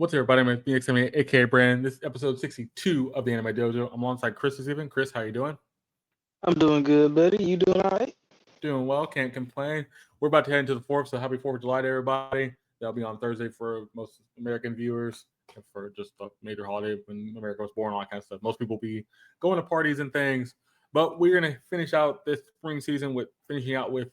What's up, everybody? I'm BXM, aka Brand. This is episode 62 of the Anime Dojo. I'm alongside Chris this evening. Chris, how you doing? I'm doing good, buddy. You doing all right? Doing well, can't complain. We're about to head into the 4th, so happy 4th of July to everybody. That'll be on Thursday for most American viewers, for just a major holiday when America was born, all that kind of stuff. Most people will be going to parties and things. But we're going to finish out this spring season with finishing out with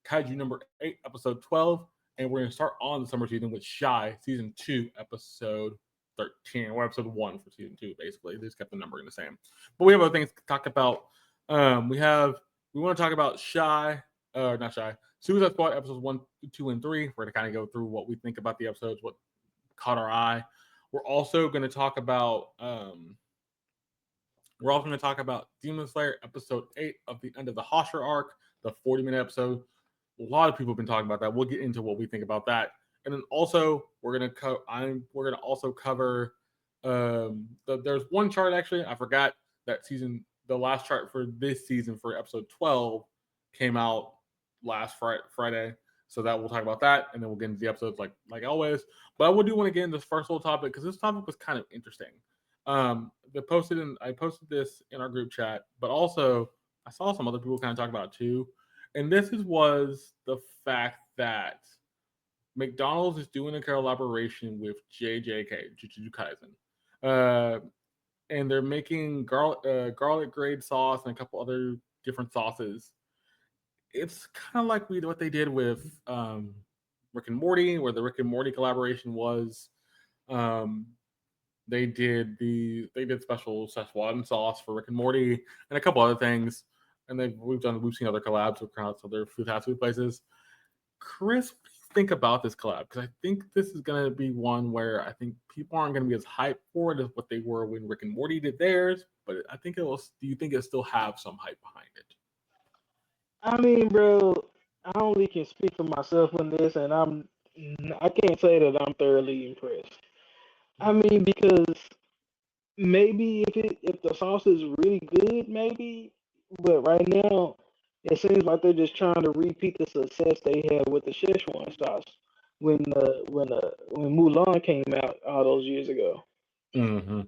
Kaiju number 8, episode 12. And we're going to start on the summer season with Shy, season 2, episode 13, or episode 1 for season 2, basically. They just kept the numbering the same. But we have other things to talk about. We want to talk about Suicide Squad episodes 1, 2, and 3. We're going to kind of go through what we think about the episodes, what caught our eye. We're also going to talk about Demon Slayer episode 8 of the end of the Hashira arc, the 40-minute episode. A lot of people have been talking about that. We'll get into what we think about that, and then also we're gonna also cover. There's one chart actually. I forgot that season. The last chart for this season for episode 12 came out last Friday, so that we'll talk about that, and then we'll get into the episodes like always. But I do want to get into this first little topic because this topic was kind of interesting. I posted this in our group chat, but also I saw some other people kind of talk about it too. And this was the fact that McDonald's is doing a collaboration with JJK, Jujutsu Kaisen. And they're making garlic grade sauce and a couple other different sauces. It's kind of like what they did with Rick and Morty, where the Rick and Morty collaboration was. They did special Szechuan sauce for Rick and Morty and a couple other things. And we've seen other collabs with other fast food places. Chris, what do you think about this collab? Because I think this is going to be one where I think people aren't going to be as hyped for it as what they were when Rick and Morty did theirs. But I think it will. Do you think it'll still have some hype behind it? I mean, bro, I only can speak for myself on this, and I can't say that I'm thoroughly impressed. I mean, because maybe if the sauce is really good, maybe, but right now it seems like they're just trying to repeat the success they had with the Szechuan sauce when Mulan came out all those years ago. Mm-hmm.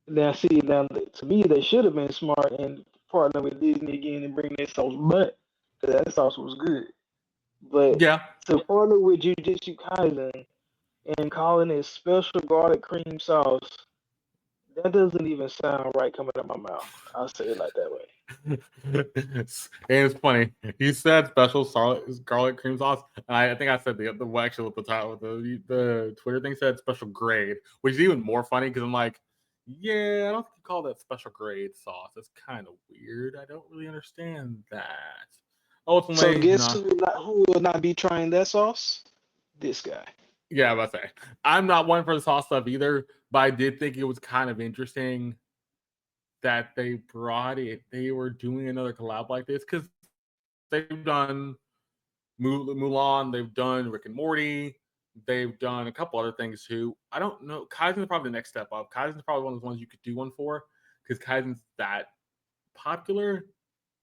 Now, see, to me, they should have been smart and partner with Disney again and bring that sauce back because that sauce was good. But Yeah. to partner with Jujutsu Kaisen and calling it special garlic cream sauce, that doesn't even sound right coming out of my mouth. I'll say it like that way. And it's funny. He said special garlic cream sauce. And I think I said the actually at the top the Twitter thing said special grade, which is even more funny because I'm like, yeah, I don't think you call that special grade sauce. That's kind of weird. I don't really understand that. So Ultimately, guess who will not be trying that sauce? This guy. yeah, I must say I'm not one for the sauce stuff either, but I did think it was kind of interesting that they brought it. They were doing another collab like this because they've done Mulan, they've done Rick and Morty, they've done a couple other things too. I don't know. Kaizen's probably the next step up. Kaizen's probably one of the ones you could do one for because Kaizen's that popular.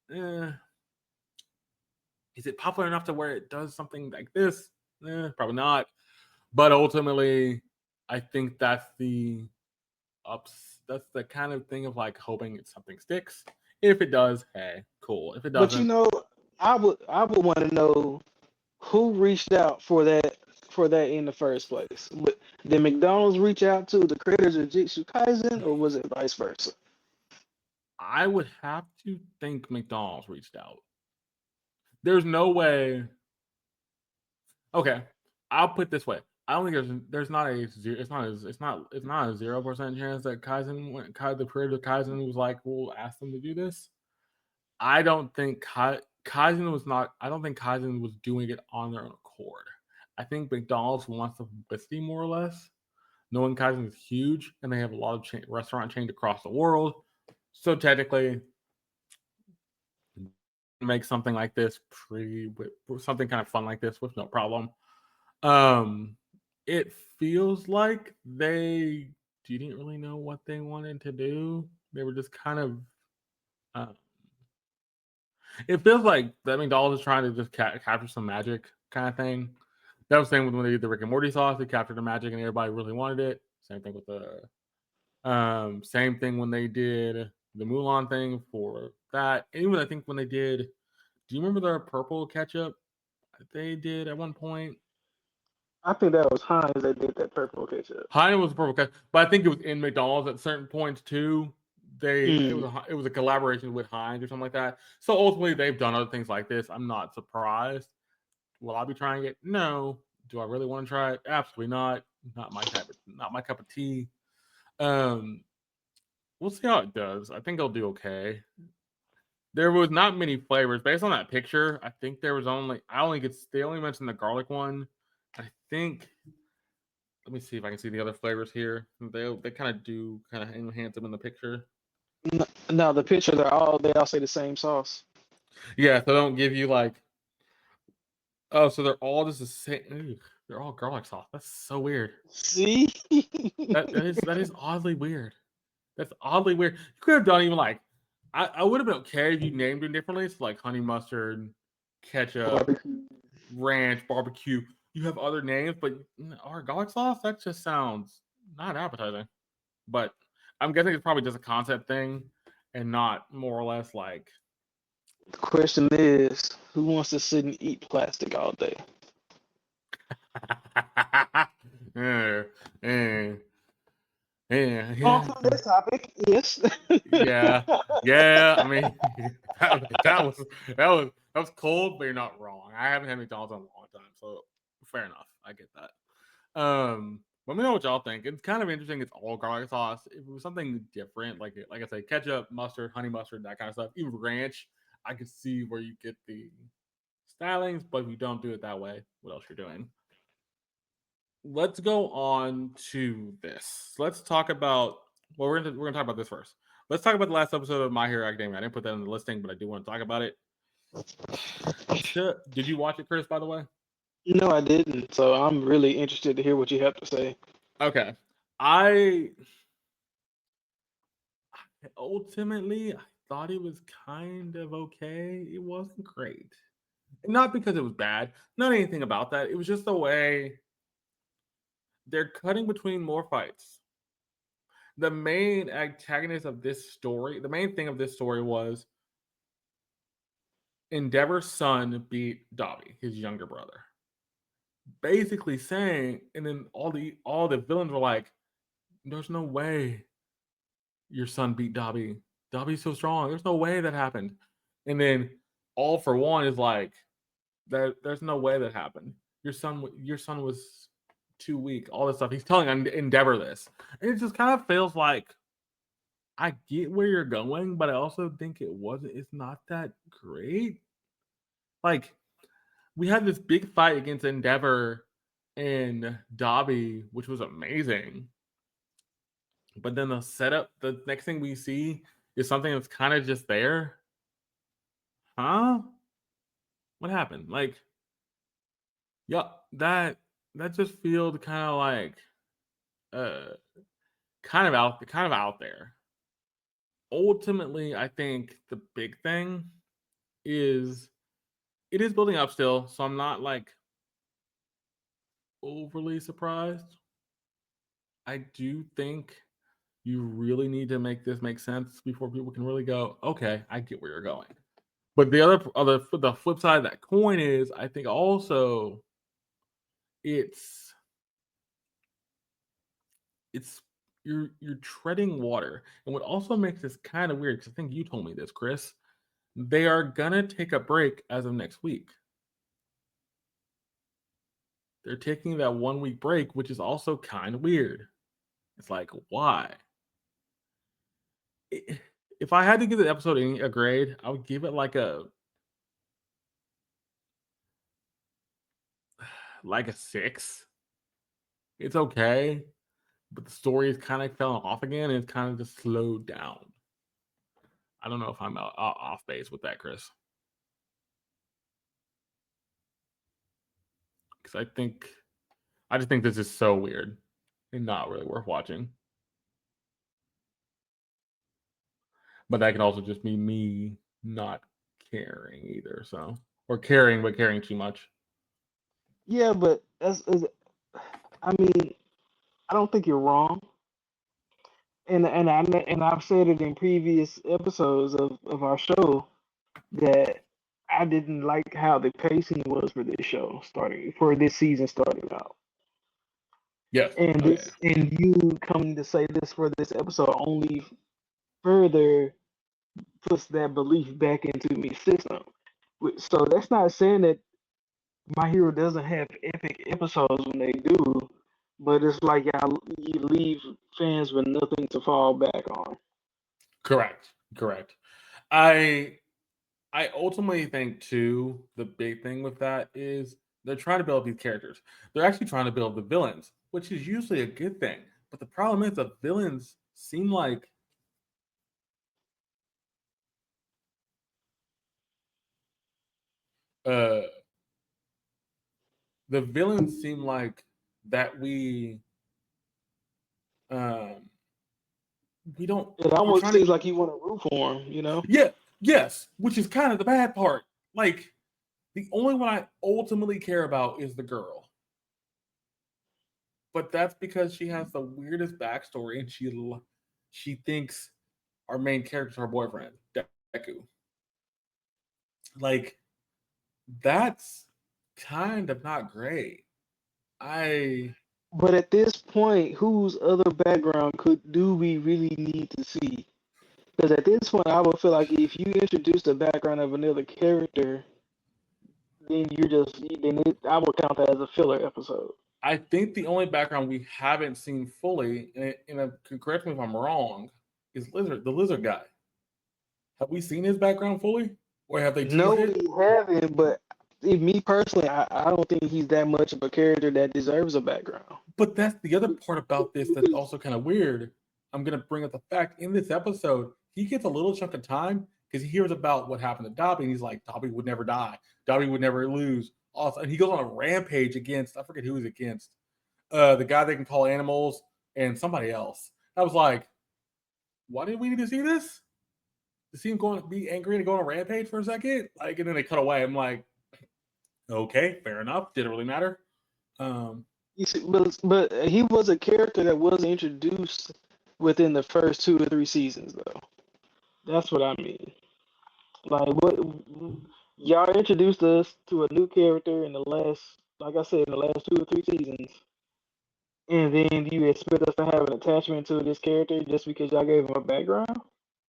Is it popular enough to where it does something like this? Probably not. But ultimately, I think that's the kind of thing of like hoping something sticks. If it does, hey, cool. If it But doesn't, I would want to know who reached out for that in the first place. Did McDonald's reach out to the creators of Jujutsu Kaisen, or was it vice versa? I would have to think McDonald's reached out. There's no way. Okay, I'll put it this way. I don't think there's not a zero. It's not a 0% chance that the creator of Kaizen was like, we'll ask them to do this. I don't think Kaizen was not. I don't think Kaizen was doing it on their own accord. I think McDonald's wants the publicity more or less, knowing Kaizen is huge and they have a lot of restaurant chains across the world. So technically, make something like this something kind of fun like this with no problem. It feels like they didn't really know what they wanted to do. They were just kind of. It feels like that McDonald's is trying to just capture some magic kind of thing. That was the same with when they did the Rick and Morty sauce. They captured the magic and everybody really wanted it. Same thing with the same thing when they did the Mulan thing for that. And even I think when they did, do you remember the purple ketchup they did at one point? I think that was Heinz that did that purple ketchup. Heinz was purple ketchup, but I think it was in McDonald's at certain points too. It was a collaboration with Heinz or something like that. So ultimately, they've done other things like this. I'm not surprised. Will I be trying it? No. Do I really want to try it? Absolutely not. Not my cup of tea. We'll see how it does. I think it'll do okay. There was not many flavors based on that picture. I think there was they only mentioned the garlic one. I think. Let me see if I can see the other flavors here. They kind of enhance them in the picture. No, the picture they all say the same sauce. Yeah, so they don't give you like. Oh, so they're all just the same. Ugh, they're all garlic sauce. That's so weird. See? That is oddly weird. That's oddly weird. You could have done even like I would have been okay if you named it differently. So like honey mustard, ketchup, Barbecue. ranch, barbecue. You have other names, but our garlic sauce, that just sounds not appetizing. But I'm guessing it's probably just a concept thing and not more or less like The question is, who wants to sit and eat plastic all day? yeah, yeah, yeah, On yeah. to this topic, yes. Yeah, yeah. I mean, that was cold, but you're not wrong. I haven't had McDonald's in a long time, so fair enough. I get that. Let me know what y'all think. It's kind of interesting. It's all garlic sauce. If it was something different, like I say, ketchup, mustard, honey mustard, that kind of stuff, even ranch, I could see where you get the stylings. But if you don't do it that way, what else you're doing? Let's go on to this. Let's talk about. Well, we're gonna talk about this first. Let's talk about the last episode of My Hero Academia. I didn't put that in the listing, but I do want to talk about it. Did you watch it, Chris? By the way. No, I didn't. So I'm really interested to hear what you have to say. Okay. I ultimately I thought it was kind of okay. It wasn't great. Not because it was bad. Not anything about that. It was just the way they're cutting between more fights. The main antagonist of this story, the main thing of this story was Endeavor's son beat Dobby, his younger brother. Basically saying, and then all the villains were like, "There's no way your son beat Dobby. Dobby's so strong. There's no way that happened." And then All for One is like, "There's no way that happened. Your son was too weak." All this stuff. He's telling Endeavor this, and it just kind of feels like I get where you're going, but I also think it's not that great. Like, we had this big fight against Endeavor and Dobby, which was amazing. But then the next thing we see is something that's kind of just there. Huh? What happened? Like, yeah, that just feels kind of like uh kind of out there. Ultimately, I think the big thing is it is building up still, so I'm not like overly surprised. I do think you really need to make this make sense before people can really go, okay, I get where you're going. But the flip side of that coin is, I think also it's it's you're treading water, and what also makes this kind of weird because I think you told me this, Chris. They are gonna take a break as of next week. They're taking that 1 week break, which is also kind of weird. It's like, why? If I had to give the episode a grade, I would give it like a 6. It's okay, but the story is kind of falling off again, and it's kind of just slowed down. I don't know if I'm off base with that, Chris, because I just think this is so weird and not really worth watching. But that can also just be me not caring either. So, or caring but caring too much. Yeah, but I mean, I don't think you're wrong, and I've said it in previous episodes of our show that I didn't like how the pacing was for this show starting for this season starting out. Yes. And Oh yeah. this and you coming to say this for this episode only further puts that belief back into me system. So that's not saying that My Hero doesn't have epic episodes when they do, but it's like y'all you leave fans with nothing to fall back on. Correct. Correct. I I ultimately think too the big thing with that is they're trying to build these characters. They're actually trying to build the villains, which is usually a good thing. But the problem is the villains seem like uh the villains seem like that um we don't It we're almost trying to seems like you want to root for him, you know? yeah, yes, which is kind of the bad part. Like the only one I ultimately care about is the girl. But that's because she has the weirdest backstory and she thinks our main character is her boyfriend, Deku. Like that's kind of not great. I But at this point, whose other background could do we really need to see? Because at this point, I would feel like if you introduce the background of another character, then I would count that as a filler episode. I think the only background we haven't seen fully, correct me if I'm wrong, is the lizard guy. Have we seen his background fully, or have they teased No, it? we haven't. But me personally, I don't think he's that much of a character that deserves a background. But that's the other part about this that's also kind of weird. I'm gonna bring up the fact in this episode he gets a little chunk of time because he hears about what happened to Dobby, and he's like, Dobby would never die, Dobby would never lose. Also, and he goes on a rampage against I forget who he's against, the guy they can call animals and somebody else. I was like, why did we need to see this? To see him going be angry and go on a rampage for a second, like, and then they cut away. I'm like, okay, fair enough. Didn't really matter. Um, You see, but he was a character that was introduced within the first 2 or 3 seasons, though. That's what I mean. Like what y'all introduced us to a new character in the last, like I said, in the last 2 or 3 seasons, and then you expect us to have an attachment to this character just because y'all gave him a background?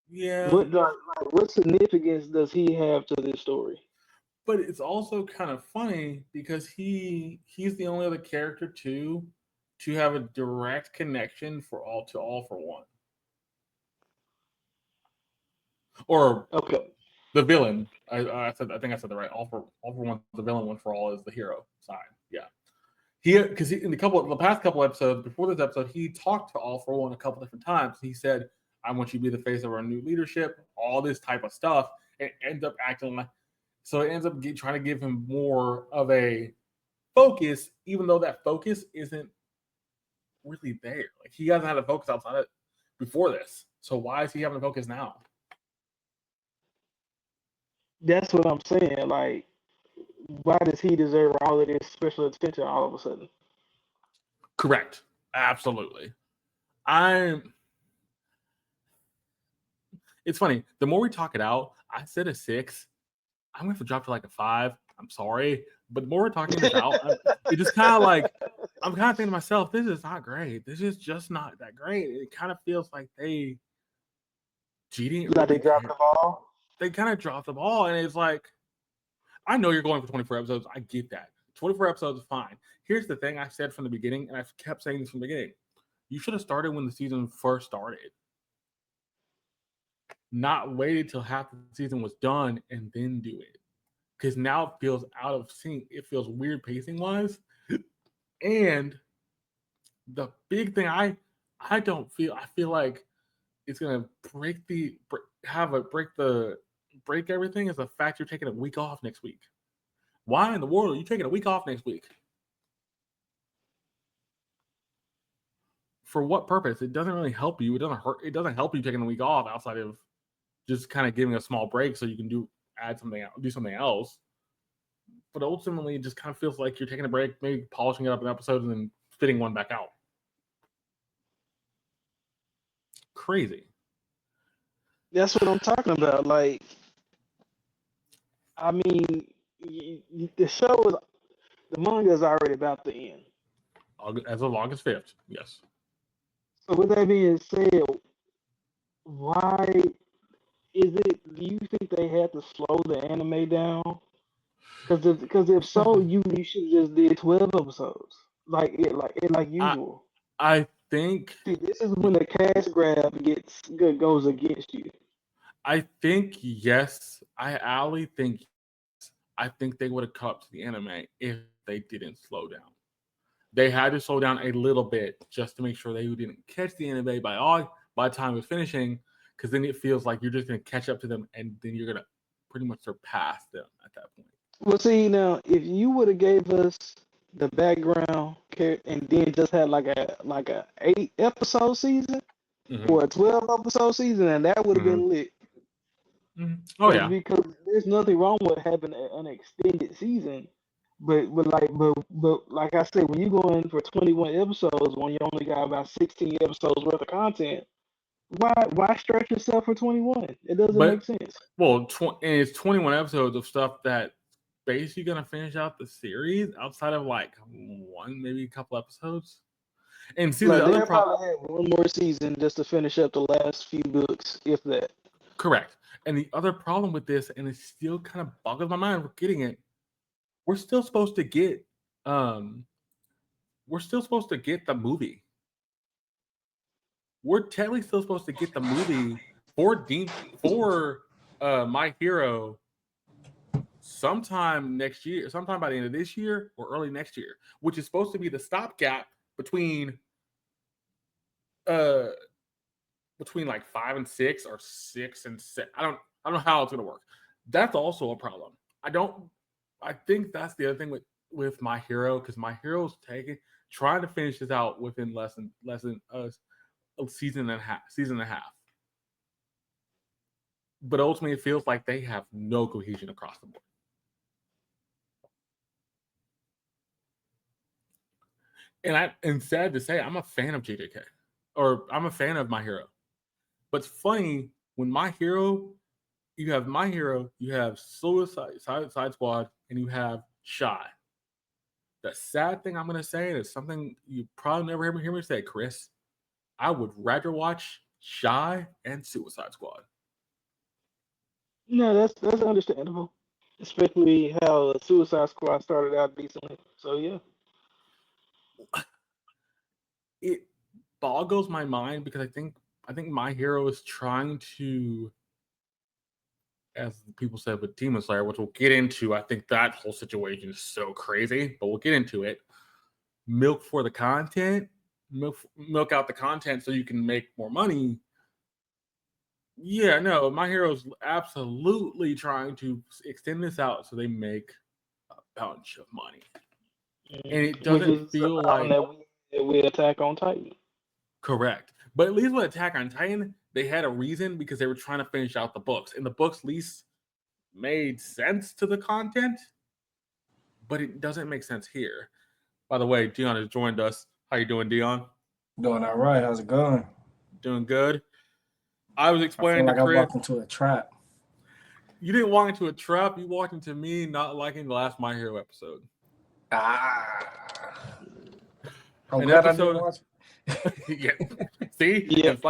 yeah, What significance does he have to this story? but it's also kind of funny because he's the only other character to have a direct connection to all for one, or Okay. the villain. I think I said that right. All for one's the villain. One for all is the hero side. Yeah, he because in the past couple episodes before this episode, he talked to all for one a couple different times. He said, "I want you to be the face of our new leadership." All this type of stuff, and ends up acting like so. It ends up trying to give him more of a focus, even though that focus isn't really there. Like he hasn't had a focus outside of before this. So why is he having a focus now? That's what I'm saying. Like, why does he deserve all of this special attention all of a sudden? Correct. Absolutely. I'm it's funny. The more we talk it out, I said a 6. I'm gonna have to drop to like a 5. I'm sorry. But the more we're talking this out, it just kind of like I'm kind of thinking to myself, this is not great. This is just not that great. It kind of feels like they didn't Like they really dropped care. the ball. They kind of dropped the ball, and it's like I know you're going for 24 episodes. I get that. 24 episodes is fine. Here's the thing I said from the beginning, and I've kept saying this from the beginning. You should have started when the season first started, not waited till half the season was done and then do it. Because now it feels out of sync. It feels weird pacing wise. And the big thing I don't feel I feel like it's gonna break everything is the fact you're taking a week off next week. Why in the world are you taking a week off next week? For what purpose? It doesn't really help you. It doesn't hurt. It doesn't help you taking a week off outside of just kind of giving a small break so you can do something else. but ultimately it just kind of feels like you're taking a break, maybe polishing it up an episode, and then fitting one back out. Crazy. That's what I'm talking about. Like, I mean, the show is the manga is already about to end. As of August 5th, yes. So with that being said, why is it? Do you think they had to slow the anime down? Because if so, you should just did 12 episodes, like I usual. I think See, this is when the cash grab goes against you. yes. I think they would have caught up to the anime if they didn't slow down. They had to slow down a little bit just to make sure they didn't catch the anime by the time it was finishing, because then it feels like you're just gonna catch up to them and then you're gonna pretty much surpass them at that point. Well, see now, if you would have gave us the background and then just had like a 8 episode season Mm-hmm. or a 12 episode season, and that would have Mm-hmm. been lit. Mm-hmm. Oh yeah, Because there's nothing wrong with having an extended season, but like I said, when you go in for 21 episodes, when you only got about 16 episodes worth of content, why stretch yourself for 21? It doesn't make but sense. well, and it's 21 episodes of stuff that basically gonna finish out the series outside of like one, maybe a couple episodes. And see Like the other they'll problem. probably have one more season just to finish up the last few books, if that. Correct. And the other problem with this, and it still kind of boggles my mind for getting it, we're still supposed to get um we're still supposed to get the movie. We're technically still supposed to get the movie for My Hero sometime next year, sometime by the end of this year or early next year, which is supposed to be the stopgap uh between like 5 and 6 or 6 and 7. I don't know how it's gonna work. That's also a problem. I think that's the other thing with My Hero, because My Hero's trying to finish this out within less than a season and a half. But ultimately it feels like they have no cohesion across the board. And sad to say, I'm a fan of JJK. Or I'm a fan of My Hero. But it's funny when you have My Hero, you have Side Squad, and you have Shy. The sad thing I'm gonna say, and it's something you probably never hear me say, Chris. I would rather watch Shy and Suicide Squad. No, that's understandable, especially how Suicide Squad started out decently. So yeah. It boggles my mind because I think My Hero is trying to, as people said with Demon Slayer, which we'll get into. I think that whole situation is so crazy, but we'll get into it. Milk for the content, milk out the content so you can make more money. Yeah, no, My Hero's absolutely trying to extend this out so they make a bunch of money. And it Which doesn't is the feel problem like that we Attack on Titan. correct. But at least with Attack on Titan, they had a reason because they were trying to finish out the books. And the books at least made sense to the content, but it doesn't make sense here. By the way, Dion has joined us. How you doing, Dion? Doing all right. How's it going? Doing good. I was I feel explaining to like I Chris. walked into a trap. You didn't walk into a trap. You walked into me not liking the last My Hero episode. I'm An glad I episode. didn't watch it. Yeah. See? Yeah. And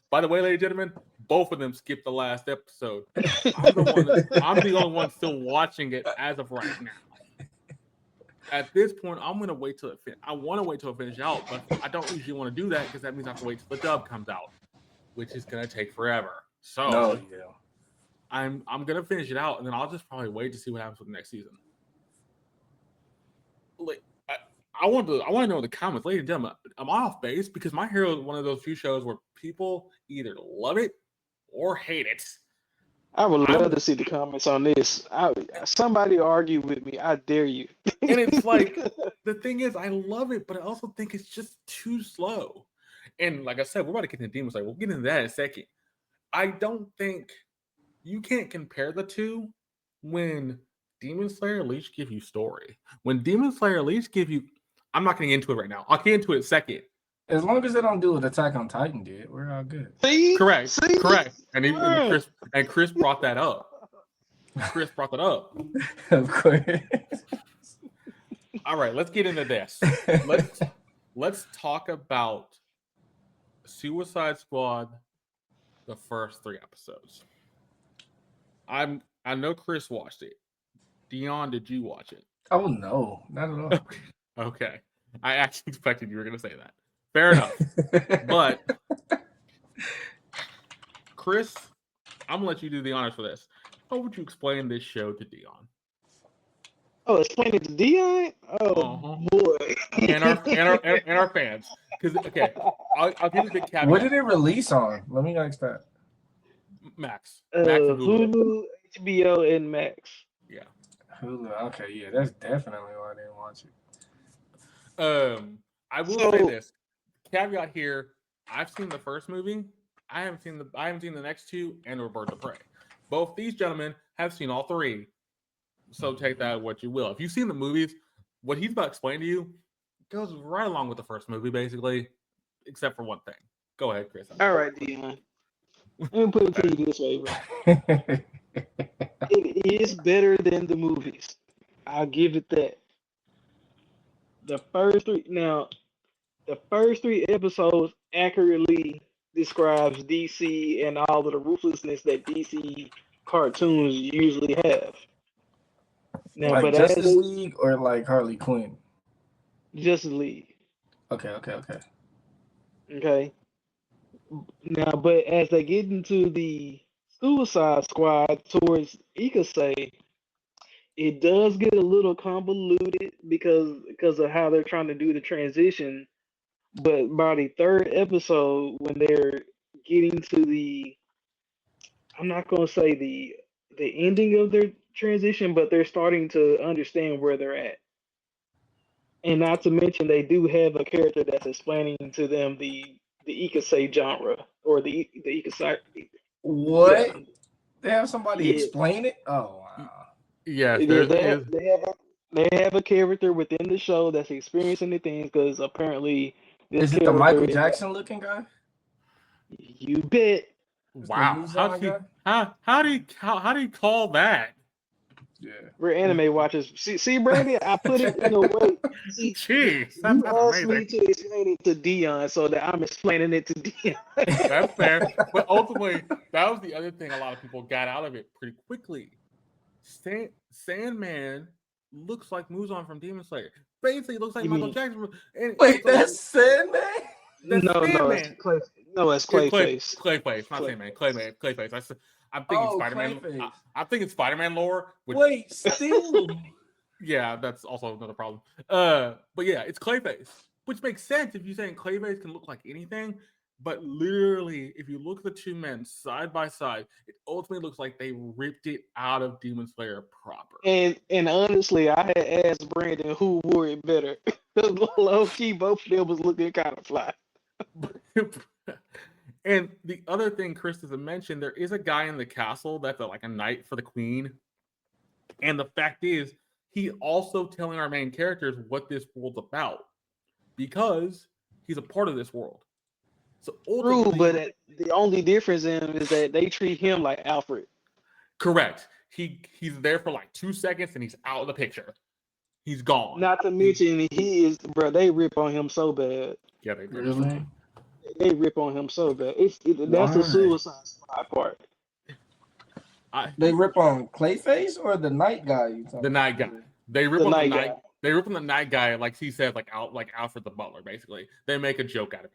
by the way, ladies and gentlemen, both of them skipped the last episode. I'm the only one still watching it as of right now. At this point, I'm gonna wait till I want to wait till it finishes out, but I don't usually want to do that because that means I have to wait till the dub comes out, which is gonna take forever. So No, yeah. I'm gonna finish it out, and then I'll just probably wait to see what happens with the next season. Like I want to know in the comments, ladies and gentlemen, I'm off base because My Hero is one of those few shows where people either love it or hate it. I would love to see the comments on this. Somebody argue with me. I dare you. And it's like the thing is, I love it, but I also think it's just too slow. And like I said, we're about to get into Demon Slayer. We'll get into that in a second. I don't think you can't compare the two when Demon Slayer at least give you story. When Demon Slayer at least give you, I'm not getting into it right now. I'll get into it second. As long as they don't do what Attack on Titan did, we're all good. See, Correct. See? Correct. And Right. Chris brought that up. Chris brought that up. Of course. All right, let's get into this. Let's talk about Suicide Squad, the first 3 episodes. I know Chris watched it. Dion, did you watch it? Oh no, not at all. Okay. I actually expected you were going to say that. Fair enough. But Chris, I'm gonna let you do the honors for this. How would you explain this show to Dion? Oh, explain it to Dion. Oh boy, and our fans. Because okay, I'll give you the caveat. What did it release on? Let me ask that. Max. Hulu, HBO, and Max. Yeah. Hulu. Okay, yeah, that's definitely why I didn't watch it. I will say this caveat here. I've seen the first movie. I haven't seen the next 2 and Birds of Prey. Both these gentlemen have seen all 3. So take that what you will. If you've seen the movies, what he's about to explain to you goes right along with the first movie, basically, except for one thing. Go ahead, Chris. All right, Dion. Let me put it to you this way, bro. It is better than the movies. I'll give it that. The first 3 episodes accurately describes DC and all of the ruthlessness that DC cartoons usually have. Now, like but Justice League or like Harley Quinn? Justice League. Okay. Okay. Now, but as they get into the Suicide Squad towards Ikase, it does get a little convoluted because of how they're trying to do the transition. But by the 3rd episode, when they're getting to I'm not gonna say the ending of their transition, but they're starting to understand where they're at. And not to mention, they do have a character that's explaining to them the Ikase genre or the Ikase. What? Yeah. They have somebody explain it? Oh wow. Yes, they have a character within the show that's experiencing the things because apparently this is it the Michael Jackson looking guy? You bet. Wow. How do you call that? Yeah. We're anime watchers. See, Brandon, I put it in a way. Jeez, You that's asked amazing. me to explain it to Dion, so that I'm explaining it to Dion. That's fair. But ultimately, that was the other thing a lot of people got out of it pretty quickly. Sandman looks like Muzan from Demon Slayer. Basically, looks like Michael Jackson. Wait, that's Sandman? No, it's Clayface. Clayface, not Sandman. Clayface. I'm thinking Spider-Man. I'm thinking Spider-Man lore. Wait, still? Yeah, that's also another problem. But yeah, it's Clayface, which makes sense if you're saying Clayface can look like anything. But literally, if you look at the 2 men side by side, it ultimately looks like they ripped it out of Demon Slayer proper. And honestly, I had asked Brandon who wore it better. Low key, both of them was looking kind of fly. And the other thing Chris doesn't mention, there is a guy in the castle that's like a knight for the queen. And the fact is, he's also telling our main characters what this world's about because he's a part of this world. So true, but the only difference is that they treat him like Alfred. Correct. He's there for like 2 seconds and he's out of the picture. He's gone. Not to mention they rip on him so bad. Yeah, they do. Really? They rip on him so bad. That's the Suicide Squad part. They rip on Clayface or the night guy? The night guy. They rip on the night. They rip on the night guy, like he said, like Alfred the Butler. Basically, they make a joke out of him.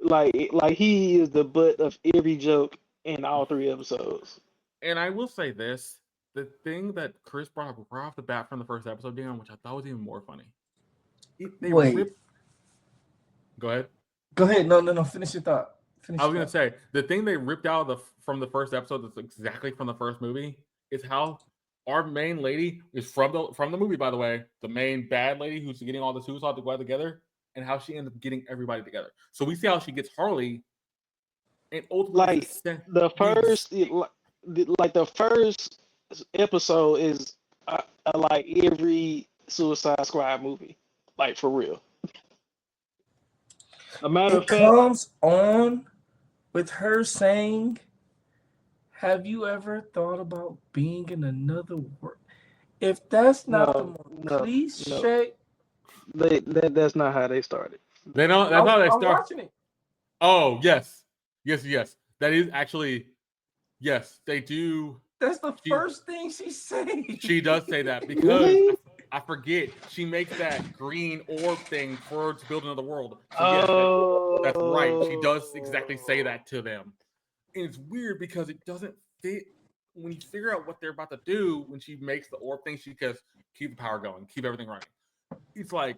Like he is the butt of every joke in all 3 episodes. And I will say this: the thing that Chris brought up right off the bat from the first episode, Dion, which I thought was even more funny. Go ahead. Go ahead. No. Finish your thought. I was gonna say the thing they ripped out from the first episode that's exactly from the first movie is how our main lady is from the movie, by the way, the main bad lady who's getting all the Suicide Squad together, and how she ends up getting everybody together. So we see how she gets Harley, and ultimately the first episode is I like every Suicide Squad movie, like for real. A matter of It fact, comes on with her saying, "Have you ever thought about being in another world?" If that's not the no, most no, no. cliche, That's not how they started. They don't. That's I'm, how they I'm start. watching it. Oh yes, yes. That is actually yes. They do. That's the She first thing she says. she does say that because Really? I forget she makes that green orb thing for to build another world. So yes, that's right. She does exactly say Oh. that to them. And it's weird because it doesn't fit when you figure out what they're about to do when she makes the orb thing. She goes, keep the power going, keep everything running. It's like,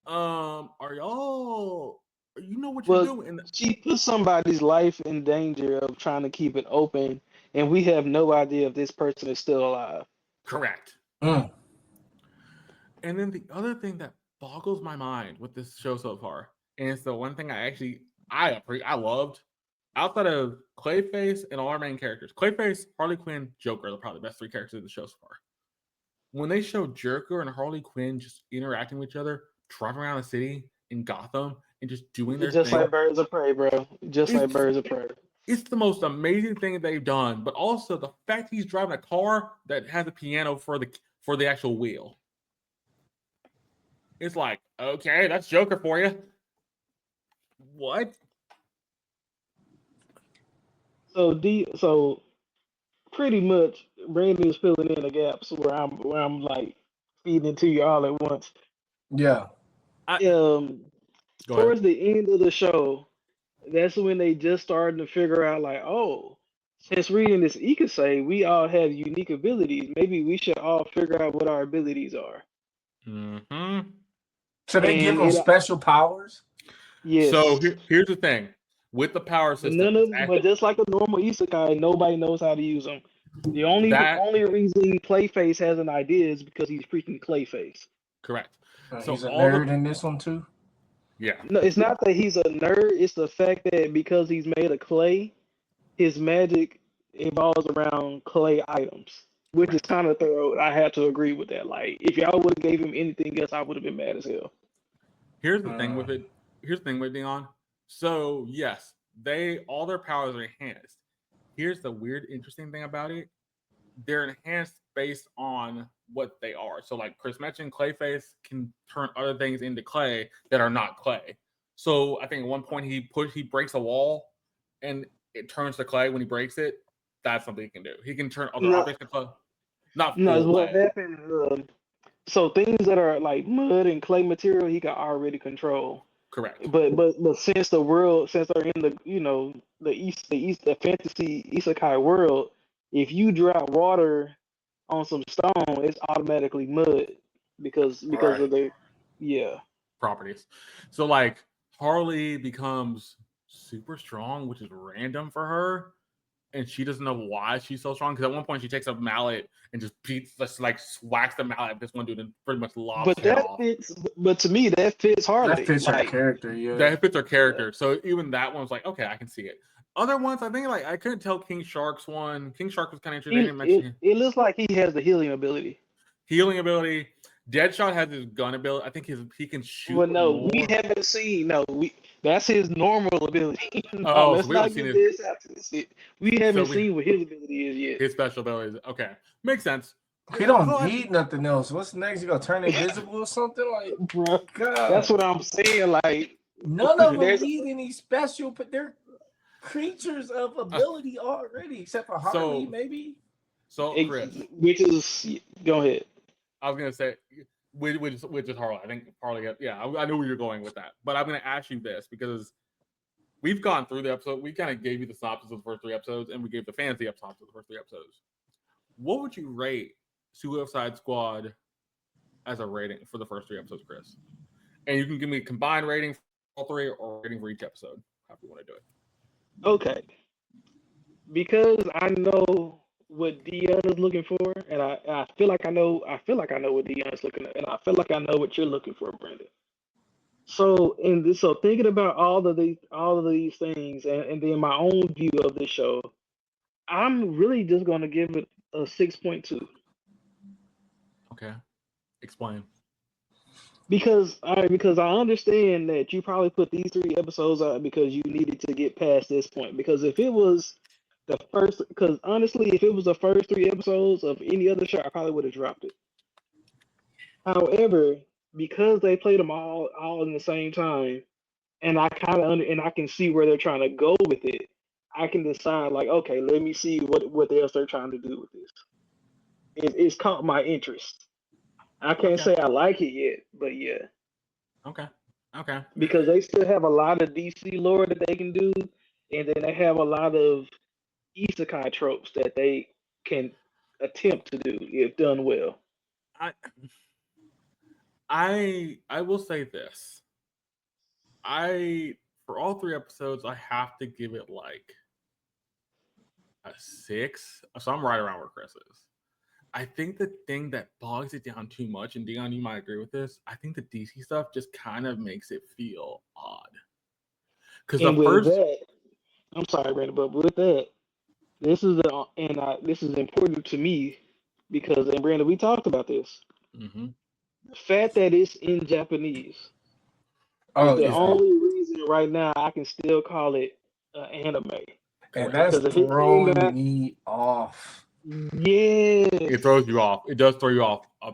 are y'all? You know what you're Well, doing? And she put somebody's life in danger of trying to keep it open, and we have no idea if this person is still alive. correct. Mm. And then the other thing that boggles my mind with this show so far, and it's the one thing I loved outside of Clayface and all our main characters. Clayface, Harley Quinn, Joker are probably the best three characters in the show so far. When they show Joker and Harley Quinn just interacting with each other, driving around the city in Gotham and just doing their Just thing, like Birds of Prey, bro. Just like it's Birds of Prey. it's the most amazing thing they've done. But also the fact he's driving a car that has a piano for the actual wheel. It's like, okay, that's Joker for you. What? So pretty much Brandon is filling in the gaps where I'm like feeding into you all at once. Yeah. Um, Go ahead. Towards the end of the show, that's when they just started to figure out like, oh, since reading this Ikasei, we all have unique abilities. Maybe we should all figure out what our abilities are. Mm-hmm. So they give And them it special powers? So yes, here's the thing with the power but system. It's but just like a normal isekai, nobody knows how to use them. The that only reason Clayface has an idea is because he's freaking Clayface. correct. So He's a all the nerd in this one too. yeah, No, it's not that he's a nerd. It's the fact that because he's made of clay, his magic evolves around clay items, which is correct. kind of thorough. I have to agree with that. Like, if y'all would have gave him anything else, I would have been mad as hell. Here's the thing Mm. with it. Here's the thing with being on. So yes, they all their powers are enhanced. Here's the weird, interesting thing about it. They're enhanced based on what they are. So like Chris mentioned, Clayface can turn other things into clay that are not clay. So I think at one point he breaks a wall and it turns to clay when he breaks it. That's something he can do. He can turn other No, objects to clay. Not no, full what clay. happened? So things that are like mud and clay material, he can already control. Correct. But since since they're in the the fantasy isekai world, if you drop water on some stone, it's automatically mud because Right. of the yeah. Properties. So like Harley becomes super strong, which is random for her, and she doesn't know why she's so strong. Because at one point she takes a mallet and just just like whacks the mallet at this one dude and pretty much lops But his head that off. fits. But to me, that fits That Harley. fits her Like character, yeah. That fits her yeah. character. So even that one was like, okay, I can see it. Other ones, I think like I couldn't tell King Shark's one. King Shark was kind of interesting. They didn't mention him. It looks like he has the healing ability. Healing ability. Deadshot has his gun ability. I think he can shoot Well, no, we more. haven't seen. No, we that's his normal ability. No, Oh, so let's we haven't not seen get it. this after this. We So haven't we seen what his ability is yet. his special abilities. Okay, makes sense. He Yeah, don't so need nothing else. What's next? You gonna turn invisible or something? Like, Bro, that's God. what I'm saying. Like, None of them there's need any special, but they're creatures of uh, ability already, except for Harley, so maybe. so Chris, which is go ahead. I was gonna say which is Harley. I think Harley. Yeah, I knew where you're going with that. But I'm gonna ask you this because we've gone through the episode. We kind of gave you the synopsis of the first three episodes, and we gave the fans the synopsis of the first three episodes. What would you rate Suicide Squad as a rating for the first three episodes, Chris? And you can give me a combined rating for all three or rating for each episode, however you want to do it. Okay, because I know what Dion is looking for, and I feel like I know. I feel like I know what Dion is looking at, and I feel like I know what you're looking for, Brandon. So thinking about all of these things, and then my own view of this show, I'm really just gonna give it a 6.2. Okay. Explain. Because I understand that you probably put these 3 episodes out because you needed to get past this point. Because if it was the first, because honestly, if it was the first 3 episodes of any other show, I probably would have dropped it. However, because they played them all in the same time, and I kind of and I can see where they're trying to go with it, I can decide like, okay, let me see what else they're trying to do with this. It's caught my interest. I can't Okay. say I like it yet, but yeah. Okay. Okay. Because they still have a lot of DC lore that they can do, and then they have a lot of isekai tropes that they can attempt to do if done well. I I will say this. For all 3 episodes, I have to give it like a 6. So I'm right around where Chris is. I think the thing that bogs it down too much, and Dion, you might agree with this, I think the DC stuff just kind of makes it feel odd. Because the And with first that, I'm sorry, Brandon, but with that, this is important to me because, and Brandon, we talked about this. Mhm. The fact that it's in Japanese is Oh the yeah, only reason right now I can still call it anime. and Correct. that's Because if it came throwing out, me off. yes, It throws you off. It does throw you off a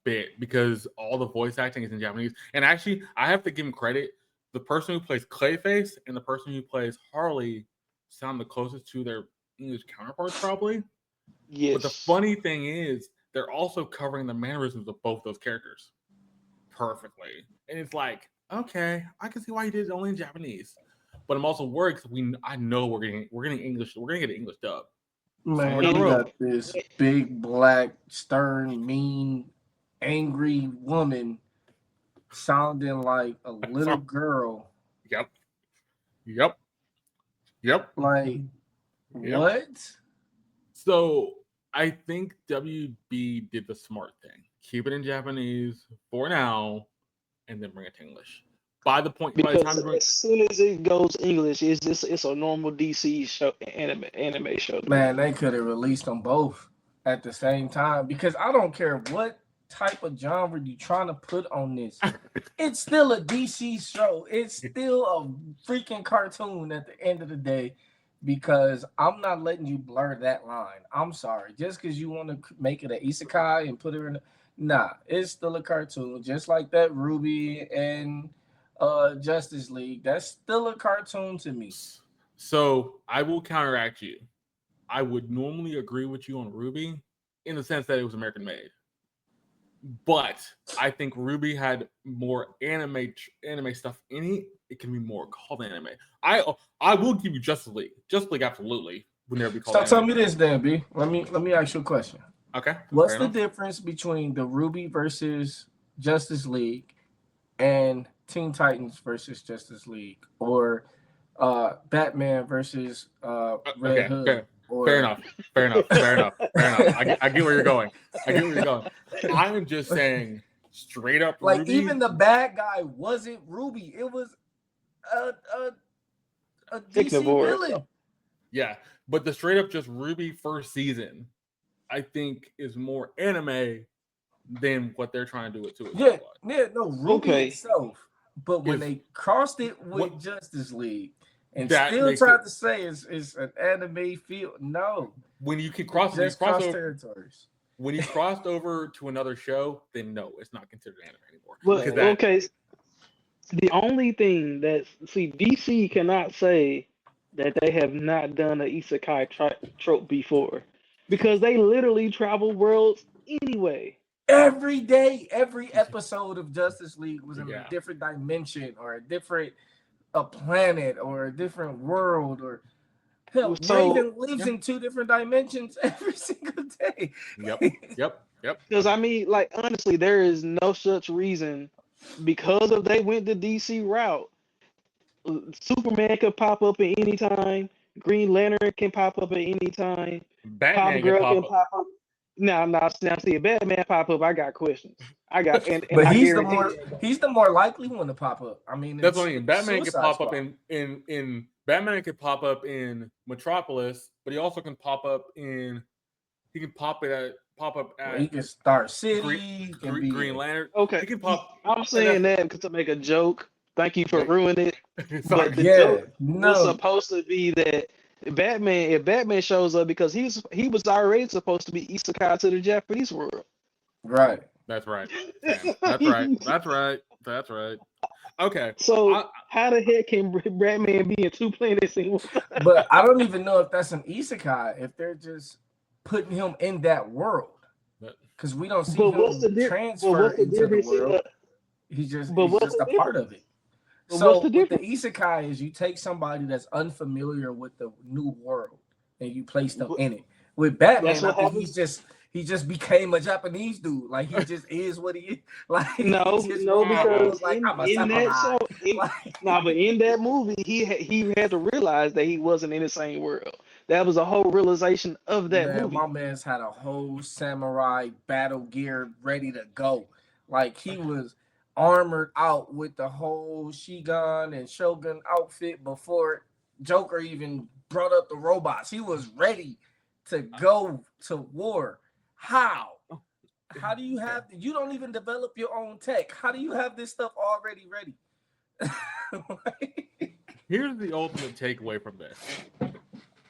bit because all the voice acting is in Japanese. And actually, I have to give him credit. The person who plays Clayface and the person who plays Harley sound the closest to their English counterparts, probably. But the yes. funny thing is, they're also covering the mannerisms of both those characters perfectly. And it's like, okay, I can see why you did it only in Japanese. But I'm also worried because I know we're getting English. We're gonna get an English dub somewhere Man, down the you road. got this big, black, stern, mean, angry woman sounding like a little So, girl. yep, yep, yep, Like, yep. what? So I think WB did the smart thing. Keep it in Japanese for now, and then bring it to English. By the time Because you bring, as soon as it goes English, it's a normal DC show anime show to me. Man, they could have released them both at the same time because I don't care what type of genre you trying to put on this. It's still a DC show. It's still a freaking cartoon at the end of the day because I'm not letting you blur that line. I'm sorry. Just because you want to make it an isekai and put it in. Nah, it's still a cartoon. Just like that Ruby and Justice League. That's still a cartoon to me. so I will counteract you. I would normally agree with you on Ruby in the sense that it was American made. But I think Ruby had more anime stuff in it. It can be more called anime. I will give you Justice League. Justice League absolutely would never be called So tell anime. me this, then, B. Let me ask you a question. Okay, What's fair the enough. difference between the Ruby versus Justice League and Teen Titans versus Justice League, or Batman versus Red Okay, Hood, fair or enough. Fair enough. Fair enough. Fair enough. I get where you're going. I get where you're going. I'm just saying straight up like Ruby. even the bad guy wasn't Ruby. It was a DC Ignivore. villain. Yeah, but the straight up just Ruby first season, I think, is more anime than what they're trying to do with Suicide Squad. No, Ruby Okay, itself. But when Is they crossed it with what Justice League and that still makes it tried to say it's an anime feel, no, when you can it cross just crossed territories. when you crossed over to another show, then no, it's not considered anime anymore. well, Because that okay. The only thing DC cannot say that they have not done an isekai trope before because they literally travel worlds anyway. Every day, every episode of Justice League was in a yeah. different dimension or a different a planet or a different world or hell, So, Raven lives Yeah. in 2 different dimensions every single day. Yep. because I mean, like honestly, there is no such reason because if they went the DC route, Superman could pop up at any time. Green Lantern can pop up at any time. Pop Batman can Girl pop can up. pop up. Now, see a Batman pop up. I got questions. And But I he's guarantee you. the more likely one to pop up. I mean, That's it's what I mean. Batman can Suicide pop up Squad. in Batman can pop up in Metropolis, but he also can pop up pop up at He can start city. Green, He can be Green Lantern. Okay, He can pop. I'm saying that to make a joke. Thank you for Okay. ruining it. Sorry. But the Yeah, joke was no, supposed to be that Batman, if Batman shows up, because he was already supposed to be isekai to the Japanese world. right. That's right. Sam. That's right. That's right. That's right. Okay. So how the heck can Batman be in two planets in one time? But I don't even know if that's an isekai, if they're just putting him in that world. Because we don't see But what's him the transfer what's the into the difference? world. He's just a part of it. But what's the So with the difference? isekai is you take somebody that's unfamiliar with the new world and you place them in it. With Batman, I think he just became a Japanese dude. Like he just is what he is. Like No, because like I'm a in that samurai. show, but in that movie, he had to realize that he wasn't in the same world. That was a whole realization of that Man, movie. my man's had a whole samurai battle gear ready to go. Like he was armored out with the whole Shigan and Shogun outfit before Joker even brought up the robots. He was ready to go to war. How? How do you have you don't even develop your own tech? How do you have this stuff already ready? Here's the ultimate takeaway from this.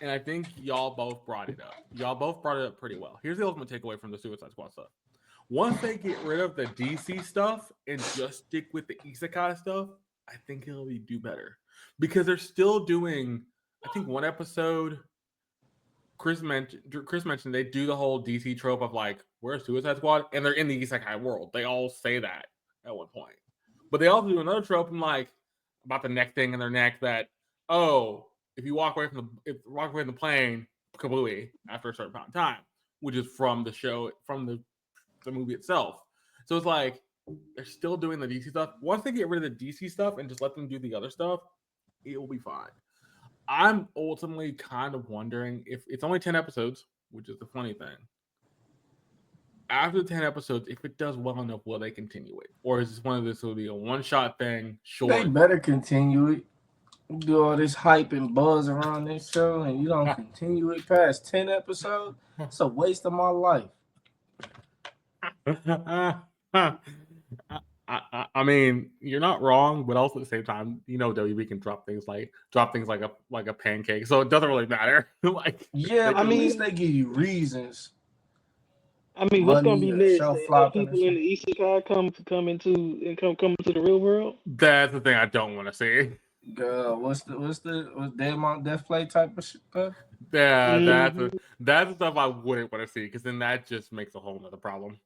And I think y'all both brought it up. Y'all both brought it up pretty well. Here's the ultimate takeaway from the Suicide Squad stuff. Once they get rid of the DC stuff and just stick with the isekai stuff, I think it'll do better. Because they're still doing, I think one episode, Chris mentioned they do the whole DC trope of like, where's Suicide Squad? And they're in the isekai world. They all say that at one point. But they also do another trope and like, about the neck thing in their neck that, oh, if you walk away from the plane, kablooey, after a certain amount of time, which is from the show, from the movie itself. So it's like they're still doing the DC stuff. Once they get rid of the DC stuff and just let them do the other stuff, it will be fine. I'm ultimately kind of wondering if it's only 10 episodes, which is the funny thing. After the 10 episodes, if it does well enough, will they continue it? Or is this one of this will be a one-shot thing? Short. They better continue it. Do all this hype and buzz around this show, and you don't continue it past 10 episodes. It's a waste of my life. I mean, you're not wrong, but also at the same time, WB can drop things like a pancake, so it doesn't really matter. At least they give you reasons. I mean, what's gonna be next? People in the isekai come into the real world. That's the thing I don't want to see. What's Deadmont Death Play type of stuff? Yeah, that's the stuff I wouldn't want to see because then that just makes a whole other problem.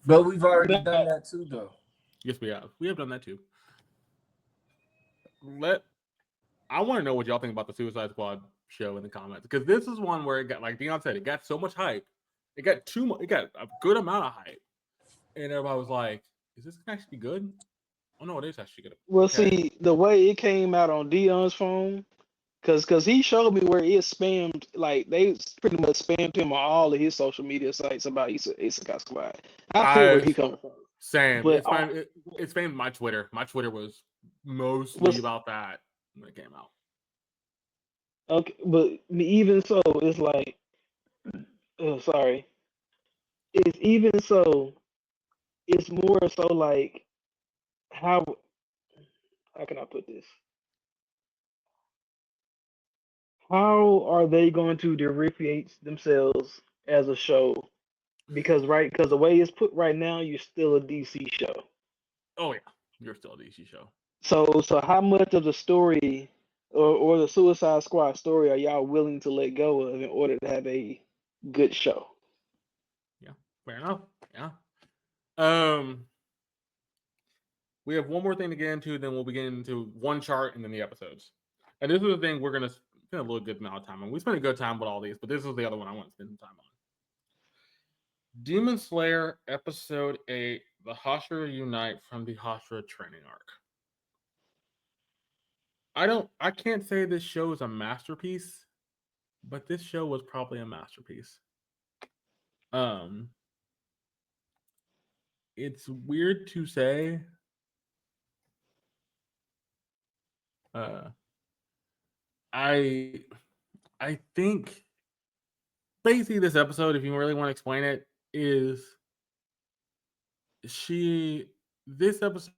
But we've already done that too, though. Yes, we have. We have done that too. I want to know what y'all think about the Suicide Squad show in the comments because this is one where it got, like Dion said, it got so much hype. It got too much. It got a good amount of hype, and everybody was like, "Is this gonna actually be good?" Oh no, it is actually good. Well, see, the way it came out on Dion's phone, because he showed me where it spammed, like they pretty much spammed him on all of his social media sites about Isekai Squad. I feel where he coming from. Same. But it's spammed my Twitter. My Twitter was mostly about that when it came out. Okay, but even so, it's like, sorry. It's even so, it's more so like how can I put this? How are they going to differentiate themselves as a show? Because the way it's put right now, you're still a DC show. Oh yeah, you're still a DC show. So how much of the story or the Suicide Squad story are y'all willing to let go of in order to have a good show? Yeah, fair enough. Yeah. We have one more thing to get into, then we'll be getting into one chart and then the episodes. And this is the thing we're gonna spend a little good amount of time on. We spent a good time with all these, but this is the other one I want to spend some time on. Demon Slayer episode 8, the Hashira Unite from the Hashira training arc. I can't say this show is a masterpiece, but this show was probably a masterpiece. It's weird to say. I think basically this episode, if you really want to explain it, is this episode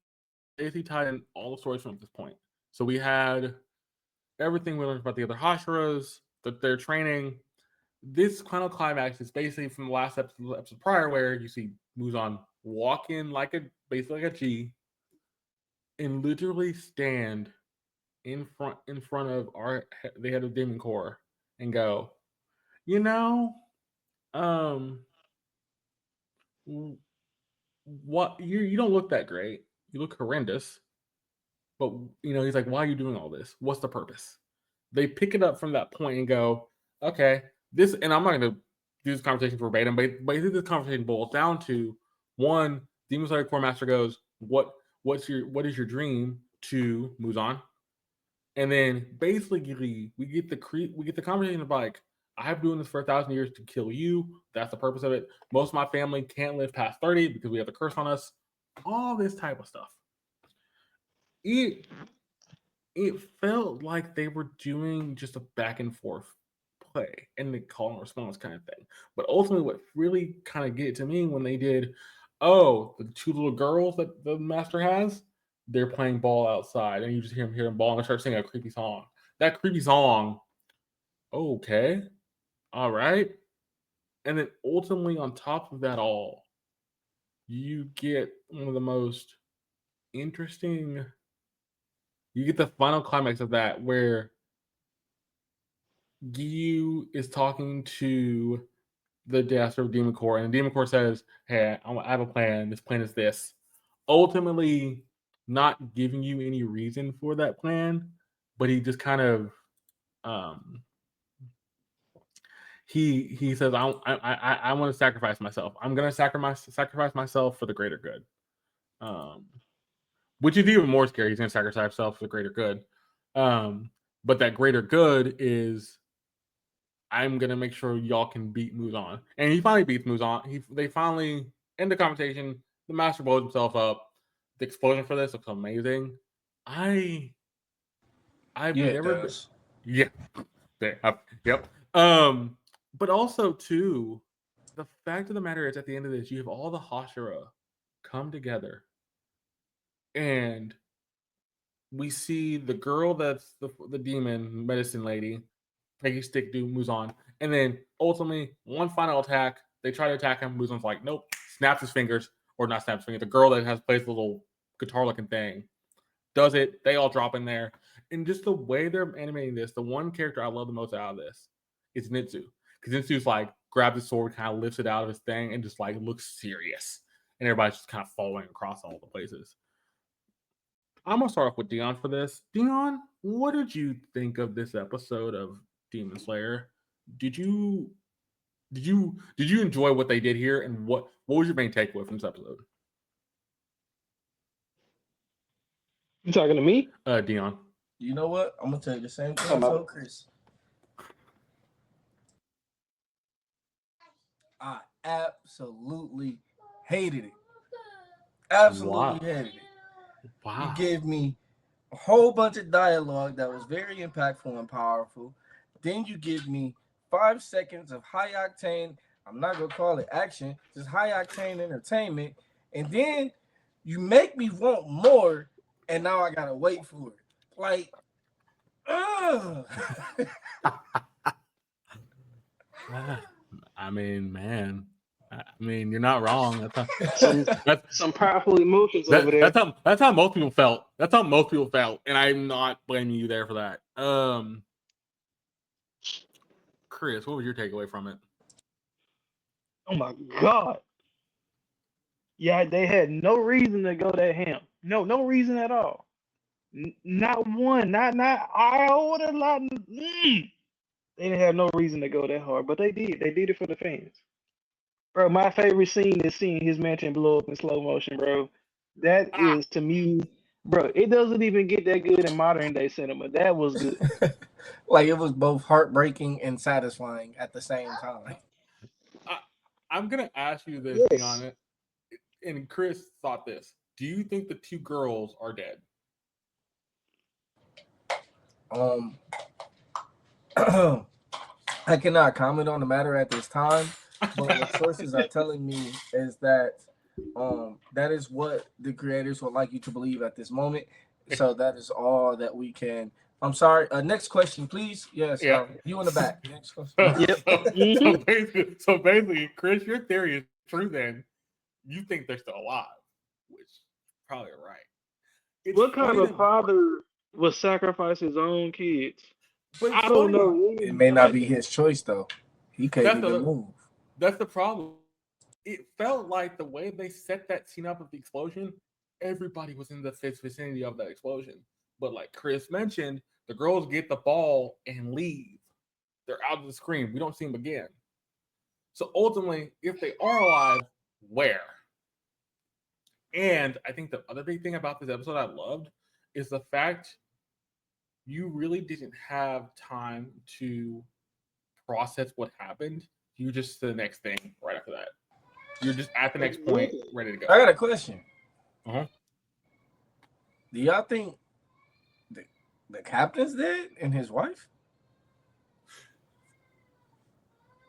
basically tied in all the stories from this point. So we had everything we learned about the other Hashiras, that they're training. This final climax is basically from the last episode prior, where you see Muzan walk in basically like a G, and literally stand in front of the head of Demon Corps and go, you know, um, what you don't look that great. You look horrendous. But he's like, why are you doing all this? What's the purpose? They pick it up from that point and go, okay, this, and I'm not going to do this conversation verbatim, but basically this conversation boils down to one, Demon Slayer Core Master goes, what is your dream to Muzan? And then basically we get the conversation of like, I've been doing this for 1,000 years to kill you. That's the purpose of it. Most of my family can't live past 30 because we have the curse on us. All this type of stuff. It felt like they were doing just a back and forth play and the call and response kind of thing. But ultimately, what really kind of get it to me when they did, the two little girls that the master has, they're playing ball outside, and you just hear them ball, and they start singing a creepy song. That creepy song, okay, all right. And then ultimately, on top of that all, you get one of the most interesting. You get the final climax of that where Giyu is talking to the Master of Demon Corps, and the Demon Corps says, hey, I have a plan. This plan is this. Ultimately, not giving you any reason for that plan, but he just kind of he says, I want to sacrifice myself. I'm going to sacrifice myself for the greater good. Which is even more scary. He's going to sacrifice himself for the greater good. But that greater good is, I'm going to make sure y'all can beat Muzan. And he finally beats Muzan. They finally end the conversation. The master blows himself up. The explosion for this looks amazing. I've never been. Yeah. Yep. But also too, the fact of the matter is, at the end of this, you have all the Hashira come together, and we see the girl that's the demon medicine lady take a stick to Muzan, and then ultimately one final attack. They try to attack him. Muzan's like, nope, snaps his fingers, or not snaps his fingers. The girl that plays the little guitar-looking thing does it. They all drop in there, and just the way they're animating this, the one character I love the most out of this is Nitsu, because Nitsu's like grabs his sword, kind of lifts it out of his thing, and just like looks serious, and everybody's just kind of falling across all the places. I'm gonna start off with Dion for this. Dion, what did you think of this episode of Demon Slayer? Did you enjoy what they did here, and what was your main takeaway from this episode? You talking to me? Dion. You know what? I'm gonna tell you the same thing I told Chris. I absolutely hated it. Absolutely hated it. Wow. You gave me a whole bunch of dialogue that was very impactful and powerful. Then you give me 5 seconds of high octane, I'm not going to call it action, just high octane entertainment. And then you make me want more, and now I got to wait for it. Like, I mean, man. I mean, you're not wrong. That's some powerful emotions over there. That's how most people felt. That's how most people felt, and I'm not blaming you there for that. Chris, what was your takeaway from it? Oh my God! Yeah, they had no reason to go that ham. No reason at all. Not one. Not iota. They didn't have no reason to go that hard, but they did. They did it for the fans. Bro, my favorite scene is seeing his mansion blow up in slow motion, bro. That is, to me, bro, it doesn't even get that good in modern day cinema. That was good. Like, it was both heartbreaking and satisfying at the same time. I'm going to ask you this, Yes. Dion, and Chris thought this. Do you think the two girls are dead? I cannot comment on the matter at this time, but what sources are telling me is that that is what the creators would like you to believe at this moment. So that is all that we can. I'm sorry. Next question, please. Yes, Yeah. you in the back. Next question. Yep. Basically, Chris, your theory is true. Then you think they're still alive, which probably right. It's What kind funny of that, father would sacrifice his own kids? but it's I don't funny. know. It may not be his choice though. He can't That's even the move. that's the problem. It felt like the way they set that scene up of the explosion, everybody was in the vicinity of that explosion. But like Chris mentioned, the girls get the ball and leave. They're out of the screen. We don't see them again. So ultimately, if they are alive, where? And I think the other big thing about this episode I loved is the fact you really didn't have time to process what happened. You just to the next thing right after that. You're just at the next point, ready to go. I got a question. Uh-huh. Do y'all think the captain's dead and his wife?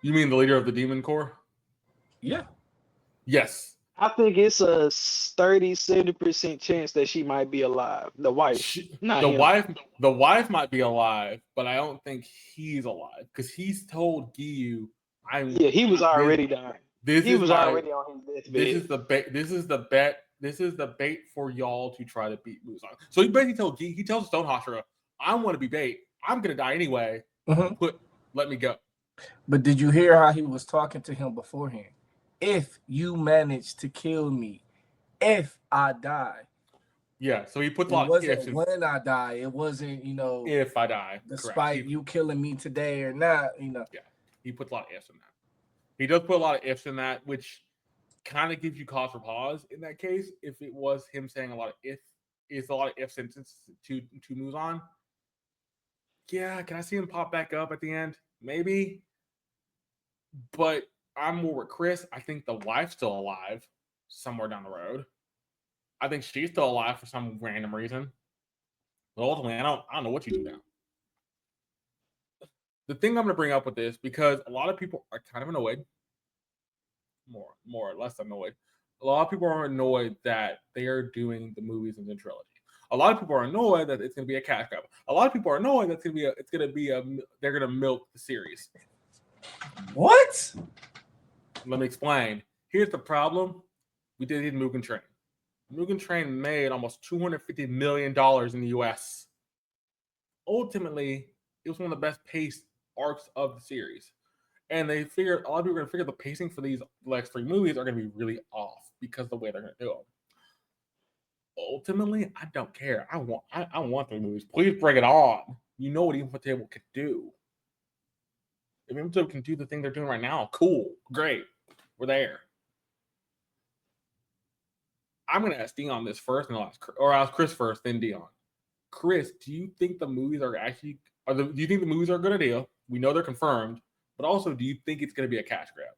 You mean the leader of the demon corps? Yeah. Yes. I think it's a 30-70% chance that she might be alive. The wife, not the him. wife might be alive, but I don't think he's alive because he's told Giyu, Yeah, he was already dying. He was already on his deathbed. This is the bait. This is the bet. This is the bait for y'all to try to beat Muzan. So he basically tells he tells Stone Hashira, I want to be bait. I'm gonna die anyway. Let me go. But did you hear how he was talking to him beforehand? If you manage to kill me, if I die. Yeah, so he puts a It lot of ifs. wasn't when I die. It wasn't, if I die. Despite you killing me today or not, Yeah, he puts a lot of ifs in that. He does put a lot of ifs in that, which kind of gives you cause for pause in that case. If it was him saying a lot of if sentences to Muzan. Yeah, can I see him pop back up at the end? Maybe. But I'm more with Chris. I think the wife's still alive somewhere down the road. I think she's still alive for some random reason. But ultimately, I don't know what you do now. The thing I'm going to bring up with this, because a lot of people are kind of annoyed, more or less annoyed. A lot of people are annoyed that they are doing the movies in the trilogy. A lot of people are annoyed that it's going to be a cash grab. A lot of people are annoyed that they're going to milk the series. What? Let me explain. Here's the problem. We did Mugen Train. Mugen Train made almost $250 million in the US. Ultimately, it was one of the best paced arcs of the series. And they figured, a lot of people are going to figure the pacing for these next three movies are going to be really off because of the way they're going to do them. Ultimately, I don't care. I want three movies. Please bring it on. You know what Infotable can do. If Infotable can do the thing they're doing right now, cool, great. We're there. I'm going to ask Dion this first, and I'll ask Chris first, then Dion. Chris, do you think the movies are actually? Do you think the movies are a good idea? We know they're confirmed, but also, do you think it's going to be a cash grab?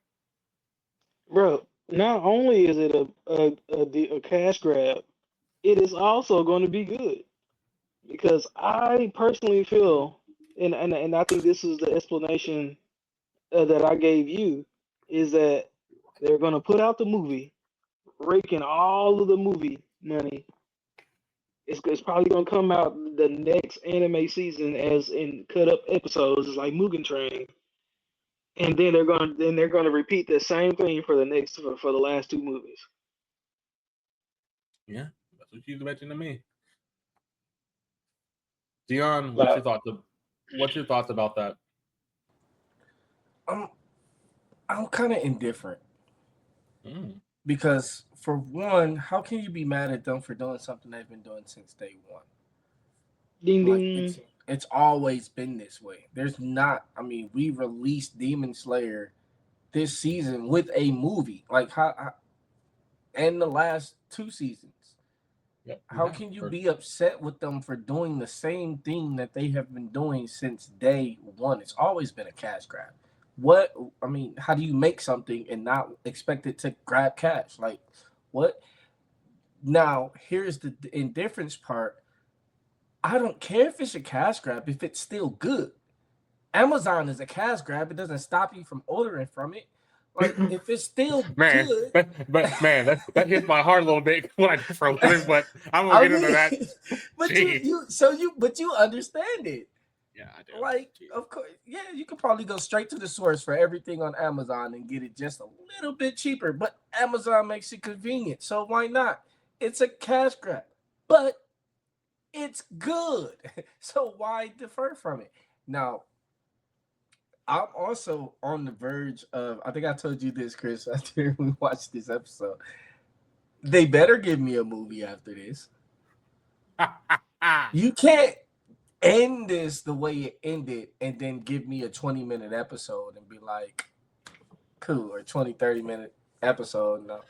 Bro, not only is it a cash grab, it is also going to be good because I personally feel, and I think this is the explanation that I gave you, is that they're going to put out the movie, raking all of the movie money. It's probably gonna come out the next anime season as in cut up episodes, it's like Mugen Train, and then they're gonna repeat the same thing for the last two movies. Yeah, that's what you mentioned to me. Dion, what's your thoughts about that? I'm kind of indifferent. Because for one, how can you be mad at them for doing something they've been doing since day one? Ding ding. It's always been this way. There's not. I mean, we released Demon Slayer this season with a movie, like and the last two seasons. Yep, how can you be upset with them for doing the same thing that they have been doing since day one? It's always been a cash grab. How do you make something and not expect it to grab cash? Like, what? Now, here's the indifference part. I don't care if it's a cash grab if it's still good. Amazon is a cash grab. It doesn't stop you from ordering from it. Like, if it's still Man, good, but man, that hits my heart a little bit when I do for a living. But I'm gonna get into that. But Jeez. you understand it. Yeah, I do. Like, Jeez. of course, yeah, you could probably go straight to the source for everything on Amazon and get it just a little bit cheaper. But Amazon makes it convenient, so why not? It's a cash grab, but it's good. So why defer from it? Now, I'm also on the verge of, I think I told you this, Chris, after we watched this episode. They better give me a movie after this. You can't end this the way it ended and then give me a 20-minute episode and be like, cool, or 30-minute episode. No,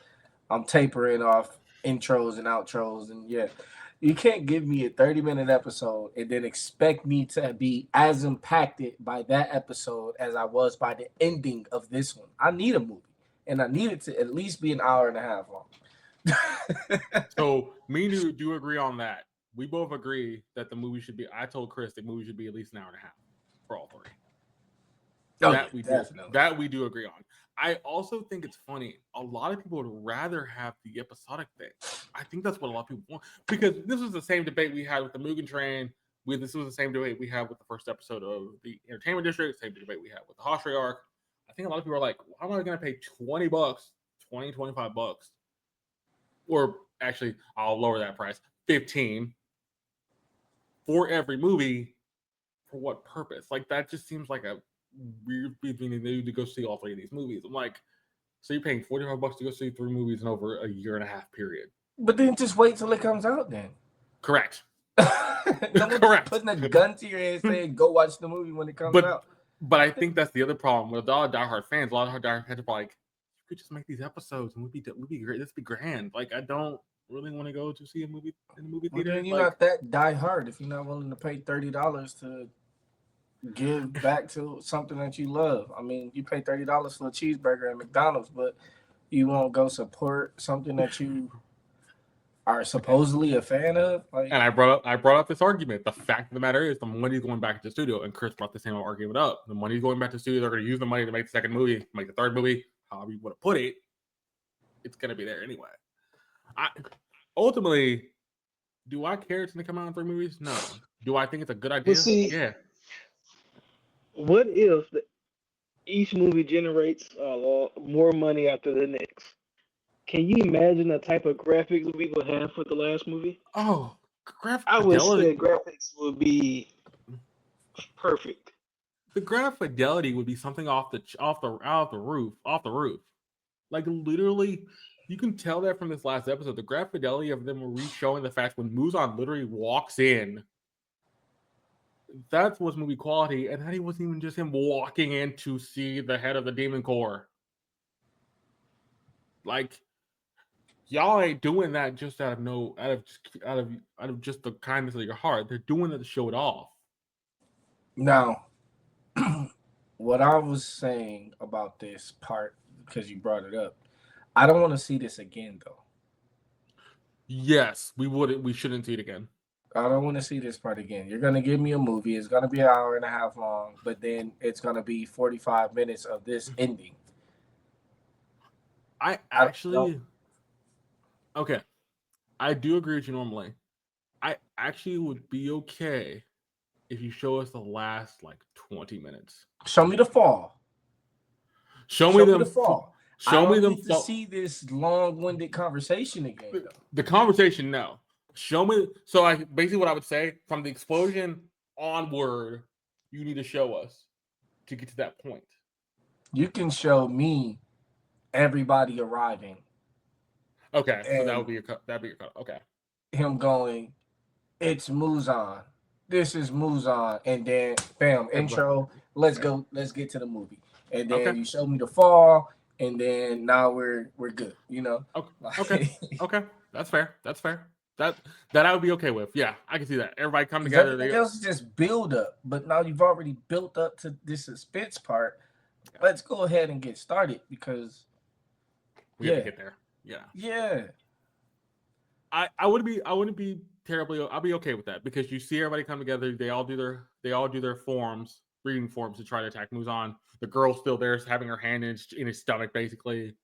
I'm tapering off intros and outros. And yeah, you can't give me a 30-minute episode and then expect me to be as impacted by that episode as I was by the ending of this one. I need a movie, and I need it to at least be an hour and a half long. So me and you do agree on that. We both agree that the movie should be. I told Chris the movie should be at least an hour and a half for all three. Oh, that yeah, we definitely. that we do agree on. I also think it's funny. A lot of people would rather have the episodic thing. I think that's what a lot of people want, because this was the same debate we had with the Mugen Train. This was the same debate we had with the first episode of the Entertainment District. Same debate we had with the Hashira arc. I think a lot of people are like, "Why am I going to pay $20, $25, or actually, I'll lower that price, 15 for every movie? For what purpose? Like, that just seems like a weird beginning to go see all three of these movies. I'm like, so you're paying $45 to go see 3 movies in over a year and a half period? But then just wait till it comes out then. Correct. No one's Correct. putting a gun to your head saying go watch the movie when it comes out. But I think that's the other problem with a lot of diehard fans. A lot of diehard fans are like, you could just make these episodes and we'd be great. This would be grand. Like, I don't really want to go to see a movie in the movie theater. Then you're not that diehard if you're not willing to pay $30 to give back to something that you love. I mean, you pay $30 for a cheeseburger at McDonald's, but you won't go support something that you are supposedly a fan of. Like, and I brought up this argument. The fact of the matter is, the money's going back to the studio, and Chris brought the same argument up. The money's going back to the studio. They're going to use the money to make the second movie, make the third movie, however you want to put it. It's going to be there anyway. Ultimately, do I care it's going to come out in 3 movies? No. Do I think it's a good idea? see, yeah. What if each movie generates more money after the next? Can you imagine the type of graphics we would have for the last movie? Oh, graphic I would fidelity. say graphics would be perfect. The graphic fidelity would be something off the roof. Like, literally, you can tell that from this last episode. The graphic fidelity of them re-showing the fact when Muzan literally walks in. That's what's movie quality, and that he wasn't even just him walking in to see the head of the Demon Corps. Like, y'all ain't doing that just out of just the kindness of your heart. They're doing it to show it off. now, what I was saying about this part, because you brought it up, I don't want to see this again, though. Yes, we shouldn't see it again. I don't want to see this part again. You're going to give me a movie. It's going to be an hour and a half long, but then it's going to be 45 minutes of this ending. I actually... Okay. I do agree with you normally. I actually would be okay if you show us the last, 20 minutes. Show me the fall. Show me the fall. Show me them. Need to see this long-winded conversation again, though. The conversation, no. Show me. So basically what I would say, from the explosion onward, you need to show us to get to that point. You can show me everybody arriving. Okay, so that'd be your cut. Okay. Him going, it's Muzan. This is Muzan, and then bam, intro. Let's go. Let's get to the movie, and then you show me the fall, and then now we're good. You know. Okay. Okay. That's fair. That I would be okay with. Yeah, I can see that. Everybody come together. Everything else is just build up, but now you've already built up to this suspense part. Yeah. Let's go ahead and get started because we have to get there. Yeah. I wouldn't be terribly. I'll be okay with that because you see everybody come together. They all do their forms. breeding forms to try to attack Muzan. The girl's still there, having her hand in his stomach, basically.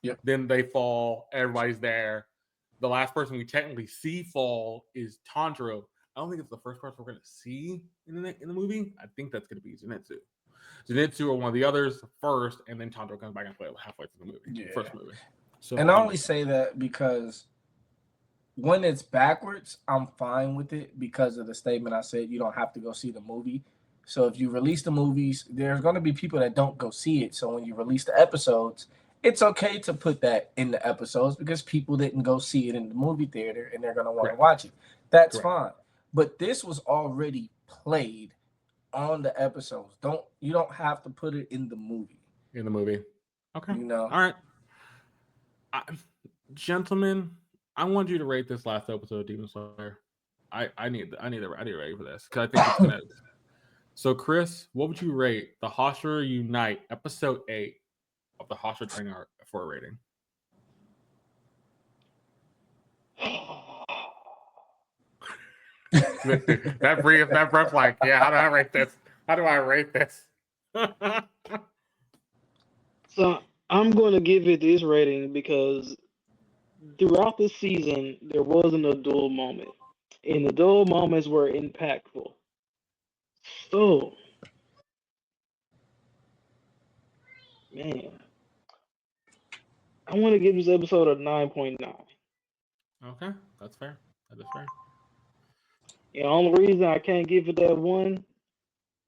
Yep. Then they fall. Everybody's there. The last person we technically see fall is Tanjiro. I don't think it's the first person we're going to see in the movie. I think that's going to be Zenitsu. Zenitsu or one of the others first, and then Tanjiro comes back and plays halfway through the movie. Yeah. First movie. So and I only say that because when it's backwards, I'm fine with it because of the statement I said you don't have to go see the movie. So if you release the movies, there's going to be people that don't go see it. So when you release the episodes, it's okay to put that in the episodes because people didn't go see it in the movie theater and they're going to want to watch it. That's fine. But this was already played on the episodes. You don't have to put it in the movie. In the movie. Okay. You know. All right. Gentlemen, I want you to rate this last episode of Demon Slayer. I need ready for this because I think it's gonna. So, Chris, what would you rate the Hashira Unite episode 8 of the Hashira training arc for a rating? that breath, like, yeah. How do I rate this? How do I rate this? So I'm going to give it this rating because throughout the season there wasn't a dull moment, and the dull moments were impactful. So, man, I want to give this episode a 9.9. Okay, that's fair. That is fair. The only reason I can't give it that one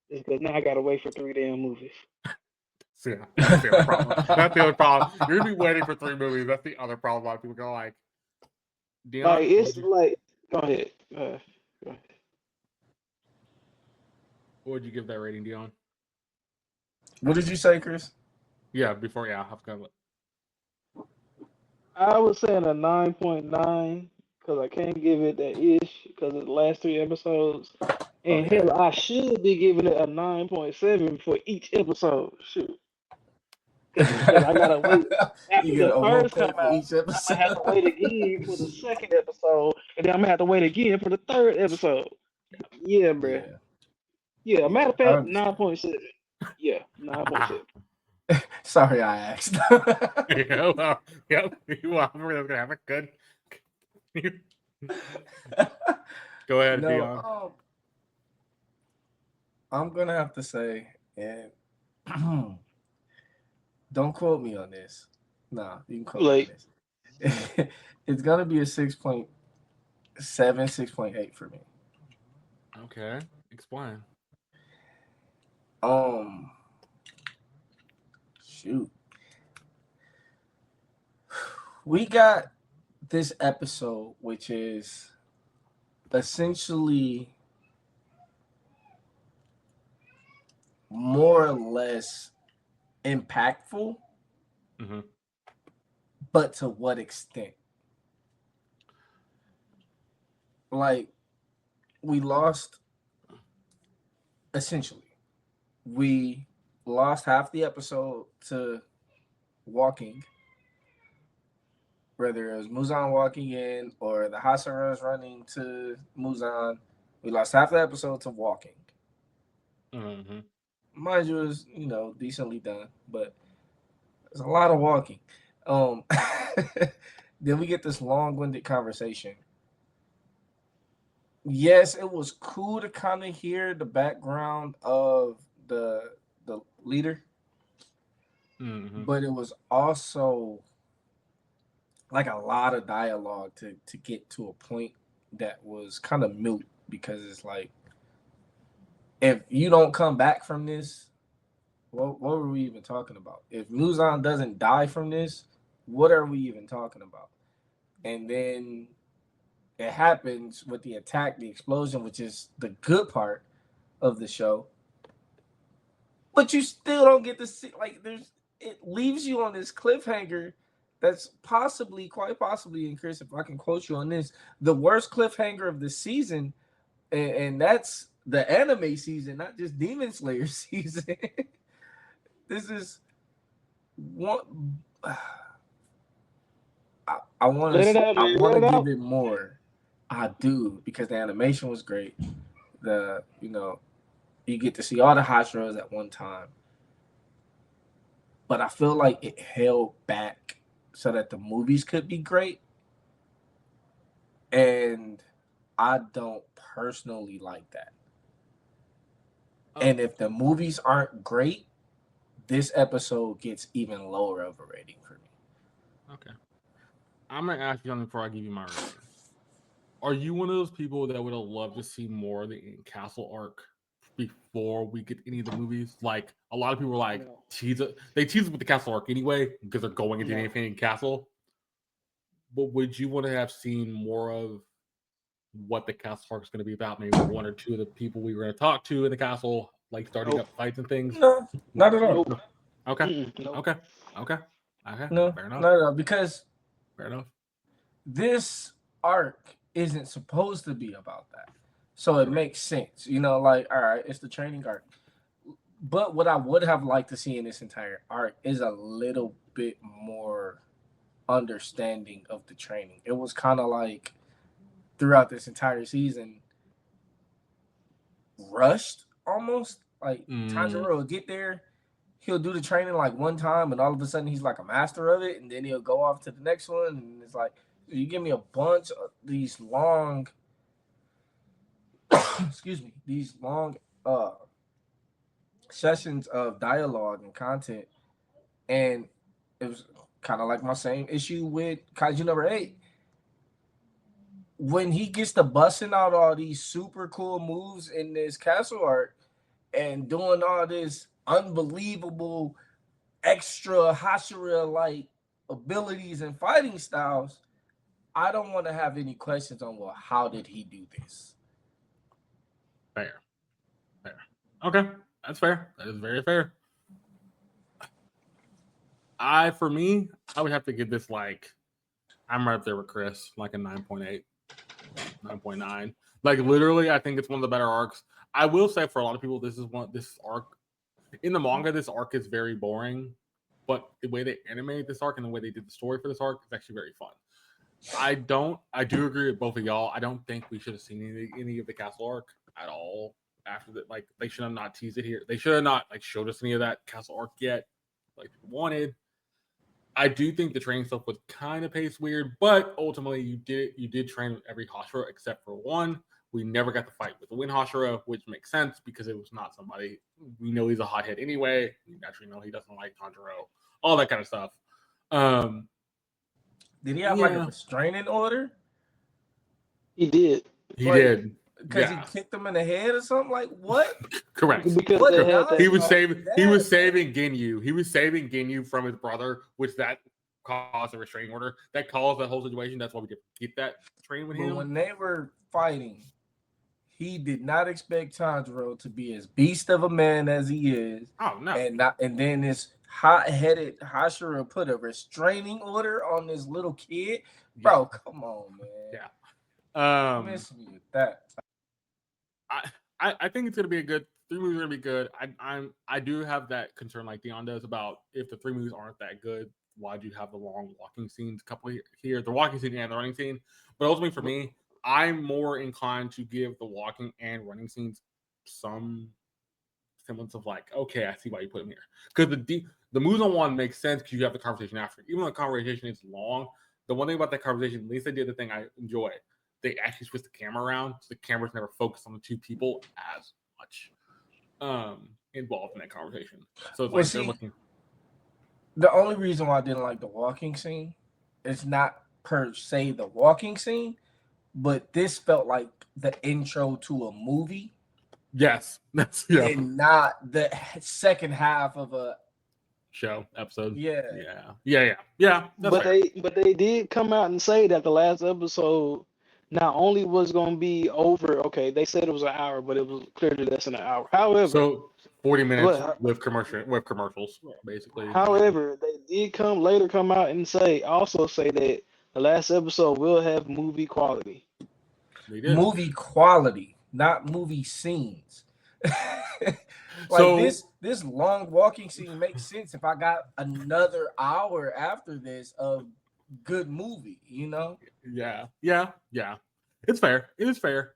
is because now I gotta wait for 3 damn movies. So yeah, that's the other problem. That's the other problem. You're gonna be waiting for 3 movies. That's the other problem. A lot of people go like, Dion, like it's like, go ahead. Go ahead. What would you give that rating, Dion? What did you say, Chris? Yeah, before I've got. I was saying a 9.9 because I can't give it that ish because of the last 3 episodes. And hell, I should be giving it a 9.7 for each episode. Shoot. Because I gotta wait after the first come out. I'm gonna have to wait again for the second episode, and then I'm gonna have to wait again for the third episode. Yeah, bro. Yeah, matter of fact, 9.7. Yeah, 9.7. Sorry, I asked. Yep. We're gonna have a good. Go ahead, Dion. I'm gonna have to say, and don't quote me on this. Nah, you can quote me on this. It's gonna be a 6.7, 6.8 for me. Okay, explain. Shoot. We got this episode, which is essentially more or less impactful, but to what extent? Like, we lost half the episode to walking, whether it was Muzan walking in or the Hashira's running to Muzan. We lost half the episode to walking. Mind you, it was, decently done, but there's a lot of walking. Then we get this long-winded conversation. Yes, it was cool to kind of hear the background of the leader, but it was also like a lot of dialogue to get to a point that was kind of moot, because it's like, if you don't come back from this, what were we even talking about? If Muzan doesn't die from this, what are we even talking about? And then it happens with the attack, the explosion, which is the good part of the show. But you still don't get to see, like, it leaves you on this cliffhanger that's quite possibly, and Chris, if I can quote you on this, the worst cliffhanger of the season, and that's the anime season, not just Demon Slayer season. This is one. I want to give it more. I do, because the animation was great. You get to see all the Hashiras at one time. But I feel like it held back so that the movies could be great. And I don't personally like that. And if the movies aren't great, this episode gets even lower of a rating for me. Okay. I'm going to ask you something before I give you my rating. Are you one of those people that would have loved to see more of the Castle arc before we get any of the movies? Like, a lot of people were like, they tease it with the Castle arc anyway because they're going into anything in Castle. But would you want to have seen more of what the Castle arc is going to be about? Maybe one or two of the people we were going to talk to in the Castle, like starting up fights and things? No, not at all. Nope. Okay. Nope. Okay. No, fair enough. not at all. Because fair enough. This arc isn't supposed to be about that. So it makes sense. You know, like, all right, it's the training arc. But what I would have liked to see in this entire arc is a little bit more understanding of the training. It was kind of like throughout this entire season, rushed almost. Like Tanjiro will get there, he'll do the training like one time, and all of a sudden he's like a master of it, and then he'll go off to the next one, and it's like, you give me a bunch of these long these long sessions of dialogue and content, and it was kind of like my same issue with Kiajiu No'8. When he gets to busting out all these super cool moves in this castle arc and doing all this unbelievable extra Hashira like abilities and fighting styles, I don't want to have any questions on, well, how did he do this? Fair. Okay, that's fair. That is very fair. For me, I would have to give this like, I'm right up there with Chris, like a 9.8, 9.9. Like literally, I think it's one of the better arcs. I will say for a lot of people, this arc in the manga, this arc is very boring, but the way they animated this arc and the way they did the story for this arc is actually very fun. I do agree with both of y'all. I don't think we should have seen any of the castle arc at all after that. Like, they should have not teased it here. They should have not like showed us any of that castle arc yet, like we wanted. I do think the training stuff was kind of paced weird, but ultimately you did train with every Hashira except for one. We never got to fight with the Wind Hashira, which makes sense because it was not somebody we know he's a hothead anyway. We naturally know he doesn't like Tanjiro, all that kind of stuff. Did he have like a restraining order? He did. He did. Because he kicked him in the head or something? Like, what? Correct. Because he was saving Ginyu. He was saving Ginyu from his brother, which that caused a restraining order. That caused that whole situation. That's why we did get that training with him. When they were fighting, he did not expect Tanjiro to be as beast of a man as he is. Oh no! And then this hot-headed Hashira put a restraining order on this little kid. Bro, come on, man. Yeah. Miss me with that. I think it's gonna be a good 3 movies. Are gonna be good. I do have that concern, like Dion does, about if the 3 movies aren't that good, why do you have the long walking scenes? A couple here, the walking scene and the running scene. But ultimately, for me, I'm more inclined to give the walking and running scenes some semblance of like, okay, I see why you put them here, because the moves on one makes sense because you have the conversation after. Even though the conversation is long, the one thing about that conversation, at least they did the thing I enjoy. They actually switched the camera around, so the camera's never focused on the 2 people as much involved in that conversation. So it's like they're looking. The only reason why I didn't like the walking scene is not per se the walking scene, but this felt like the intro to a movie. Yes, and not the second half of a show episode. Yeah. But they did come out and say that the last episode not only was going to be over, okay, they said it was an hour, but it was clearly less than an hour. However, so 40 minutes with commercials, basically. However, they did later come out and say that the last episode will have movie quality. Movie quality, not movie scenes. This long walking scene makes sense if I got another hour after this of good movie, you know? Yeah. It's fair. It is fair.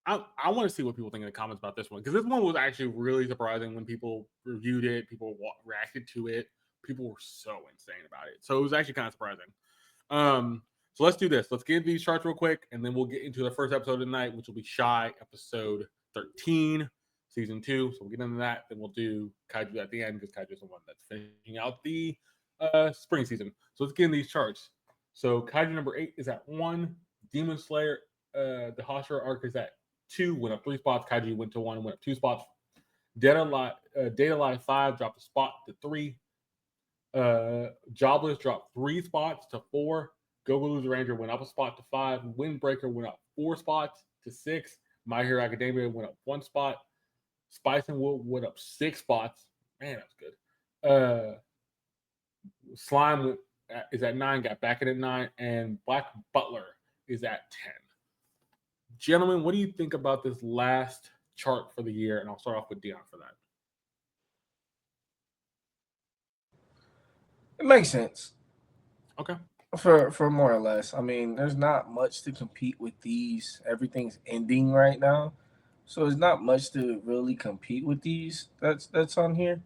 I want to see what people think in the comments about this one, because this one was actually really surprising when people reviewed it, people reacted to it. People were so insane about it. So it was actually kind of surprising. So let's do this. Let's get into these charts real quick, and then we'll get into the first episode of the night, which will be Shy, episode 13, season 2. So we'll get into that. Then we'll do Kiajiu at the end, because Kiajiu is the one that's finishing out the spring season. So let's get into these charts. So Kiajiu number 8 is at 1. Demon Slayer, the Hashira arc is at 2, went up 3 spots. Kiajiu went to 1, went up 2 spots. Data Live 5 dropped a spot to 3. Jobless dropped 3 spots to 4. Go Loser Ranger went up a spot to 5. Windbreaker went up 4 spots to 6. My Hero Academia went up 1 spot. Spice and Wool went up 6 spots. Man, that's good. Slime is at 9, got back in at 9, and Black Butler is at 10. Gentlemen, what do you think about this last chart for the year? And I'll start off with Dion for that. It makes sense. Okay. For more or less. I mean, there's not much to compete with these. Everything's ending right now. So there's not much to really compete with these that's on here.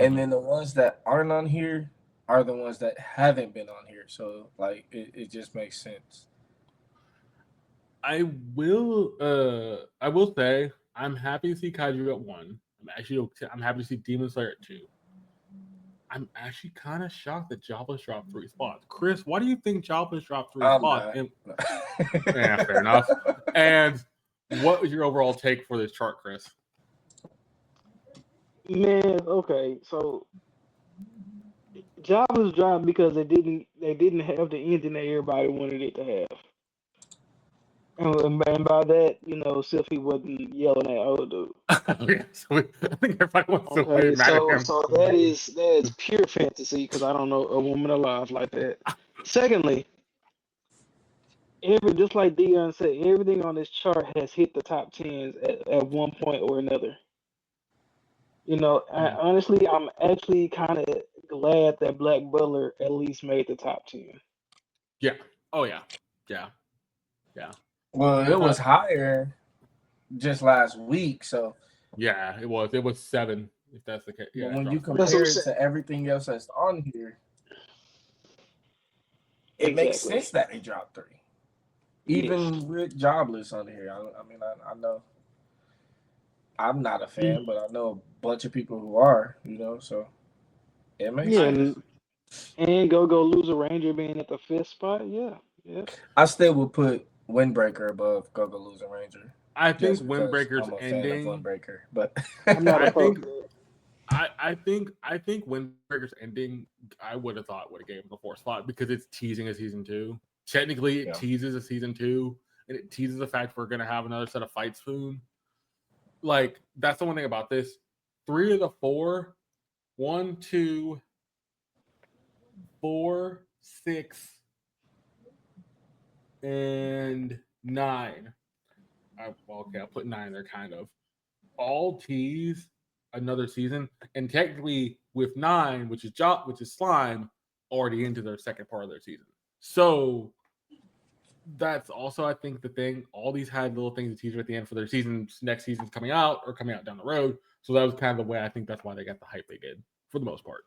And then the ones that aren't on here are the ones that haven't been on here. So like it just makes sense. I will say I'm happy to see Kiajiu at 1. I'm happy to see Demon Slayer at 2. I'm actually kind of shocked that Jobless dropped 3 spots. Chris, why do you think Jobless dropped 3 spots? Yeah, fair enough. And what was your overall take for this chart, Chris? Man, okay, so Jobless dropped because they didn't have the ending that everybody wanted it to have. And by that, Sylphie wasn't yelling at old dude. Yeah, so I think everybody wants to Okay, mad at him. so that is pure fantasy, because I don't know a woman alive like that. Secondly, just like Dion said, everything on this chart has hit the top 10s at one point or another. Honestly, I'm actually kind of glad that Black Butler at least made the top 10. Yeah. Oh yeah. Yeah. Yeah. Well, it was higher just last week, so yeah, it was. It was 7, if that's the case. Yeah, but when you compare it to everything else that's on here, it makes sense that they dropped 3. Even with Jobless on here. I mean, I know I'm not a fan, but I know a bunch of people who are, so it makes sense. And Go Loser Ranger being at the 5th spot, yeah. I still would put Windbreaker above Go Loser Ranger. I think Windbreaker's ending. Windbreaker, but I'm not I think Windbreaker's ending, I would have thought would have gave him the 4th spot, because it's teasing a season 2. Technically, it teases a season 2, and it teases the fact we're gonna have another set of fights soon. Like, that's the one thing about this. 3 of the 4, 1, 2, 4, 6, and 9. I'll put 9 there, kind of. All tease another season, and technically with 9, which is Slime, already into their second part of their season. So that's also, I think, the thing. All these had little things to tease at the end for their seasons. Next season's coming out or coming out down the road. So that was kind of the way I think that's why they got the hype they did, for the most part.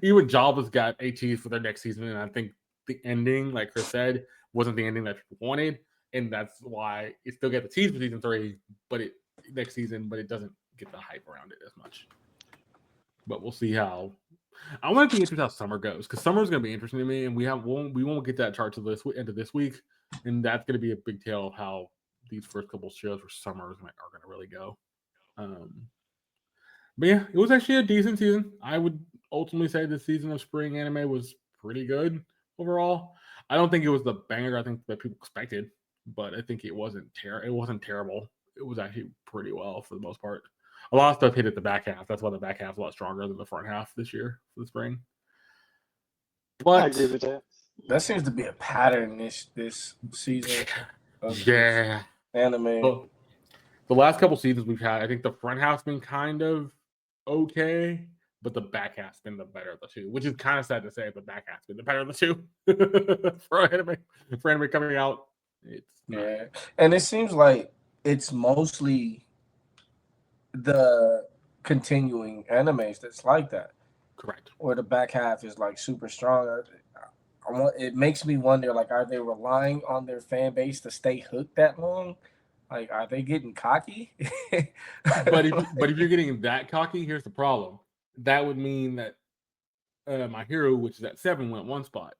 Even Jobless got a tease for their next season, and I think the ending, like Chris said, wasn't the ending that people wanted, and that's why it still got the tease for season 3, but it doesn't get the hype around it as much. But we'll see how. I want to be interested how summer goes, because summer is going to be interesting to me, and we won't get that chart to this end of this week, and that's going to be a big tale of how these first couple of shows for summer are going to really go. But yeah, it was actually a decent season. I would ultimately say the season of spring anime was pretty good overall. I don't think it was the banger I think that people expected, but I think it wasn't terrible. It was actually pretty well for the most part. A lot of stuff hit at the back half. That's why the back half is a lot stronger than the front half this year for the spring. But I agree with that. That seems to be a pattern this season. Yeah, anime. Well, the last couple seasons we've had, I think the front half's been kind of okay, but the back half's been the better of the two, which is kind of sad to say. The back half's been the better of the two for anime coming out. And it seems like it's mostly the continuing animes that's like that, Correct. or the back half is like super strong. It makes me wonder, like, are they relying on their fan base to stay hooked that long? Like, are they getting cocky? But if you're getting that cocky, here's the problem. That would mean that My Hero, which is at 7, went one spot.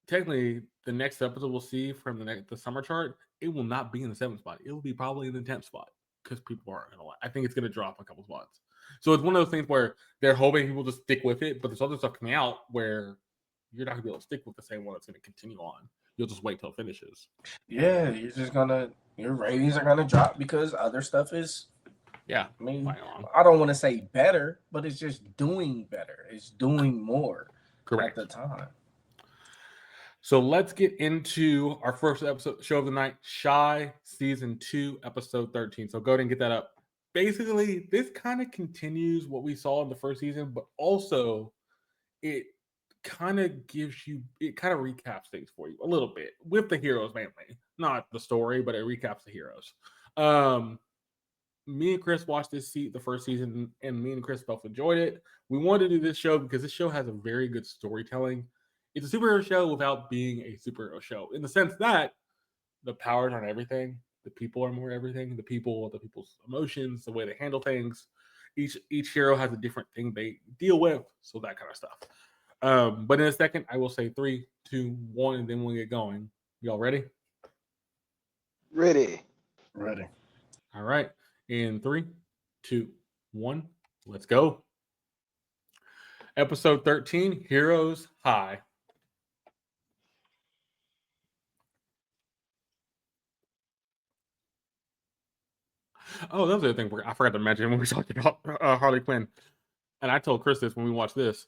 Technically, the next episode we'll see from the summer chart, it will not be in the 7th spot. It will be probably in the 10th spot because people are gonna. I think it's gonna drop a couple spots. So it's one of those things where they're hoping people just stick with it, but there's other stuff coming out where you're not gonna be able to stick with the same one that's gonna continue on. You'll just wait till it finishes. Yeah, your ratings are gonna drop because other stuff is. Yeah, I mean, flying along. I don't want to say better, but it's just doing better. It's doing more Correct. at the time. So let's get into our first episode show of the night, Shy Season 2, Episode 13. So go ahead and get that up. Basically, this kind of continues what we saw in the first season, but also it kind of recaps things for you a little bit with the heroes mainly. Not the story, but it recaps the heroes. Me and Chris watched the first season, and me and Chris both enjoyed it. We wanted to do this show because this show has a very good storytelling. It's a superhero show without being a superhero show, in the sense that the powers aren't everything. The people are more everything. The people's emotions, the way they handle things. Each hero has a different thing they deal with, so that kind of stuff. But in a second, I will say 3, 2, 1, and then we'll get going. Y'all ready? Ready. Ready. All right. In 3, 2, 1, let's go. Episode 13, Heroes High. Oh, that was the other thing I forgot to mention when we talked about Harley Quinn. And I told Chris this when we watched this.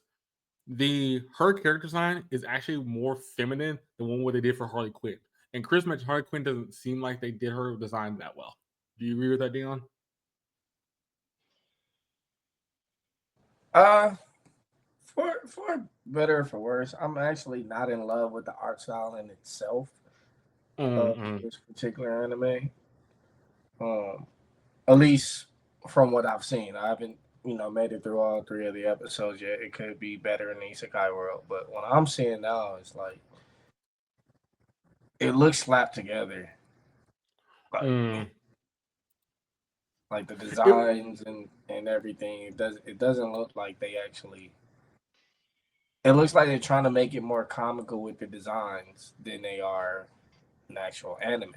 Her character design is actually more feminine than what they did for Harley Quinn. And Chris mentioned Harley Quinn doesn't seem like they did her design that well. Do you agree with that, Dion? For better or for worse, I'm actually not in love with the art style in itself of this particular anime. At least from what I've seen, I haven't made it through all 3 of the episodes yet. It could be better in the Isekai world, but what I'm seeing now is like it looks slapped together. Like the designs and everything, it doesn't look like they actually. It looks like they're trying to make it more comical with the designs than they are an actual anime.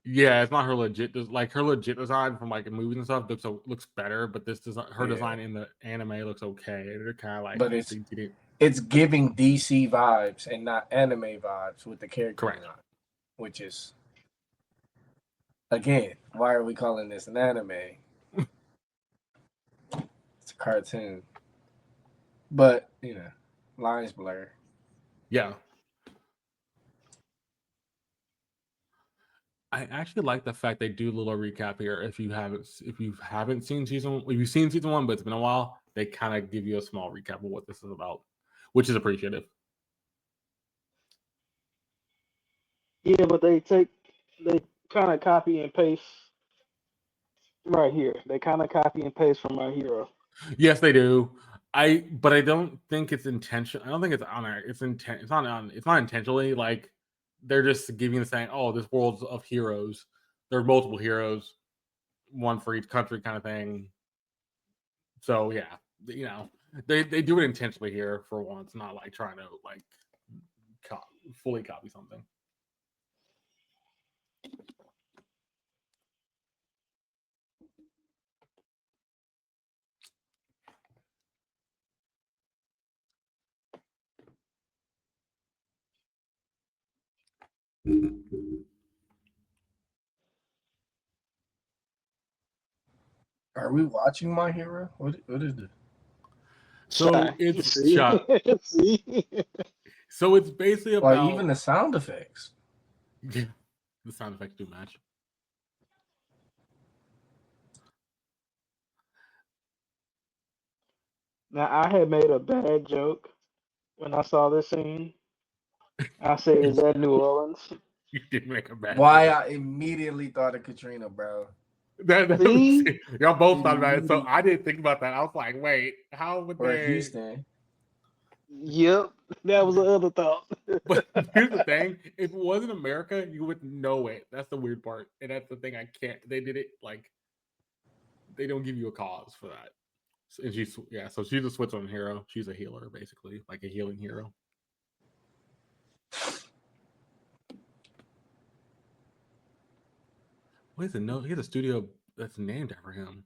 Yeah, it's not her legit. Like her legit design from like movies and stuff looks better, but this design, her design in the anime looks okay. They're kind of like, but it's giving DC vibes and not anime vibes with the character design, which is again, why are we calling this an anime? It's a cartoon, but lines blur. Yeah. I actually like the fact they do a little recap here. If you've seen season 1, but it's been a while, they kind of give you a small recap of what this is about, which is appreciative. Yeah, but they kind of copy and paste right here. They kind of copy and paste from My Hero. Yes, they do. But I don't think it's intentional. I don't think it's on there. It's not intentionally. Like they're just giving the saying, "Oh, this world's of heroes. There are multiple heroes, one for each country, kind of thing." So yeah, they do it intentionally here for once, not like trying to like fully copy something. Are we watching My Hero? What is it? So it's shot. So it's basically about even the sound effects. Yeah, the sound effects do match. Now I had made a bad joke when I saw this scene. I said, "Is that New Orleans?" You did make a bad Why choice. I immediately thought of Katrina, bro. See? Y'all both thought about it, so I didn't think about that. I was like, wait, how would Or they? Houston. Yep, that was the other thought. But here's the thing: if it wasn't America, you would know it. That's the weird part, and that's the thing I can't. They did it like they don't give you a cause for that. And she's so she's a Switzerland hero. She's a healer, basically, like a healing hero. What is it? No, he has a studio that's named after him.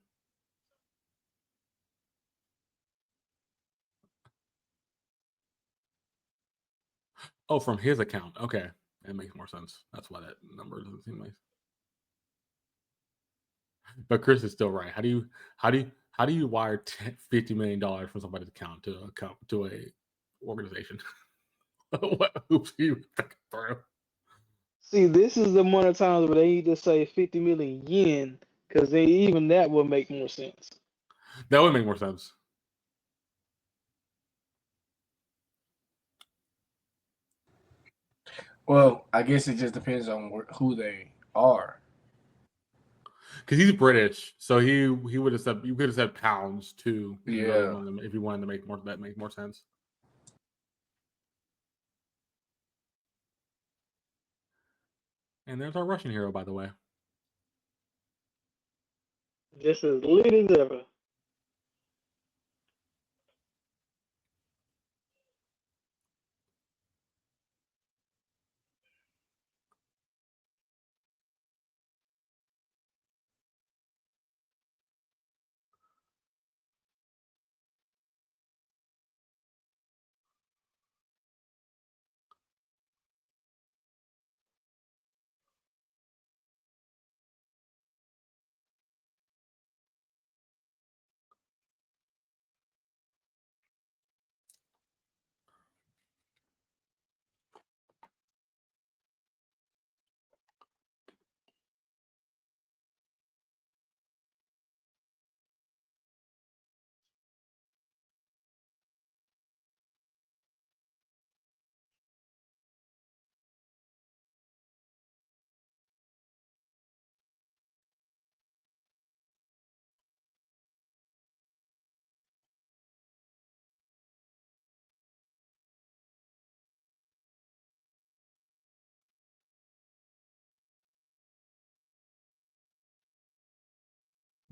Oh, from his account. Okay, that makes more sense. That's why that number doesn't seem nice. But Chris is still right. How do you wire $50 million from somebody's account to a organization? What hoops are you thinking through? See, this is the one of times where they need to say 50 million yen, because even that would make more sense. That would make more sense. Well, I guess it just depends on who they are. Because he's British, so he would have said you could have said pounds too. Yeah. If you wanted to make more, that make more sense. And there's our Russian hero, by the way. Just as lit as ever.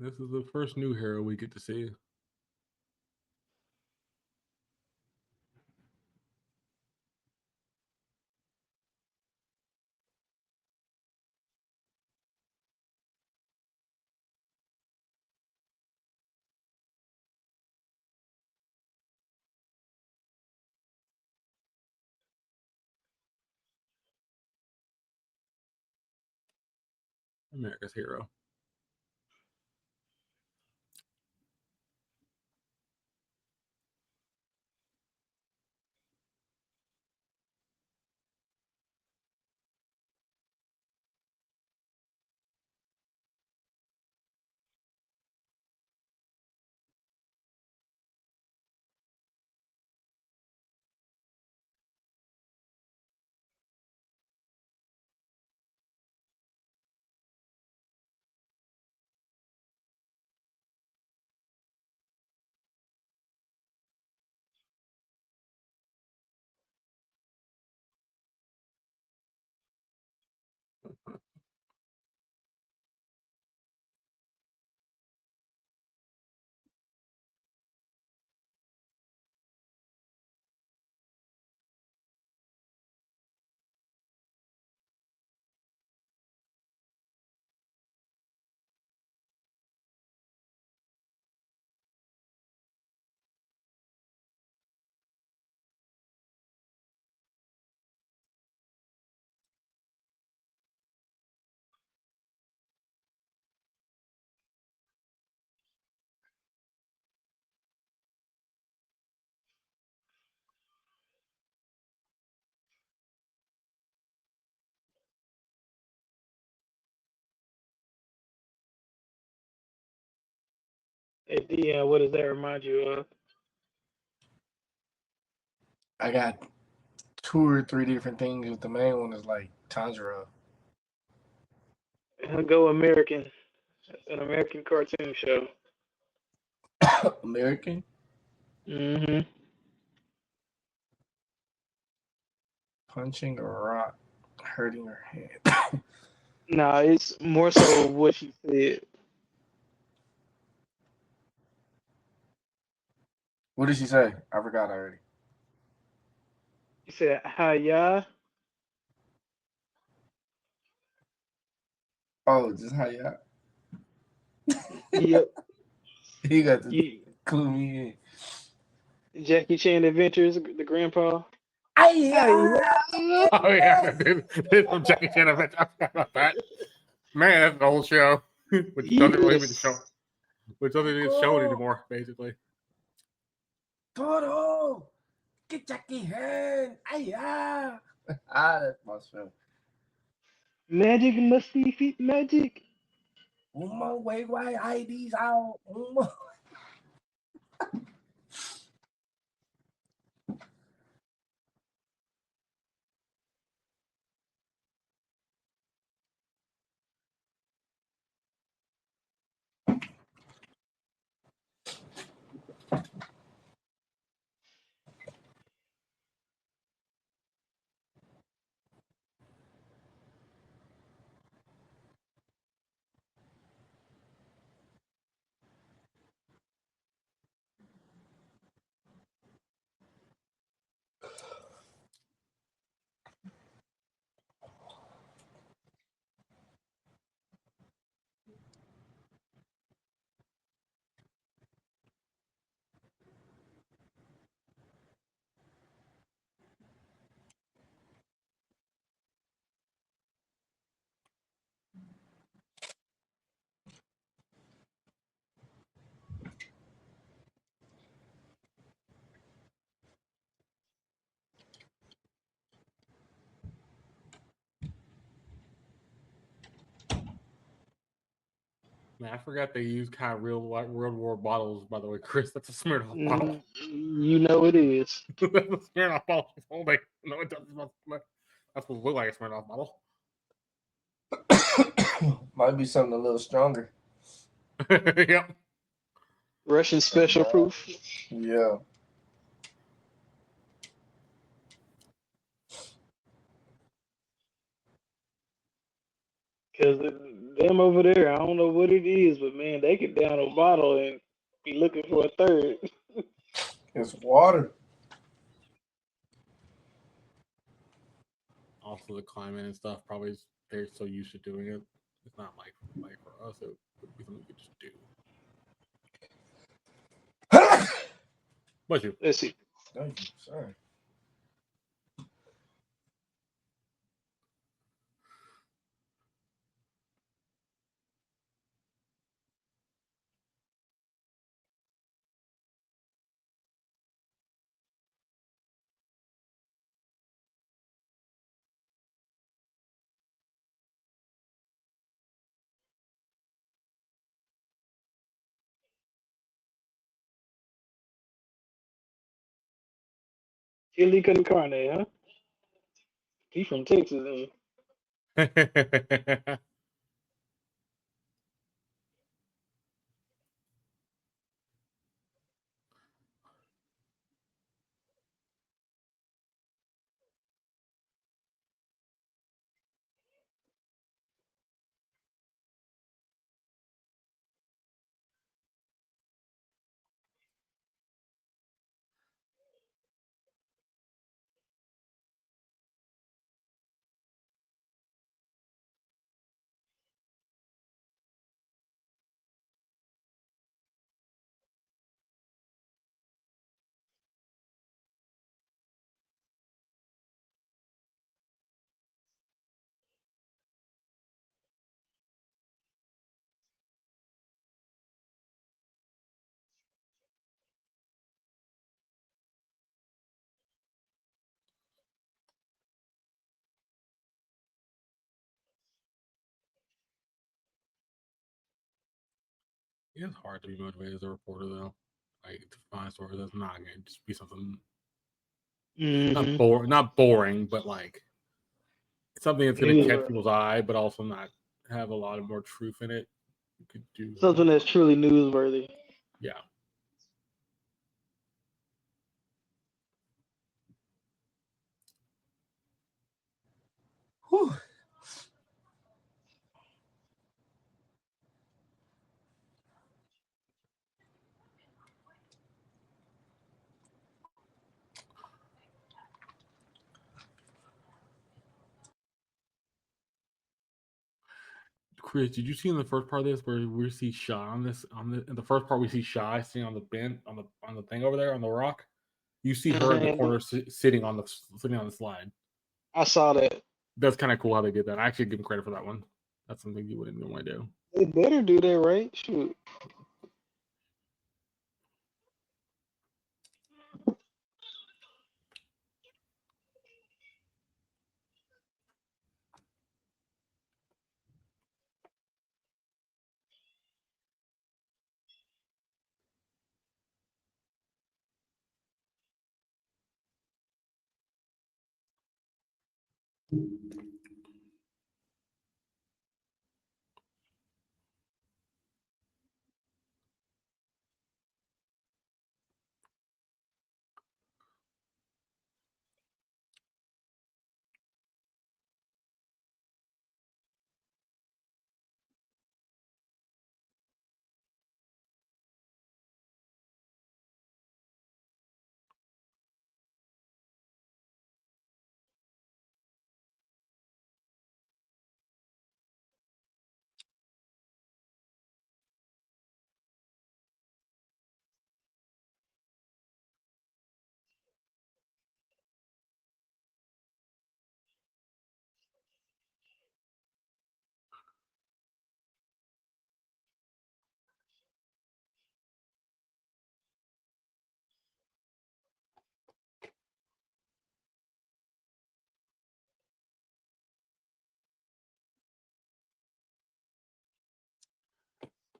This is the first new hero we get to see. America's hero. Hey, Dion, what does that remind you of? I got 2 or 3 different things, but the main one is like Tanjiro. I'll go American, an American cartoon show. American? Hmm. Punching a rock, hurting her hand. Nah, it's more so what she said. What did she say? I forgot already. She said, "Hiya." Oh, just how y'all. Yep. He got to You, clue me Jackie Chan Adventures, the grandpa. in. Hiya. Oh yeah, there's some Jackie Chan event. I forgot about that. Man, that's an old show, which doesn't really even show, Yes. which doesn't even show it anymore. Basically, Toro, get Jackie hand. Aya. That's my show. Magic must be feet magic. Uma way why IDs out. Uma. man, I forgot they use kind of real like World War bottles. By the way, Chris, that's a Smirnoff bottle. Mm, you know it is. That's a Smirnoff bottle. She's holding. No, it doesn't. That's what look like a Smirnoff bottle. Might be something a little stronger. Yep. Russian special proof. Yeah. Because them over there, I don't know what it is, but man, they can down a bottle and be looking for a third. It's water. Also, the climate and stuff probably they're so used to doing it. It's not like for us, it would be something we could just do. But you, Let's see. Thank you. Sorry. Chili con carne, huh? He from Texas, ain't it's hard to be motivated as a reporter though. Like to find stories that's not going to just be something Mm-hmm. Not boring, but like something that's going to catch Yeah. people's eye, but also not have a lot of more truth in it. You could do Something that's truly newsworthy. yeah. Whew. Chris, did you see in the first part of this where we see Shy on this in the first part we see Shy sitting on the bench on the thing over there on the rock? You see her in the And corner sitting on the slide. I saw that. That's kind of cool how they did that. I actually give them credit for that one. That's something you wouldn't normally do. They better do that, right? Shoot.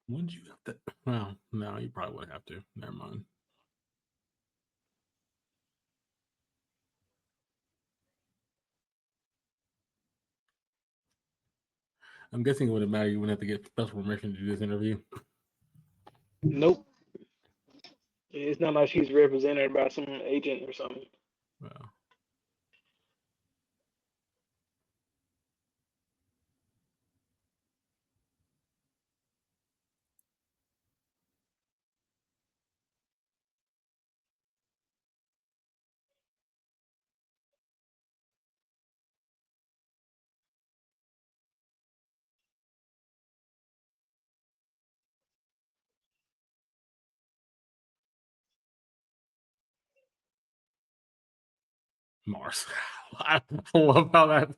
Wouldn't you have to? Well, no, you probably wouldn't have to. Never mind. I'm guessing it wouldn't matter. You wouldn't have to get special permission to do this interview. Nope. It's not like she's represented by some agent or something. Well, Mars. I love how that.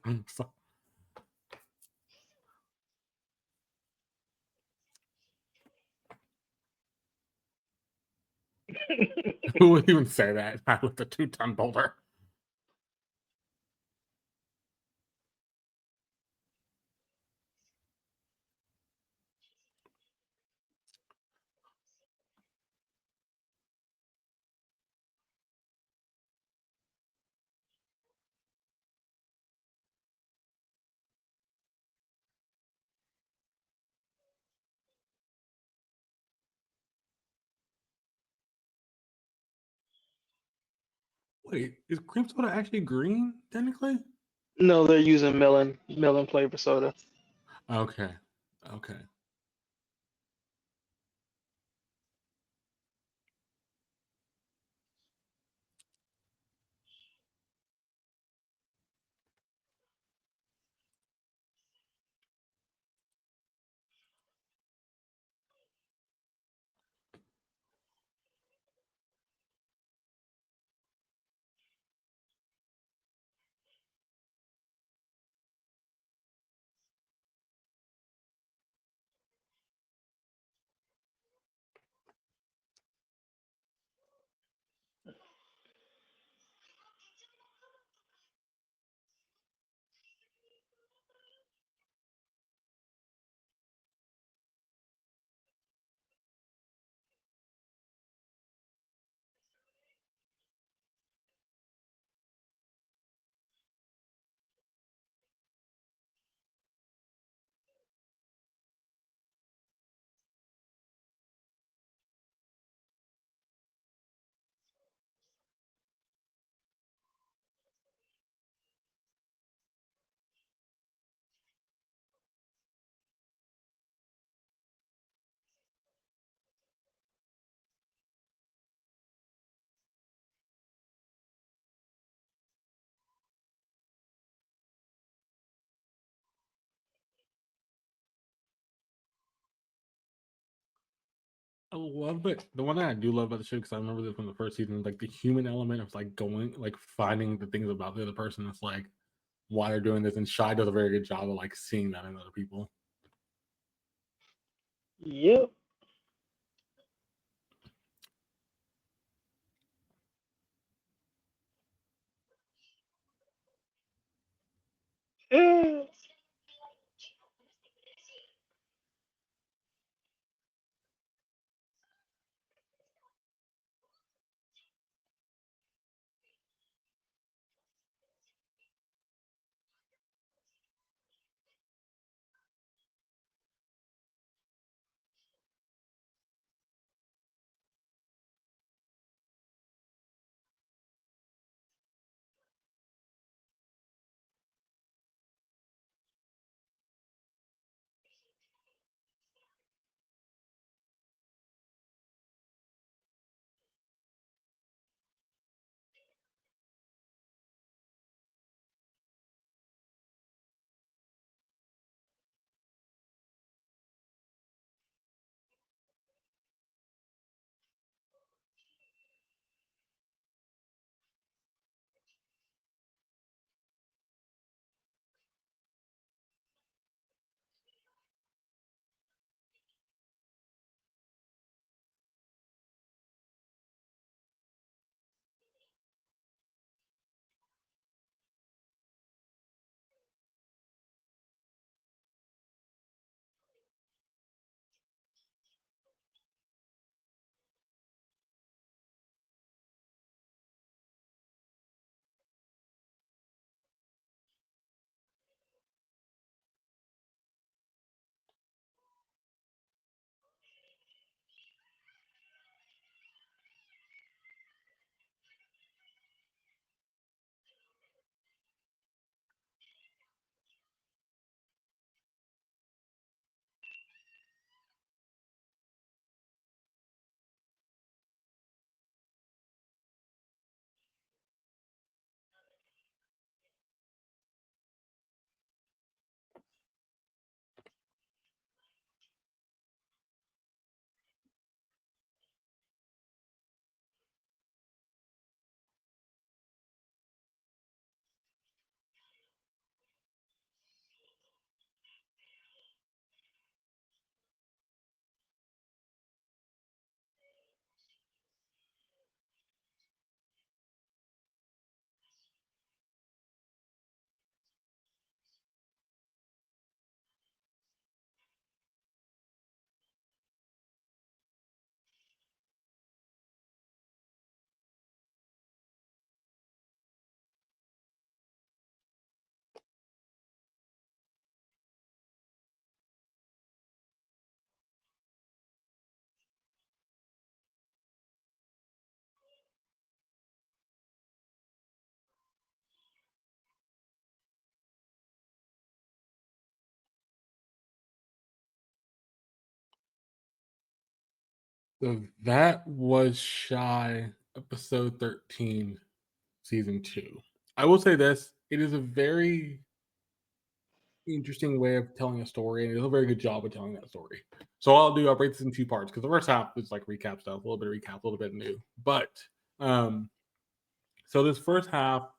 Who would even say that? I lift a 2-ton boulder. Wait, is cream soda actually green technically? No, they're using melon flavor soda. Okay, okay. love it. The one that I do love about the show, because I remember this from the first season, like the human element of like going, like finding the things about the other person. That's like why they're doing this, and Shy does a very good job of like seeing that in other people. Yep. Eh, So that was Shy, episode 13, season 2. I will say this: it is a very interesting way of telling a story, and it does a very good job of telling that story. So I'll break this in 2 parts because the first half is like recap stuff, a little bit of recap, a little bit new. But um, so this first half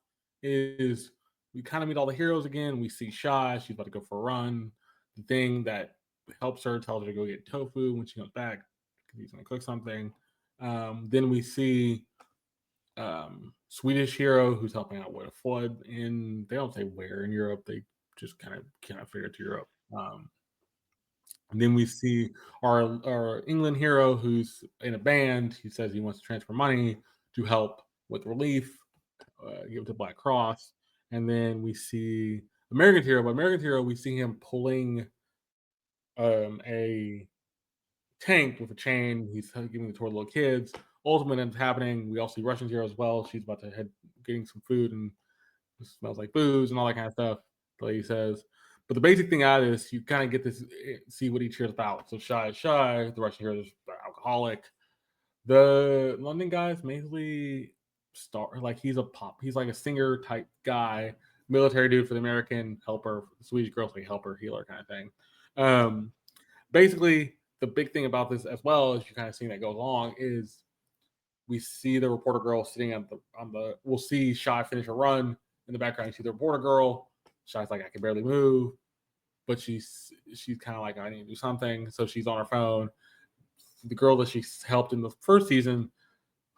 is we kind of meet all the heroes again. We see Shy; she's about to go for a run. The thing that helps her tells her to go get tofu when she comes back because he's going to cook something. Then we see Swedish hero who's helping out with a flood in, they don't say where in Europe, they just kind of figure it to Europe. And then we see our England hero who's in a band. He says he wants to transfer money to help with relief, give it to Black Cross. And then we see American hero. But American hero, we see him pulling a tank with a chain. He's giving it toward little kids. Ultimately, ends happening. We also see Russian hero as well. She's about to head getting some food, and it smells like booze and all that kind of stuff. The lady says. But the basic thing out is you kind of get this, see what each here's about. So Shy is Shy. The Russian hero is alcoholic. The London guy is mainly like he's like a singer type guy, military dude for the American helper, Swedish girl's like helper, healer kind of thing. Basically, the big thing about this as well as you kind of seeing that go along is we see the reporter girl sitting on the we'll see Shy finish a run in the background. You see the reporter girl. Shy's like, I can barely move, but she's kind of like, I need to do something. So she's on her phone. The girl that she helped in the first season,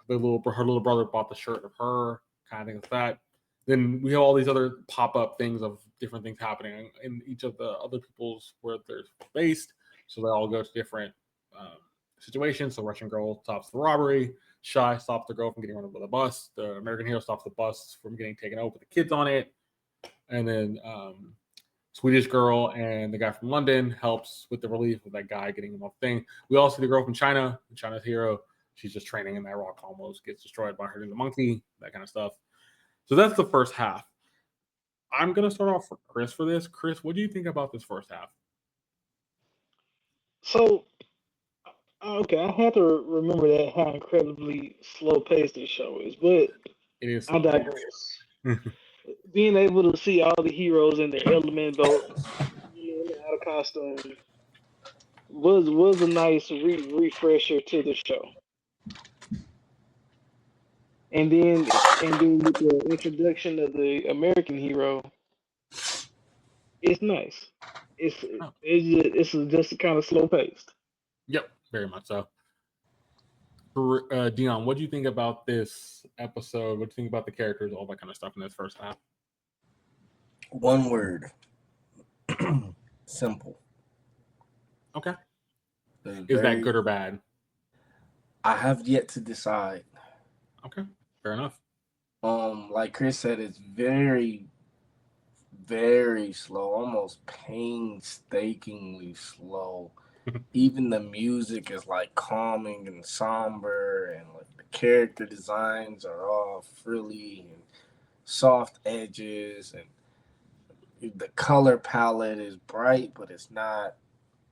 her little brother bought the shirt of her, kind of thing like that. Then we have all these other pop-up things of different things happening in each of the other people's where they're based. So they all go to different situations. So Russian girl stops the robbery. Shy stops the girl from getting run over the bus. The American hero stops the bus from getting taken over with the kids on it. And then Swedish girl and the guy from London helps with the relief of that guy getting him off the thing. We also see the girl from China, China's hero. She's just training and that rock almost gets destroyed by hurting the monkey, that kind of stuff. So that's the first half. I'm going to start off for Chris for this. Chris, what do you think about this first half? So, okay, I have to remember that how incredibly slow paced this show is, but It is. I digress. Being able to see all the heroes in their element, though, in and out of costume, was a nice refresher to the show. And then with the introduction of the American hero, it's nice. It's just kind of slow paced. Yep, very much so. Dion, what do you think about this episode? What do you think about the characters, all that kind of stuff in this first half? One word. Simple. Okay. Is that good or bad? I have yet to decide. Okay, fair enough. Like Chris said, it's very, very slow, almost painstakingly slow. Even the music is like calming and somber, and like the character designs are all frilly and soft edges, and the color palette is bright, but it's not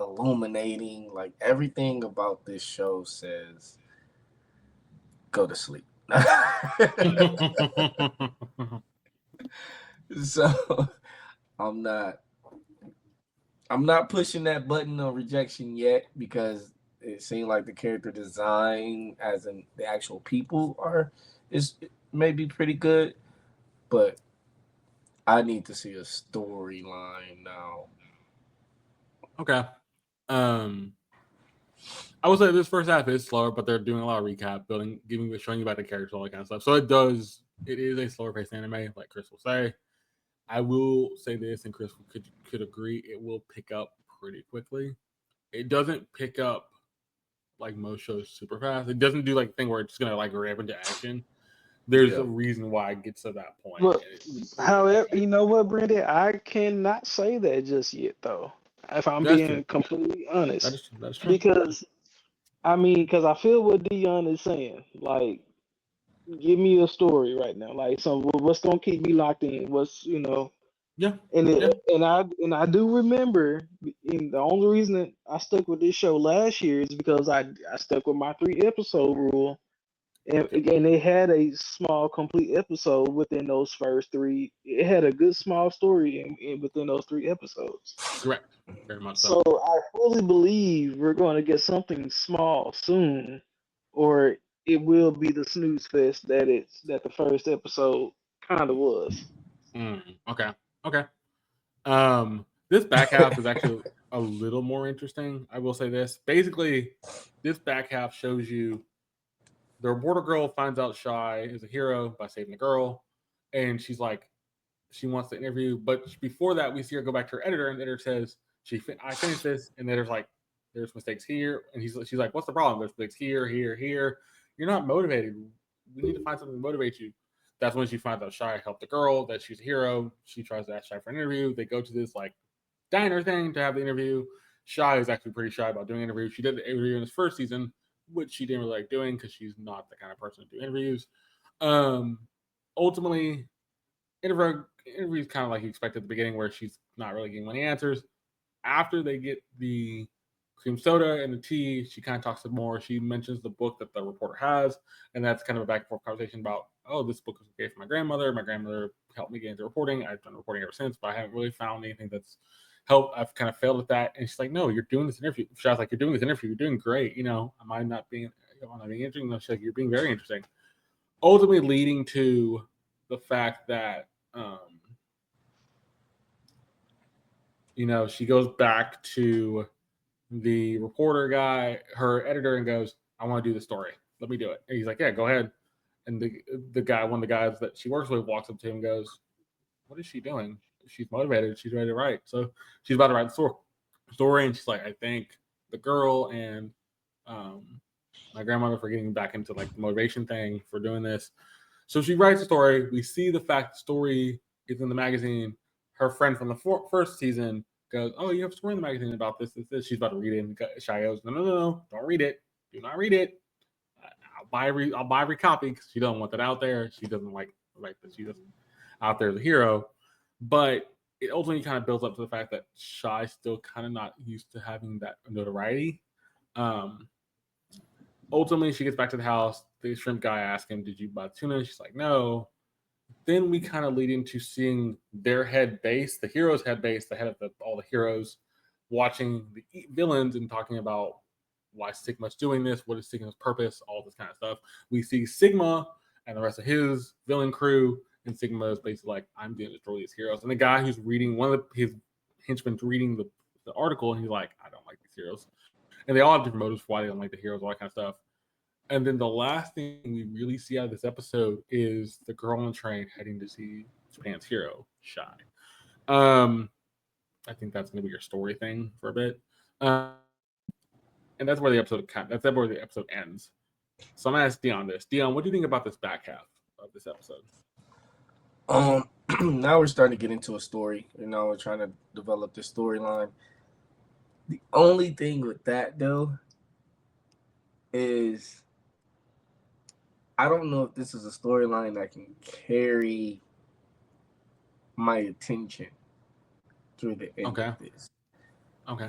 illuminating. Like everything about this show says, go to sleep. So I'm not pushing that button of rejection yet because it seemed like the character design, as in the actual people, is maybe pretty good, but I need to see a storyline now. Okay. I would say this first half is slower, but they're doing a lot of recap, showing you about the characters, all that kind of stuff. So it is a slower paced anime, like Chris will say. I will say this, and Chris could agree, it will pick up pretty quickly. It doesn't pick up like most shows super fast. It doesn't do like a thing where it's gonna like grab into action. There's a reason why it gets to that point. But, however, you know what, Brandon? I cannot say that just yet, though. If I'm being completely honest, that's true. Because I feel what Dion is saying. Like, give me a story right now. Like, so what's gonna keep me locked in? Yeah. And I do remember, and the only reason that I stuck with this show last year is because I stuck with my 3-episode rule. And again, they had a small, complete episode within those first 3. It had a good, small story within those 3 episodes. Correct. Very much so. So I fully believe we're going to get something small soon, or it will be the snooze fest that the first episode kind of was. Okay. This back half is actually a little more interesting. I will say this. Basically, this back half shows you the reporter girl finds out Shy is a hero by saving the girl, and she's like, she wants to interview. But before that, we see her go back to her editor, and the editor says, I finished this, and the editor's like, there's mistakes here. And she's like, what's the problem? There's mistakes here. You're not motivated. We need to find something to motivate you. That's when she finds out Shy helped the girl, that she's a hero. She tries to ask Shy for an interview. They go to this like diner thing to have the interview. Shy is actually pretty shy about doing interviews. She did the interview in this first season, which she didn't really like doing because she's not the kind of person to do interviews. Ultimately, interviews kind of like you expect at the beginning, where she's not really getting many answers. After they get the cream soda and the tea, she kind of talks more. She mentions the book that the reporter has, and that's kind of a back and forth conversation about, oh, this book was okay for my grandmother. My grandmother helped me get into reporting. I've done reporting ever since, but I haven't really found anything that's I've kind of failed at that. And she's like, no, you're doing this interview. Shai's like, you're doing this interview. You're doing great. Am I not being interesting? No, she's like, you're being very interesting. Ultimately leading to the fact that, she goes back to the reporter guy, her editor, and goes, I want to do the story. Let me do it. And he's like, yeah, go ahead. And the guy, one of the guys that she works with, walks up to him and goes, what is she doing? She's motivated. She's ready to write. So she's about to write the story. And she's like, I thank the girl and my grandmother for getting back into like the motivation thing for doing this. So she writes the story. We see the fact the story is in the magazine. Her friend from the first season goes, oh, you have a story in the magazine about this. She's about to read it. And Shai goes, no, don't read it. Do not read it. I'll buy every copy because she doesn't want that out there. She doesn't like that she doesn't out there as a hero. But it ultimately kind of builds up to the fact that Shai's still kind of not used to having that notoriety. Ultimately, she gets back to the house. The shrimp guy asks him, did you buy tuna? She's like, no. Then we kind of lead into seeing their head base, the hero's head base, the head of all the heroes, watching the villains and talking about why Sigma's doing this, what is Sigma's purpose, all this kind of stuff. We see Sigma and the rest of his villain crew, and Sigma is basically like, I'm going to destroy these heroes. And the guy who's reading, one of his henchmen's reading the article, and he's like, I don't like these heroes. And they all have different motives for why they don't like the heroes, all that kind of stuff. And then the last thing we really see out of this episode is the girl on the train heading to see Japan's hero, Shai. I think that's going to be your story thing for a bit. And that's where the episode ends. So I'm going to ask Dion this. Dion, what do you think about this back half of this episode? Now we're starting to get into a story. We're trying to develop this storyline. The only thing with that, though, is I don't know if this is a storyline that can carry my attention through the end of this. Okay.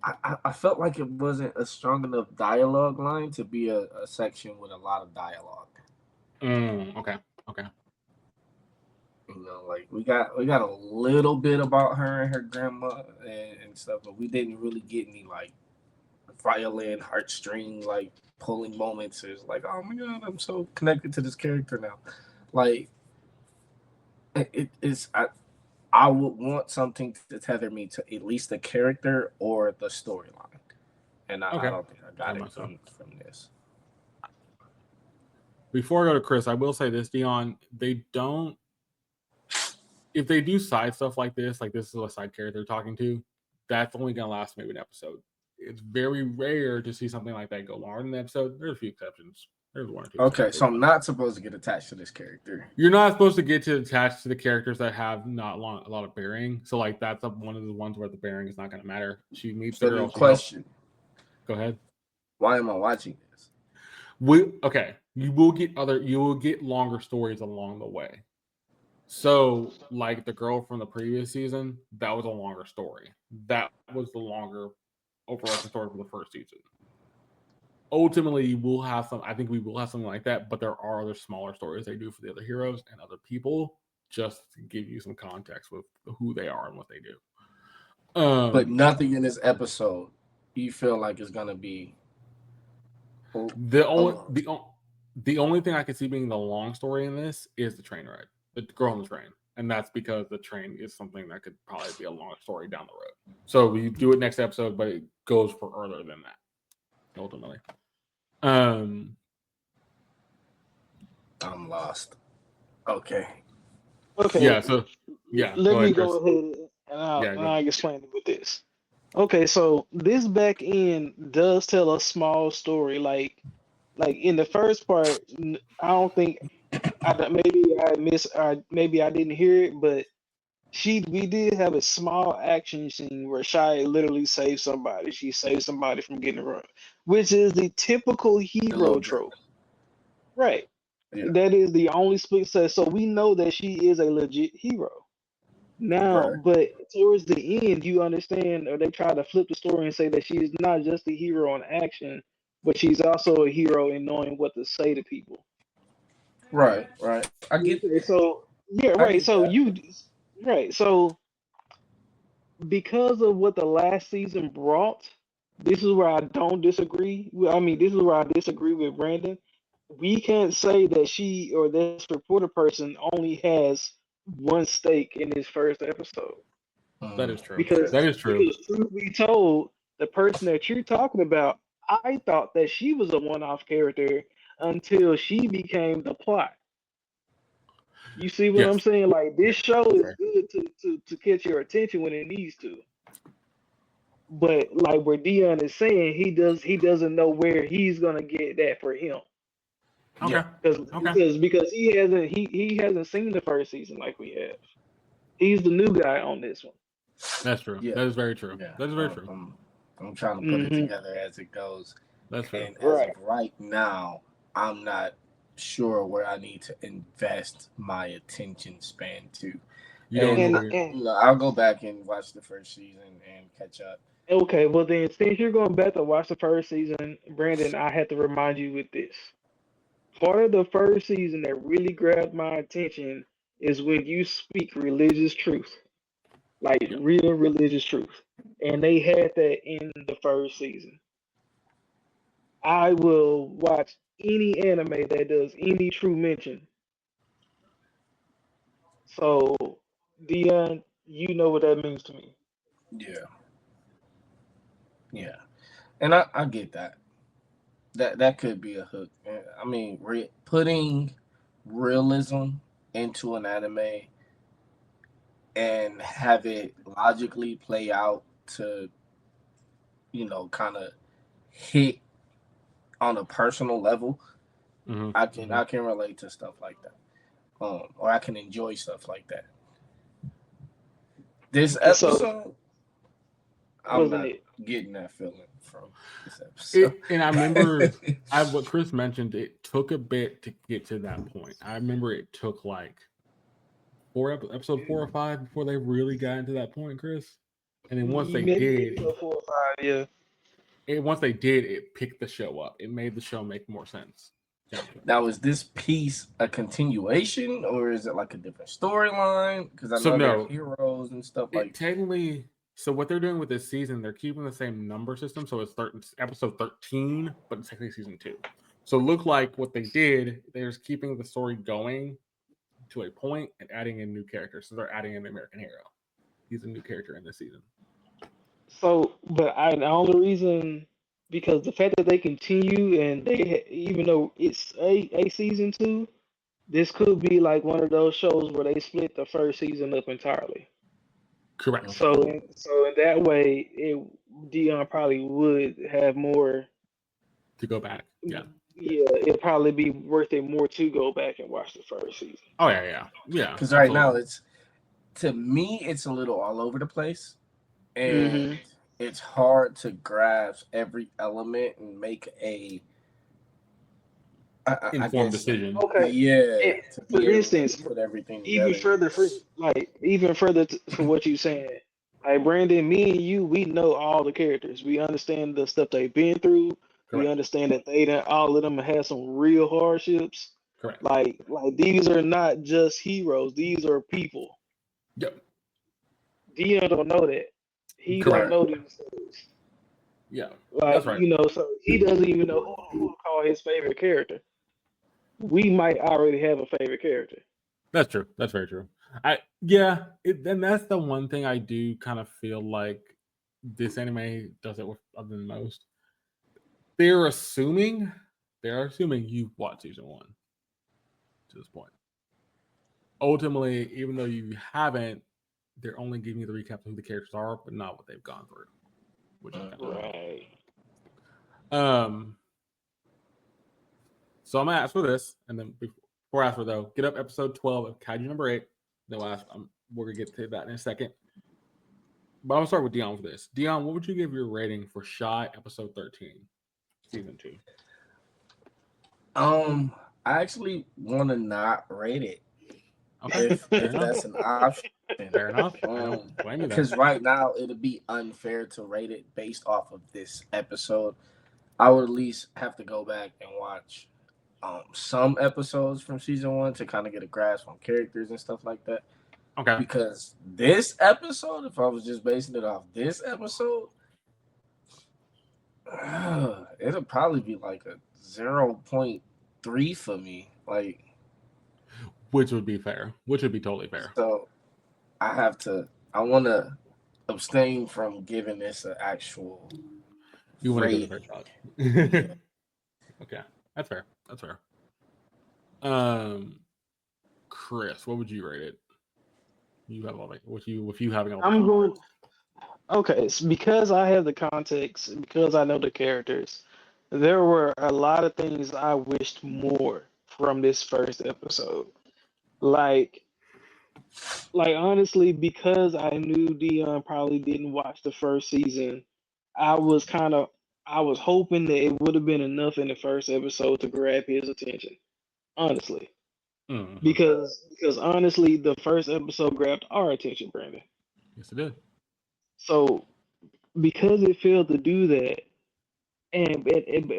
I felt like it wasn't a strong enough dialogue line to be a section with a lot of dialogue. Okay. Like we got a little bit about her and her grandma and stuff, but we didn't really get any like violin heartstring like pulling moments. It's like, oh my god, I'm so connected to this character now. Like I would want something to tether me to at least the character or the storyline, and I don't think I got it from this. Before I go to Chris, I will say this, Dion. If they do side stuff like this is a side character they're talking to, that's only going to last maybe an episode. It's very rare to see something like that go longer than the episode. There's a few exceptions. There's one or two. Okay, so I'm not supposed to get attached to this character. You're not supposed to get attached to the characters that have not a lot of bearing. So like that's one of the ones where the bearing is not going to matter. She meets the girl. Question. Go ahead. Why am I watching this? You will get longer stories along the way. So, like the girl from the previous season, that was a longer story. That was the longer overarching story for the first season. Ultimately, I think we will have something like that, but there are other smaller stories they do for the other heroes and other people just to give you some context with who they are and what they do. But nothing in this episode you feel like is going to be the only thing I can see being the long story in this is the train ride. The girl on the train, and that's because the train is something that could probably be a long story down the road. So we do it next episode, but it goes for further than that. Ultimately, I'm lost. Okay. Yeah. So yeah. Let me go ahead and I'll explain it with this. Okay, so this back end does tell a small story. Like in the first part, I don't think. Maybe I didn't hear it, but we did have a small action scene where Shai literally saved somebody. She saved somebody from getting run, which is the typical hero trope. Right. Yeah. That is the only split set. So we know that she is a legit hero. Now, but towards the end, you understand, or they try to flip the story and say that she is not just a hero in action, but she's also a hero in knowing what to say to people. Right. I get it. So yeah, right. So Right. So because of what the last season brought, this is where I don't disagree. I mean, this is where I disagree with Brandon. We can't say that she or this reporter person only has one stake in this first episode That is true. because That is true. because truth be told, the person that you're talking about, I thought that she was a one-off character until she became the plot. You see what I'm Yes. saying? Like this show is Right. good to catch your attention when it needs to. But like where Dion is saying, he doesn't know where he's gonna get that for him Okay. because Okay. he hasn't seen the first season like we have. He's the new guy on this one. That's true. Yeah. That is very true. Yeah. That is very true. I'm trying to put it Hmm. together as it goes. That's true. And as Right. of right now, I'm not sure where I need to invest my attention span to. You don't know And, where. and You know, I'll go back and watch the first season and catch up. okay, well then since you're going back to watch the first season, Brandon, I have to remind you with this. Part of the first season that really grabbed my attention is when you speak religious truth, like Yeah. real religious truth. And they had that in the first season. I will watch any anime that does any true mention. So, Dion, you know what that means to me. Yeah. Yeah. And I get that. That could be a hook. I mean, putting realism into an anime and have it logically play out to, kind of hit on a personal level. Mm-hmm. I can relate to stuff like that. Or I can enjoy stuff like that. This So, episode, I'm wasn't not it? getting that feeling from this episode. And I remember what Chris mentioned. It took a bit to get to that point. I remember it took like episode 4 or 5 before they really got into that point, Chris. And then once they Maybe did, episode 4 or 5, yeah. it picked the show up. It made the show make more sense. Now, is this piece a continuation or is it like a different storyline? Because I know no, there's heroes and stuff like. technically. So what they're doing with this season, they're keeping the same number system. So it's episode 13, but it's technically season 2. So it looked like what they did, they're just keeping the story going to a point and adding in new characters. So they're adding in the American hero. He's a new character in this season. So, but the only reason because the fact that they continue and even though it's a season 2, this could be like one of those shows where they split the first season up entirely. Correct. So in that way, Dion probably would have more To go back. Yeah. Yeah, it'd probably be worth it more to go back and watch the first season. Oh yeah. Because right now to me it's a little all over the place, and it's hard to grasp every element and make a informed decision. Okay. Yeah. For instance, put everything even together. further for what you're saying, like Brandon, me and you, we know all the characters. We understand the stuff they've been through. Correct. We understand that all of them had some real hardships. Correct. Like these are not just heroes; these are people. Yep. Dion don't know that. He Correct. don't know these things. Yeah. Like, that's right. So he doesn't even know who to call his favorite character. We might already have a favorite character. That's true. That's very true. And that's the one thing I do kind of feel like this anime does it with other than most. They're assuming you've watched season 1 to this point. Ultimately, even though you haven't, they're only giving you the recap of who the characters are, but not what they've gone through. Which is kind of right. So I'm gonna ask for this, and then before I ask for though, get up episode 12 of Kiajiu No'8. Then we're gonna get to that in a second. But I'm gonna start with Dion for this. Dion, what would you give your rating for Shy episode 13, season 2? I actually want to not rate it. Okay, If that's an option. Fair enough. I don't blame you Because there. right now it'd be unfair to rate it based off of this episode. I would at least have to go back and watch some episodes from season 1 to kind of get a grasp on characters and stuff like that. Okay. Because this episode, if I was just basing it off this episode, it'll probably be like a 0.3 for me. Like, which would be fair. Which would be totally fair. So I want to abstain from giving this an actual. You want to give it a fair shot. Okay, that's fair. That's fair. Chris, what would you rate it? You have all the if you having all. I'm going. Okay, so because I have the context, because I know the characters, there were a lot of things I wished more from this first episode. Like, honestly, because I knew Dion probably didn't watch the first season, I was kind of, I was hoping that it would have been enough in the first episode to grab his attention. Honestly, because honestly, the first episode grabbed our attention, Brandon. Yes, it did. So because it failed to do that,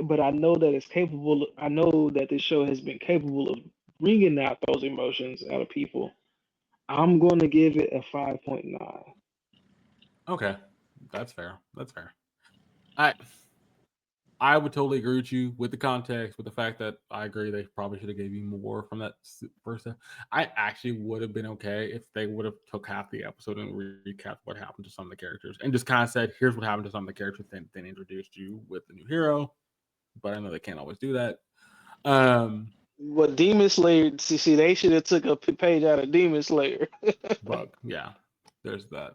but I know that it's capable. I know that this show has been capable of bringing out those emotions out of people. I'm going to give it a 5.9. Okay, that's fair. That's fair. I would totally agree with you with the context, with the fact that I agree they probably should have gave you more from that first. I actually would have been okay if they would have took half the episode and recapped what happened to some of the characters and just kind of said, "Here's what happened to some of the characters." Then introduced you with the new hero, but I know they can't always do that. What Demon Slayer? See, they should have took a page out of Demon Slayer. Bug, yeah, there's that.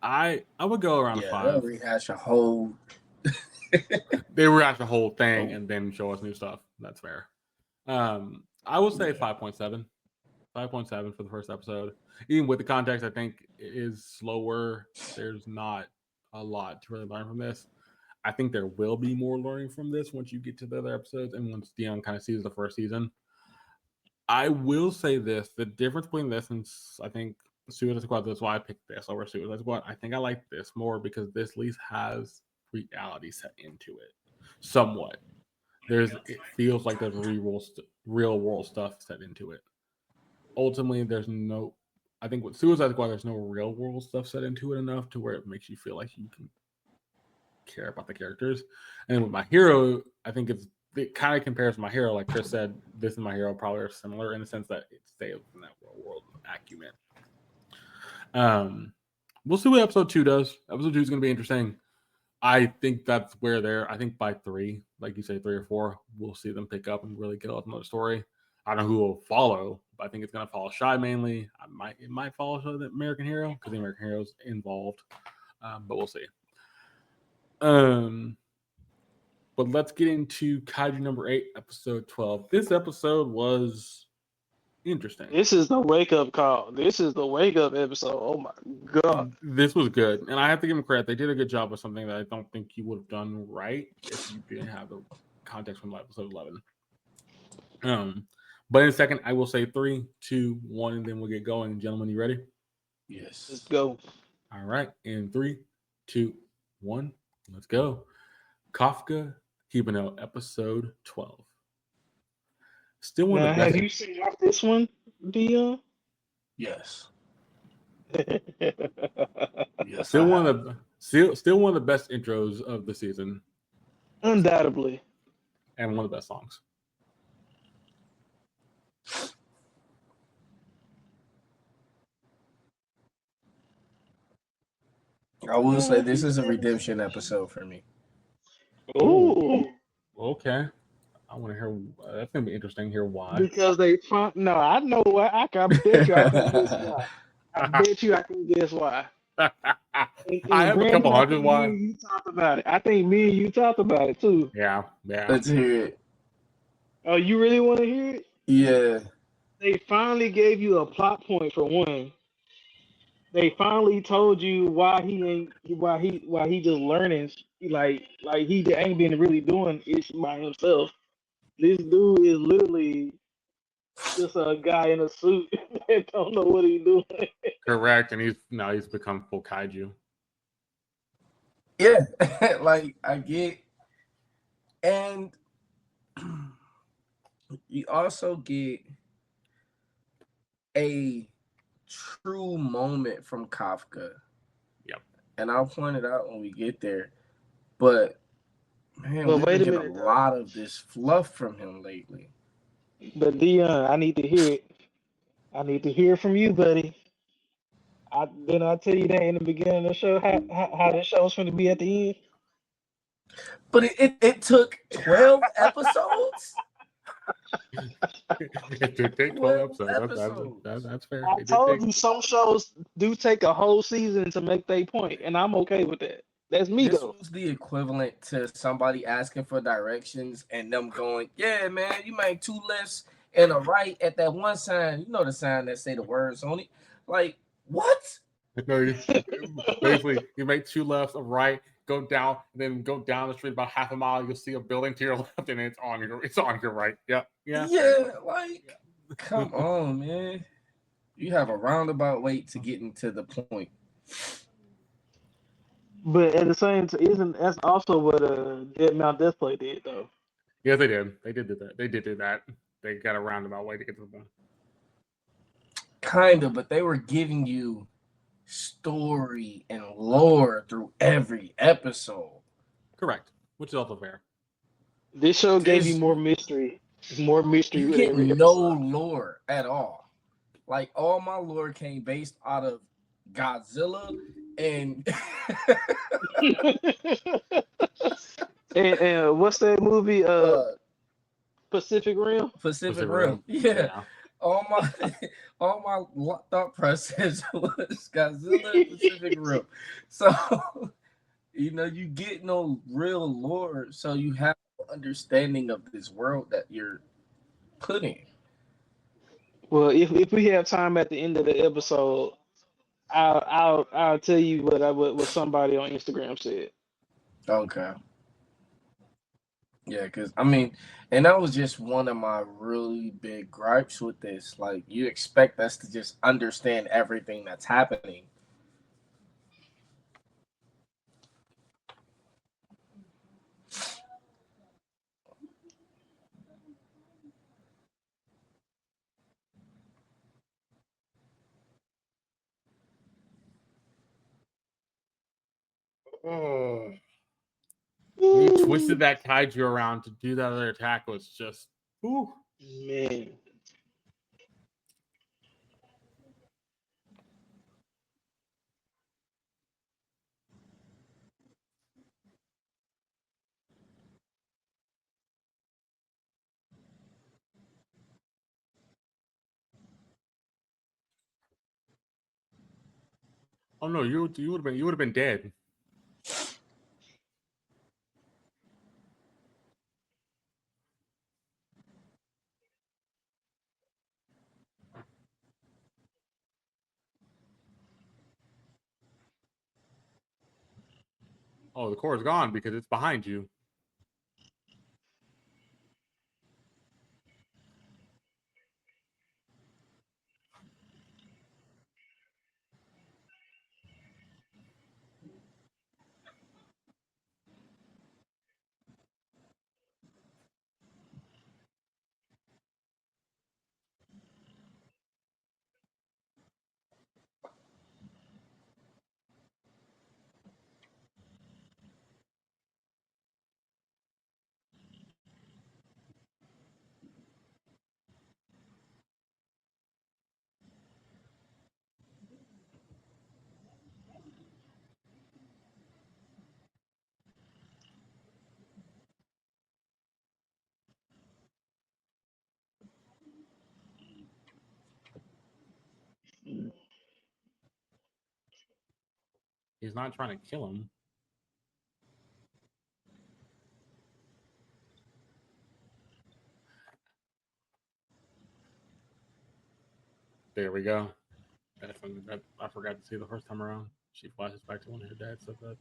I would go around a 5. They'll rehash a whole. They rehash the whole thing and then show us new stuff. That's fair. I would say 5.7. 5.7 for the first episode. Even with the context, I think it is slower. There's not a lot to really learn from this. I think there will be more learning from this once you get to the other episodes and once Dion kind of sees the first season. I will say this: the difference between this and I think Suicide Squad. That's why I picked this over Suicide Squad. I think I like this more because this at least has reality set into it somewhat. It feels like there's real world stuff set into it. Ultimately, there's no. I think with Suicide Squad, there's no real world stuff set into it enough to where it makes you feel like you can care about the characters. And with My Hero, I think it kind of compares to My Hero. Like Chris said, this and My Hero probably are similar in the sense that it stays in that real world acumen. We'll see what episode 2 does. Episode 2 is going to be interesting. I think that's where I think by 3, like you say, 3 or 4, we'll see them pick up and really get up another story. I don't know who will follow, but I think it's going to follow Shy mainly. It might follow the American Hero because the American Hero's involved, but we'll see. But let's get into Kaiju number 8, episode 12. This episode was interesting. This is the wake up call. This is the wake up episode. Oh my god, this was good, and I have to give them credit. They did a good job with something that I don't think you would have done right if you didn't have the context from episode 11. But in a second, I will say 3, 2, 1, and then we'll get going. Gentlemen, you ready? Yes. let's go. All right, in 3, 2, 1, let's go. Kafka Hibino, episode 12. Still one of the best. Have you seen this one, Dion? Yes. Yes. Still one of the best intros of the season. Undoubtedly. And one of the best songs. I will say this is a redemption episode for me. Ooh. Okay. I want to hear. That's gonna be interesting to hear why. Because they found. No, I know why. I can bet you I can guess why. I bet you I can guess why. I have a couple hundred why. You talked about it. I think me and you talked about it too. Yeah. Let's hear it. Oh, you really want to hear it? Yeah. They finally gave you a plot point for one. They finally told you why he just learning like he ain't been really doing it by himself. This dude is literally just a guy in a suit that don't know what he's doing. Correct, and he's become full kaiju. Yeah, like I get, and you also get a true moment from Kafka. Yep. And I'll point it out when we get there. But man, But we've wait been a getting a minute though. lot of this fluff from him lately. But Dion, I need to hear it. I need to hear from you, buddy. Didn't I tell you that in the beginning of the show how the show was going to be at the end? But it took 12 episodes. It did take 12 episodes. That's fair. I told you some shows do take a whole season to make their point, and I'm okay with that. That's me This though. was the equivalent to somebody asking for directions and them going, "Yeah, man, you make 2 lefts and a right at that one sign. You know the sign that say the words on it." Like, what? No, basically, you make 2 lefts, a right, go down, then go down the street about half a mile. You'll see a building to your left, and it's on your right. Yep. Yeah. Like, come on, man. You have a roundabout way to getting to the point. But at the same time, isn't that's also what Dead Mount Death Play did though? Yeah, they did. They did do that. They did do that. They got a roundabout way to get to the point. Kind of, but they were giving you story and lore through every episode. Correct. Which is also fair. This show gave you This- more mystery You with get every no episode. lore at all. Like, all my lore came based out of Godzilla and and what's that movie? Pacific Rim. Pacific Rim. Rim. Yeah. All my thought process was Godzilla and Pacific Rim. So you get no real lore, so you have no understanding of this world that you're put in. Well, if we have time at the end of the episode, I'll tell you what somebody on Instagram said. Okay. Yeah, because I mean, and that was just one of my really big gripes with this. Like, you expect us to just understand everything that's happening. Oh. When you twisted that kaiju around to do that other attack was just, ooh. Man. Oh no, you would have been dead. Oh, the core is gone because it's behind you. He's not trying to kill him. There we go. That's something that I forgot to see the first time around. She flashes back to when her dad said that.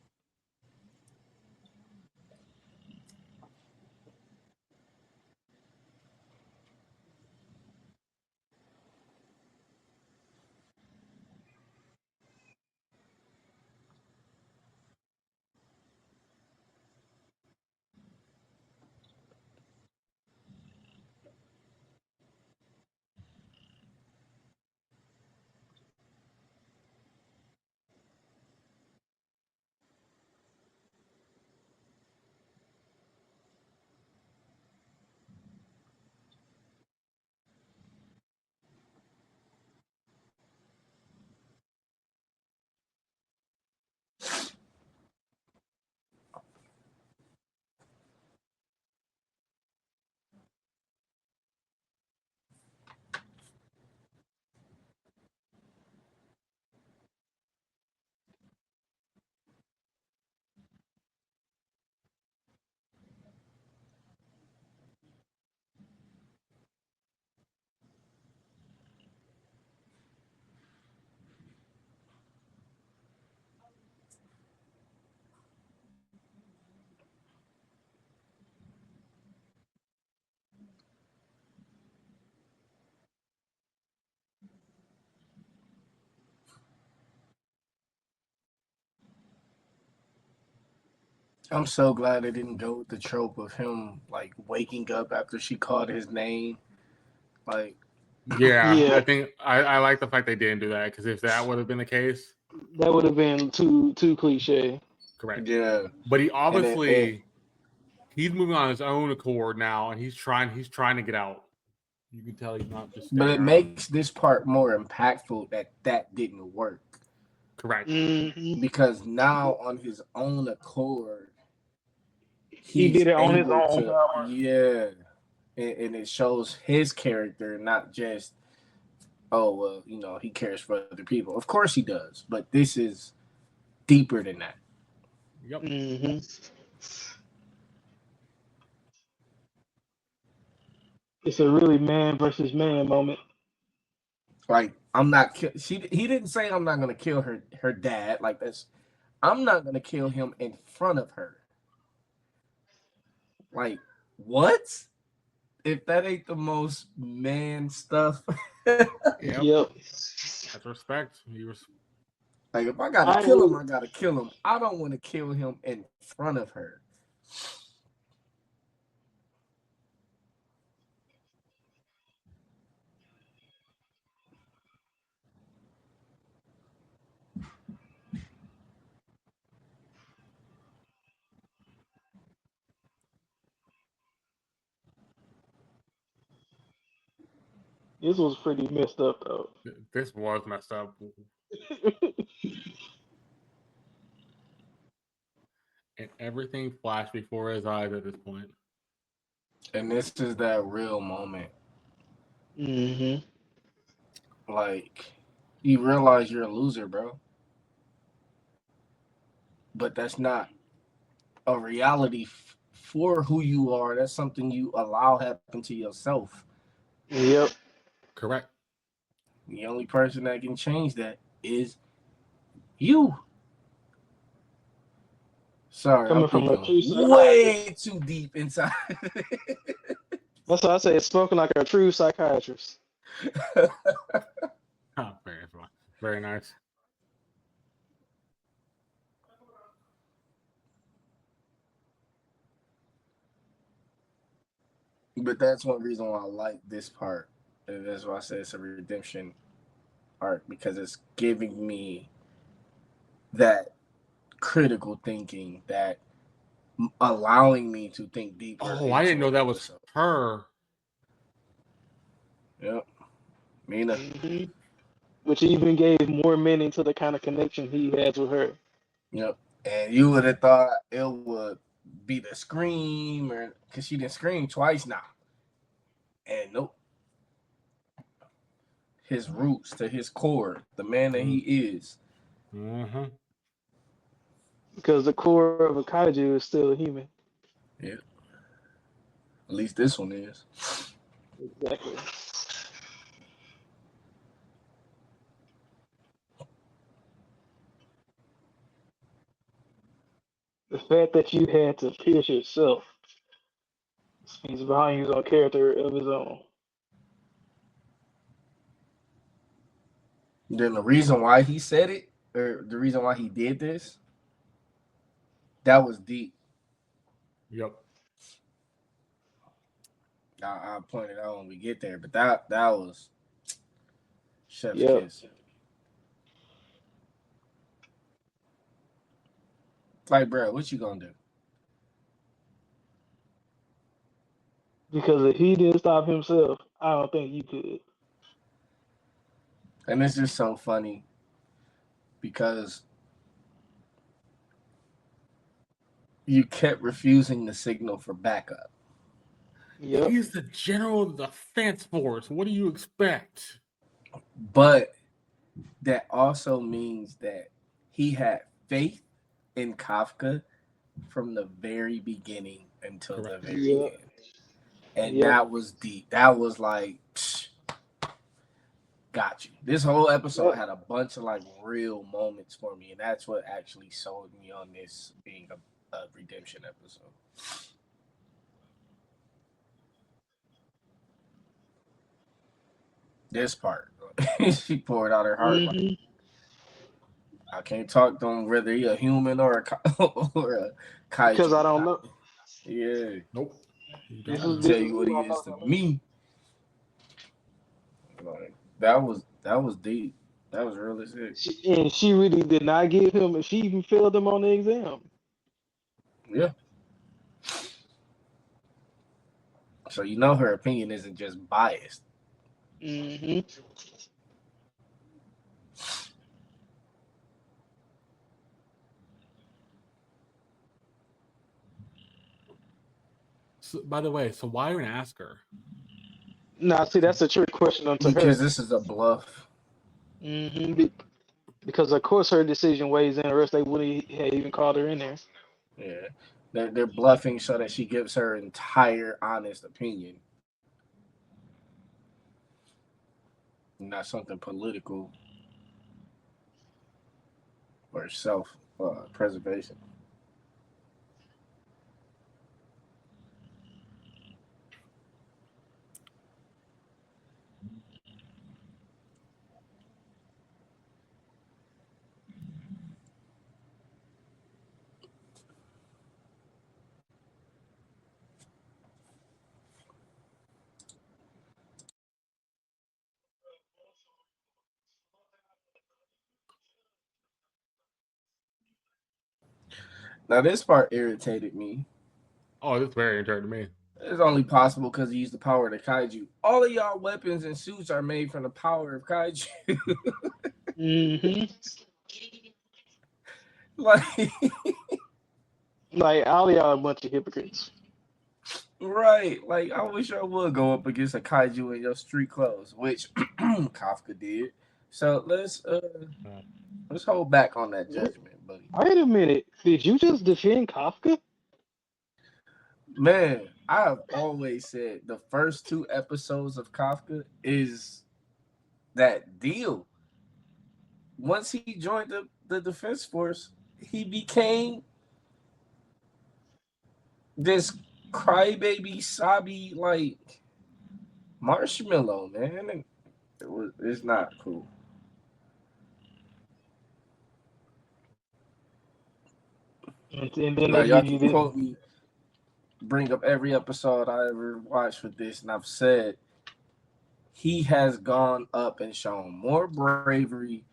I'm so glad they didn't go with the trope of him like waking up after she called his name. Like, Yeah, Yeah. I think I like the fact they didn't do that because if that would have been the case, That would have been too cliche. correct. yeah, But he and obviously he's moving on his own accord now, and he's trying to get out. You can tell he's not just but staying it around. makes this part more impactful that didn't work Correct. because now on his own accord, He he's did it on his able own to, power. yeah, and it shows his character, not just, oh well, he cares for other people. Of course he does, but this is deeper than that. Yep. Mm-hmm. It's a really man versus man moment. Like, I'm not. He didn't say I'm not gonna kill her dad. Like, that's, I'm not gonna kill him in front of her. Like, what? If that ain't the most man stuff. Yep. Yep. That's respect. Like, if I gotta kill him, I gotta kill him. I don't want to kill him in front of her. This was pretty messed up though. This was messed up. And everything flashed before his eyes at this point. And this is that real moment. Mm-hmm. Like, you realize you're a loser, bro. But that's not a reality for who you are. That's something you allow happen to yourself. Yep. Correct. The only person that can change that is you. Sorry, I'm Coming from a thinking true way too deep inside. That's why I say it's spoken like a true psychiatrist. Oh, very nice. But that's one reason why I like this part. And that's why I say it's a redemption arc, because it's giving me that critical thinking, that allowing me to think deeper. Oh, I didn't know that was her. Yep. Mina. Mm-hmm. Which even gave more meaning to the kind of connection he has with her. Yep. And you would have thought it would be the scream, or because she didn't scream twice now. And nope. His roots, to his core, the man that he is. Mm-hmm. Because the core of a kaiju is still a human. Yeah. At least this one is. Exactly. The fact that you had to pierce yourself speaks volumes on character of his own. Then the reason why he said it, or the reason why he did this, that was deep. Yep. I'll point it out when we get there, but that was chef's Yep. kiss. Like, bro, what you gonna do? Because if he didn't stop himself, I don't think you could. And it's just so funny because you kept refusing the signal for backup. Yep. He's the general of the defense force. What do you expect? But that also means that he had faith in Kafka from the very beginning until Correct. the very end. And Yep. that was deep. That was like, got you. This whole episode had a bunch of like real moments for me, and that's what actually sold me on this being a redemption episode. This part, she poured out her heart. Mm-hmm. I can't talk to him whether he a human or or a kaiju. Because I don't know. Yeah, Nope. You This don't is know. this tell is you what who he I is know. to me. Like that was deep. That was really sick. And she really did not give him. She even failed him on the exam. Yeah. So you know her opinion isn't just biased. Mm-hmm. So, by the way, so why even ask her? Now, see, that's a trick question unto her. Because this is a bluff. Mm-hmm. Because of course her decision weighs in, or else they wouldn't have even called her in there. Yeah. They're bluffing so that she gives her entire honest opinion. Not something political or self preservation. Now this part irritated me. Oh, this is very interesting to me. It's only possible because he used the power of the kaiju. All of y'all weapons and suits are made from the power of kaiju. Mm-hmm. Like, Like all of y'all a bunch of hypocrites. right. Like, I wish I would go up against a kaiju in your street clothes, which Kafka did. So let's hold back on that judgment, buddy. Wait a minute. Did you just defend Kafka? Man, I have always said the first two episodes of Kafka is that deal. Once he joined the defense force, he became this crybaby sobby like marshmallow, man. And it's not cool. And then Now they y'all give can you this. quote me, bring up every episode I ever watched with this, and I've said he has gone up and shown more bravery,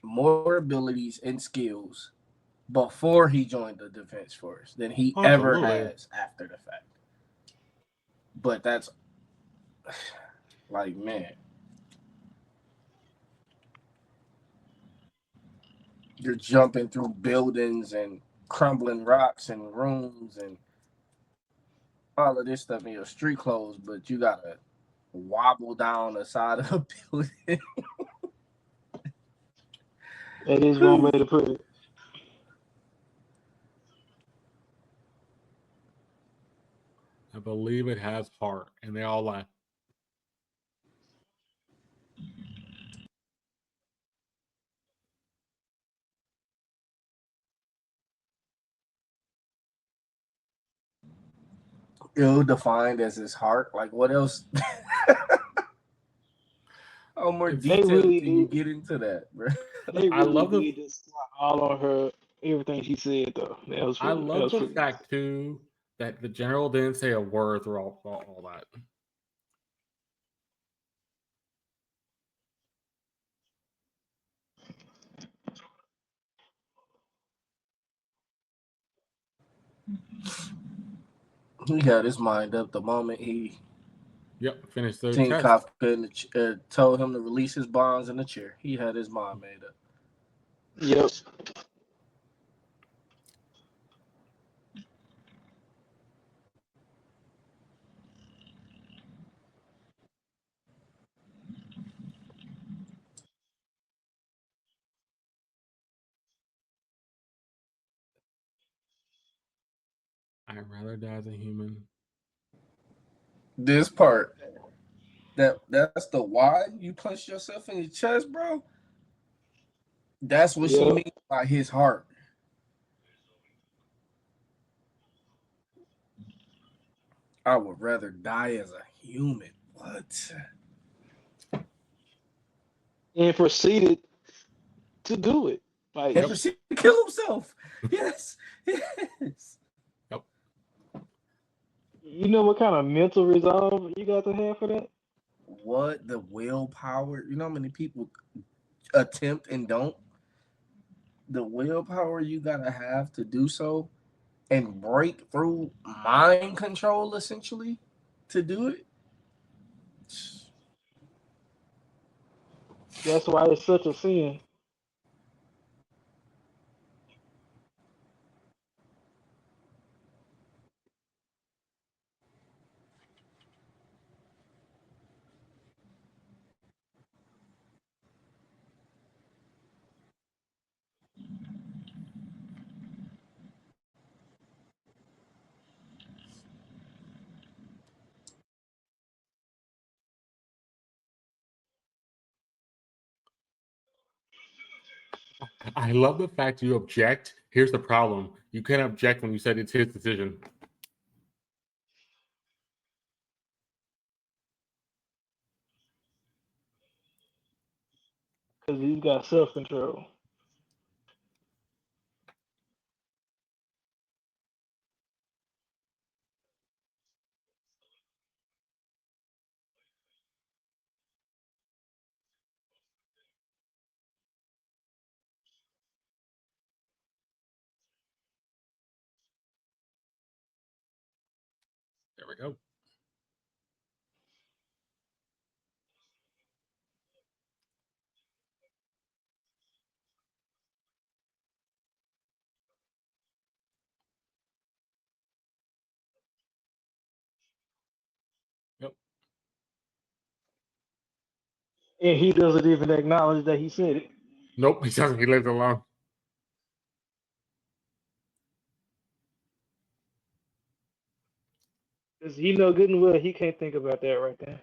more abilities and skills before he joined the defense force than he ever Absolutely. has after the fact. But that's like, man, you're jumping through buildings and crumbling rocks and rooms and all of this stuff in your street clothes, but you gotta wobble down the side of a building. That is one way to put it. I believe it has heart, and they all laugh. Ill defined as his heart. Like, what else? How more If They detailed really can you did. get into that, bro? They I really love the did just all on her. Everything she said though. I That love was the pretty nice. fact too that the general didn't say a word through all that. He had his mind up the moment he Yep, finished the seen test. Kafka told him to release his bonds in the chair. He had his mind made up. Yep. I'd rather die as a human. This part, that's the why you punch yourself in your chest, bro. That's what she Yep. means by his heart. I would rather die as a human. What? And proceeded to do it. Like, and proceed to kill himself. Yes. Yes. Yep. you know what kind of mental resolve you got to have for that? What the willpower? You know how many people attempt and don't? The willpower you gotta have to do so and break through mind control essentially to do it. That's why it's such a sin. I love the fact you object. Here's the problem: you can't object when you said it's his decision. Because he's got self control. There we go. Yep. And he doesn't even acknowledge that he said it. Nope. He doesn't. He lives alone. Because he know good and well he can't think about that right there.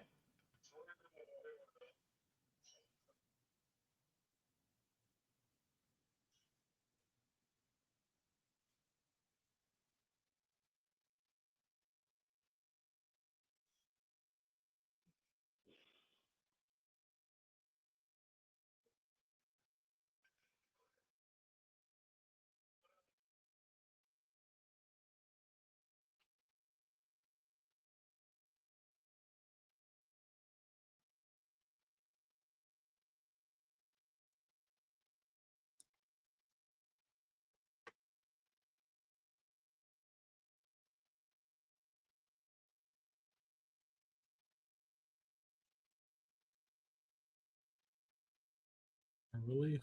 Relief.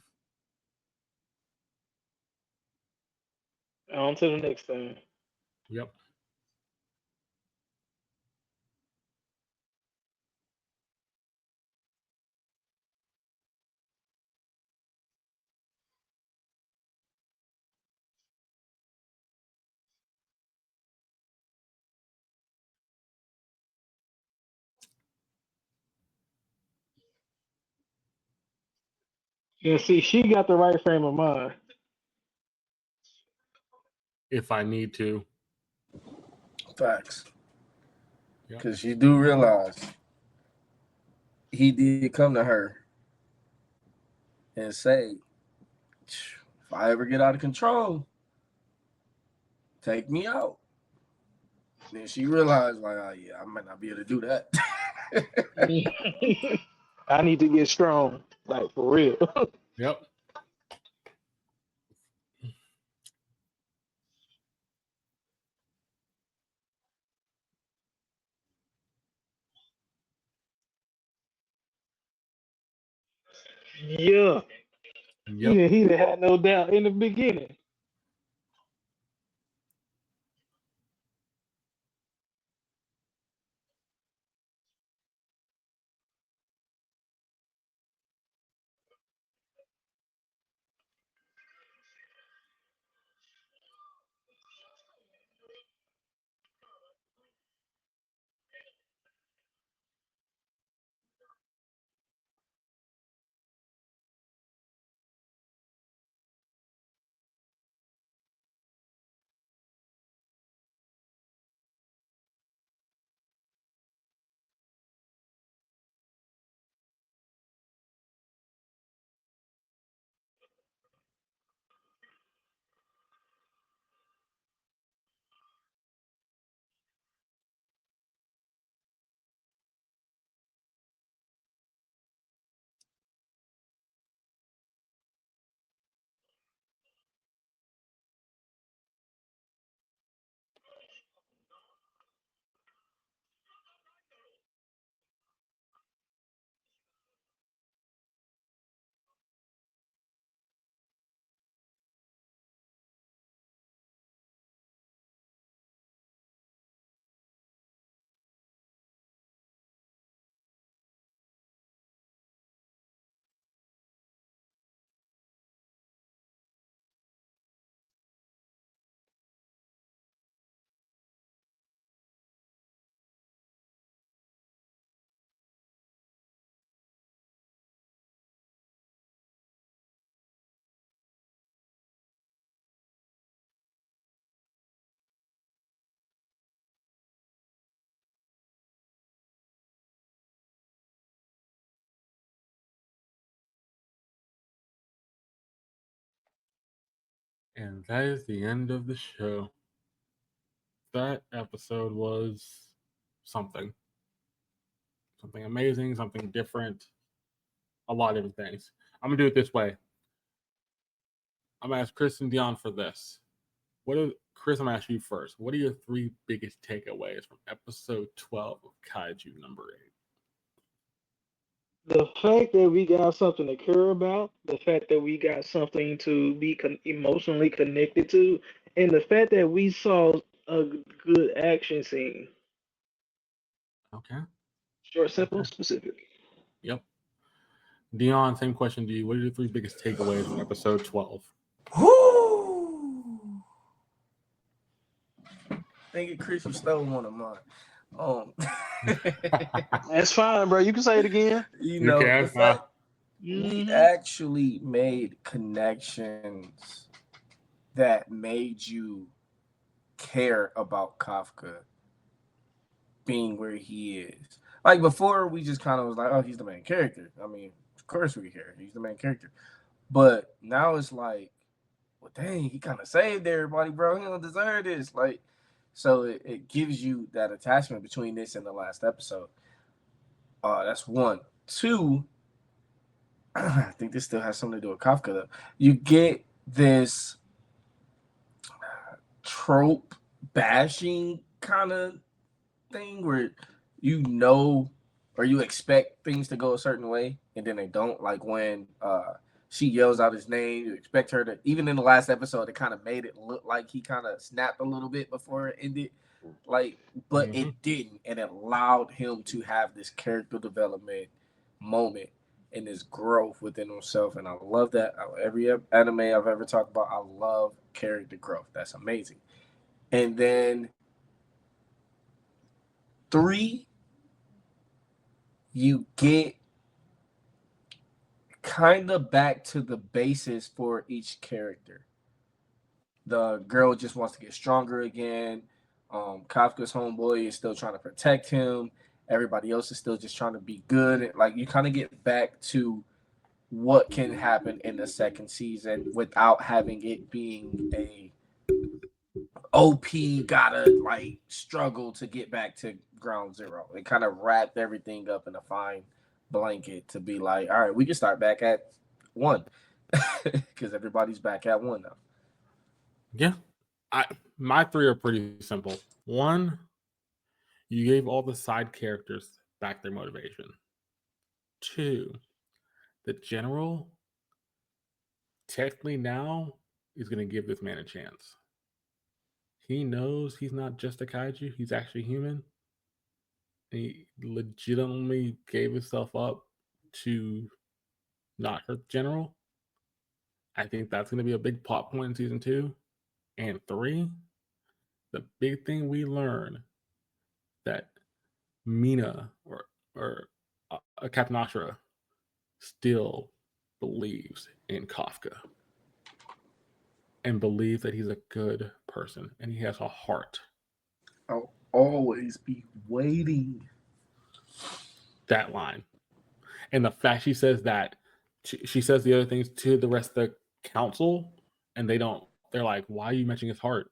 On to the next thing. Yep. Yeah, see, she got the right frame of mind. If I need to. Facts. Yep. Because you do realize he did come to her and say, if I ever get out of control, take me out. Then she realized, like, oh yeah, I might not be able to do that. I need to get strong, like for real. Yep. Yeah, Yep. he had no doubt in the beginning. And that is the end of the show. That episode was something. Something amazing, something different, a lot of different things. I'm going to do it this way. I'm going to ask Chris and Dion for this. Chris, I'm going to ask you first. What are your 3 biggest takeaways from episode 12 of Kaiju number 8? The fact that we got something to care about, the fact that we got something to be emotionally connected to, and the fact that we saw a good action scene. Okay. Short, simple, Okay. specific. Yep. Dion, same question to you. What are your 3 biggest takeaways from episode 12? Whoo! Thank you, Chris. You stole one of mine. That's fine, bro. You can say it again. You know, Okay, the fact we Mhm. actually made connections that made you care about Kafka being where he is. Like before, we just kind of was like, oh, he's the main character. I mean, of course we care. He's the main character. But now it's like, well, dang, he kind of saved everybody, bro. He don't deserve this. Like, so it gives you that attachment between this and the last episode. That's one. Two, I think this still has something to do with Kafka, though. You get this trope bashing kind of thing where you know or you expect things to go a certain way and then they don't. Like when she yells out his name, you expect her to, even in the last episode, it kind of made it look like he kind of snapped a little bit before it ended. Like, but it didn't, and it allowed him to have this character development moment and this growth within himself. And I love that. Every anime I've ever talked about, I love character growth. That's amazing. And then 3, you get kind of back to the basis for each character. The girl just wants to get stronger again. Kafka's homeboy is still trying to protect him. Everybody else is still just trying to be good. Like, you kind of get back to what can happen in the second season without having it being a OP gotta like struggle to get back to ground zero. It kind of wrapped everything up in a fine blanket to be like, all right, we can start back at 1 because everybody's back at 1 now. Yeah. My 3 are pretty simple. 1, you gave all the side characters back their motivation. 2, the general technically now is going to give this man a chance. He knows he's not just a kaiju, he's actually human. He legitimately gave himself up to not hurt the general. I think that's going to be a big plot point in season 2. And 3, the big thing we learn that Mina or Captain Ashura still believes in Kafka and believes that he's a good person and he has a heart. I'll always be waiting. That line. And the fact she says that, she says the other things to the rest of the council, and they're like, why are you mentioning his heart?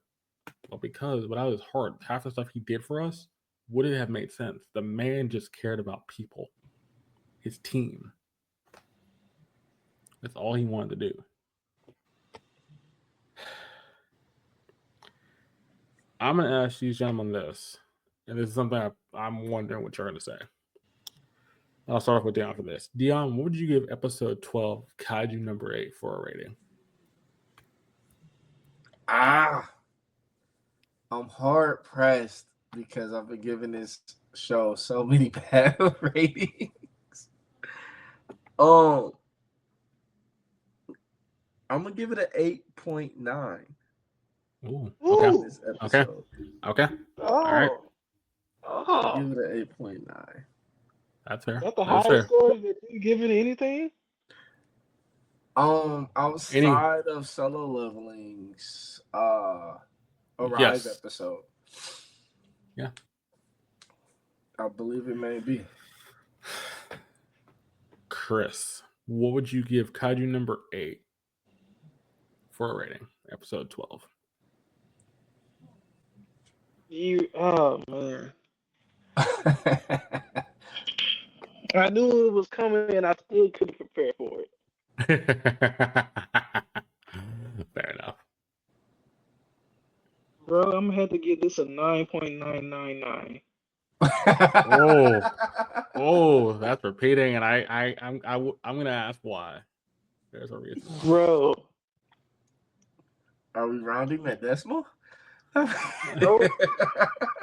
Well, because without his heart, half the stuff he did for us wouldn't have made sense. The man just cared about people, his team. That's all he wanted to do. I'm going to ask these gentlemen this, and this is something I'm wondering what you're going to say. I'll start off with Dion for this. Dion, what would you give episode 12, Kaiju number 8, for a rating? I'm hard pressed because I've been giving this show so many bad ratings. I'm gonna give it an 8.9. Ooh, okay. This episode. Okay. All right. Give it an 8.9. That's fair. Is that the That's highest fair. score that you give it anything? Outside of Solo Leveling's Arise episode. Yeah. I believe it may be. Chris, what would you give Kaiju number 8 for a rating? episode 12. Oh man, I knew it was coming, and I still couldn't prepare for it. Fair enough. Bro, I'm gonna have to give this a 9.999. Oh, that's repeating, and I'm gonna ask why. There's a reason. Bro, Are we rounding that decimal? nope,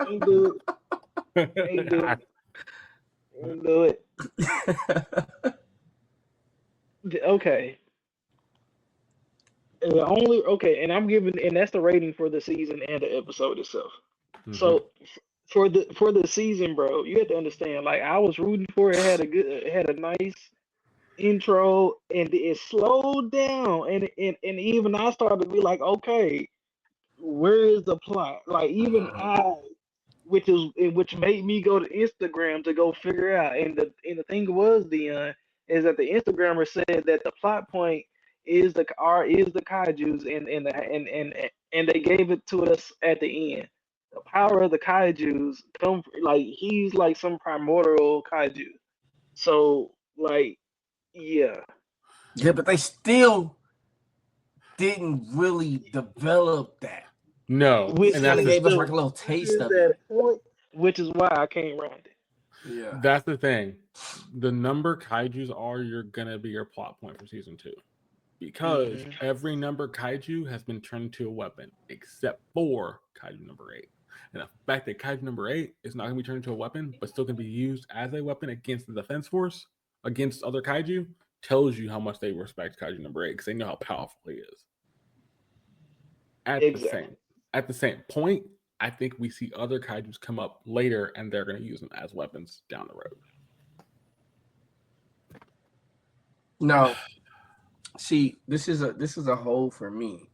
ain't do it, ain't do it, ain't do it. Okay, and I'm giving, and that's the rating for the season and the episode itself. Mhm. So for the season, bro, you have to understand. Like I was rooting for it. It had a nice intro, and it slowed down, and even I started to be like, okay, where is the plot? Like even which made me go to Instagram to go figure out. And the thing was, Dion, is that the Instagrammer said that the plot point is the kaiju's, and they gave it to us at the end. The power of the kaiju's like he's like some primordial kaiju. So like yeah. Yeah, but they still didn't really develop that. No, Which and kind that's of gave us like a little taste of it. point, which is why I can't round it. Yeah, that's the thing. The number kaiju's are gonna be your plot point for season 2, because every number kaiju has been turned into a weapon except for kaiju number 8. And the fact that kaiju number 8 is not gonna be turned into a weapon, but still can be used as a weapon against the defense force, against other kaiju, tells you how much they respect kaiju number 8, because they know how powerful he is. At the same point, I think we see other kaijus come up later, and they're going to use them as weapons down the road. No, see, this is a hole for me,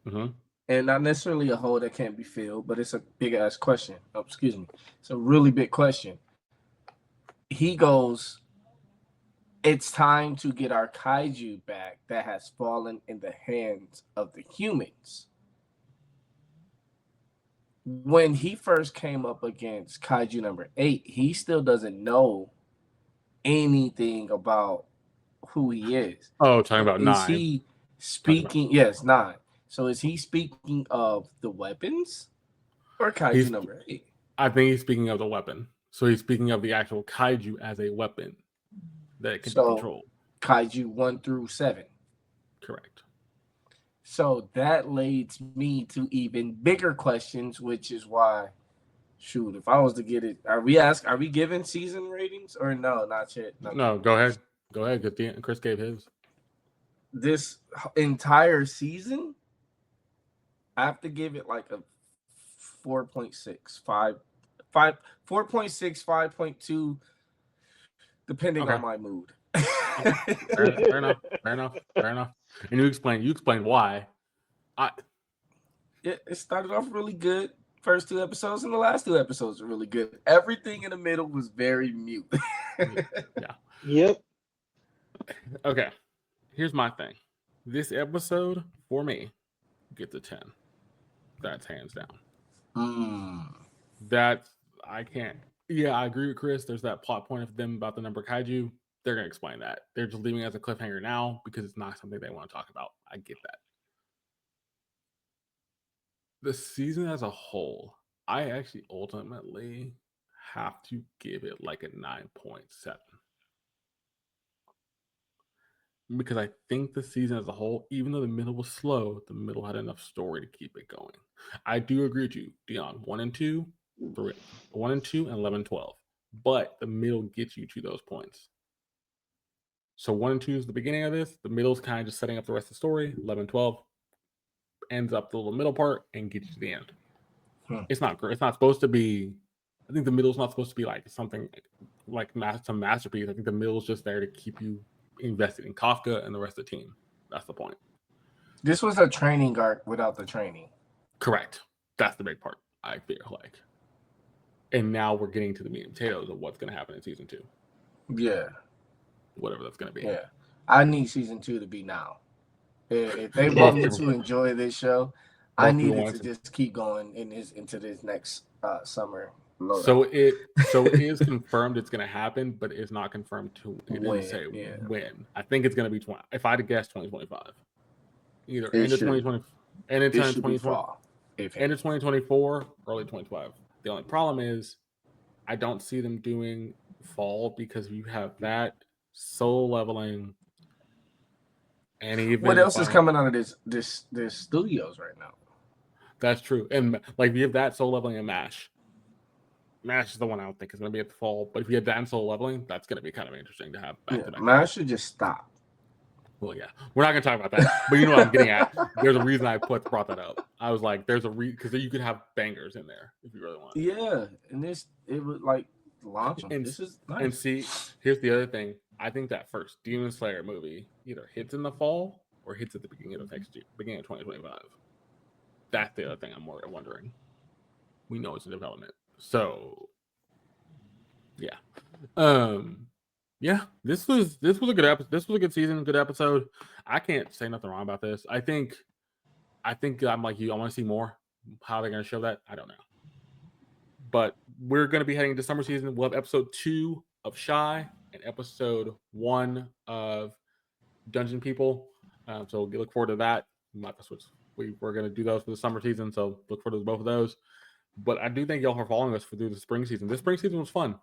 and not necessarily a hole that can't be filled, but it's a big ass question. Oh, excuse me, it's a really big question. He goes, "It's time to get our kaiju back that has fallen in the hands of the humans." When he first came up against kaiju number 8, he still doesn't know anything about who he is. Oh, talking about 9. Is he speaking? Yes, 9. So is he speaking of the weapons or kaiju number 8? I think he's speaking of the weapon. So he's speaking of the actual kaiju as a weapon that it can be controlled. Kaiju 1 through 7. Correct. So that leads me to even bigger questions, which is why, shoot, if I was to get it, are we giving season ratings or no? Not yet. No, go ahead. Go ahead, because Chris gave his. This entire season, I have to give it like a 4.6, 4.6, 5.2, depending on my mood. Fair enough. And you explain why. It started off really good. First 2 episodes, and the last 2 episodes were really good. Everything in the middle was very mute. Yeah. Yep. Okay. Here's my thing. This episode, for me, gets a 10. That's hands down. I can't. Yeah, I agree with Chris. There's that plot point of them about the number kaiju. They're going to explain that. They're just leaving it as a cliffhanger now because it's not something they want to talk about. I get that. The season as a whole, I actually ultimately have to give it like a 9.7. Because I think the season as a whole, even though the middle was slow, the middle had enough story to keep it going. I do agree with you, Dion. 1 and 2, 1 and 2, and 11, 12. But the middle gets you to those points. So 1 and 2 is the beginning of this. The middle is kind of just setting up the rest of the story. 11, 12 ends up the little middle part and gets you to the end. It's not supposed to be. I think the middle is not supposed to be like something like some masterpiece. I think the middle is just there to keep you invested in Kafka and the rest of the team. That's the point. This was a training arc without the training. Correct. That's the big part, I feel like. And now we're getting to the meat and potatoes of what's going to happen in season 2. Yeah. Whatever that's going to be. Yeah. I need season 2 to be now. If they want me to enjoy this show, I Both people needed want to to. just keep going into this next summer. So it is confirmed it's going to happen, but it's not confirmed to. It didn't say when. I think it's going to be 20. If I had to guess, 2025. Either end of 2020, end of 2020, end of 2024, early 2025. The only problem is, I don't see them doing fall because you have that soul leveling, and even what else is coming out of this studios right now? That's true, and like we have that soul leveling and Mash. Mash is the one I don't think is going to be at the fall, but if you have that and soul leveling, that's going to be kind of interesting to have back to back. Mash should just stop. Well, yeah, we're not going to talk about that, but you know what I'm getting at. There's a reason I brought that up. I was like, there's a reason because you could have bangers in there if you really want. Yeah, and it would like launch them. And, this is nice. And see, here's the other thing. I think that first Demon Slayer movie either hits in the fall or hits at the beginning of next year, beginning of 2025. That's the other thing I'm more wondering. We know it's in development, so yeah, yeah. This was a good episode. This was a good season, good episode. I can't say nothing wrong about this. I think I'm like you. I want to see more. How they're going to show that, I don't know. But we're going to be heading into summer season. We'll have episode 2 of Shy and episode 1 of Dungeon People. So look forward to that. We're going to do those for the summer season. So look forward to both of those. But I do thank y'all for following us through the spring season. This spring season was fun.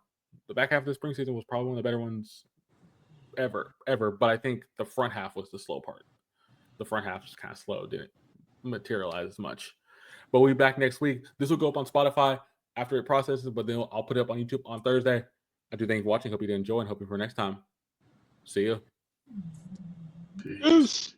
The back half of the spring season was probably one of the better ones ever. But I think the front half was the slow part. The front half was kind of slow. Didn't materialize as much. But we'll be back next week. This will go up on Spotify after it processes, but then I'll put it up on YouTube on Thursday. I do thank you for watching. Hope you did enjoy and hope you for next time. See you. Peace.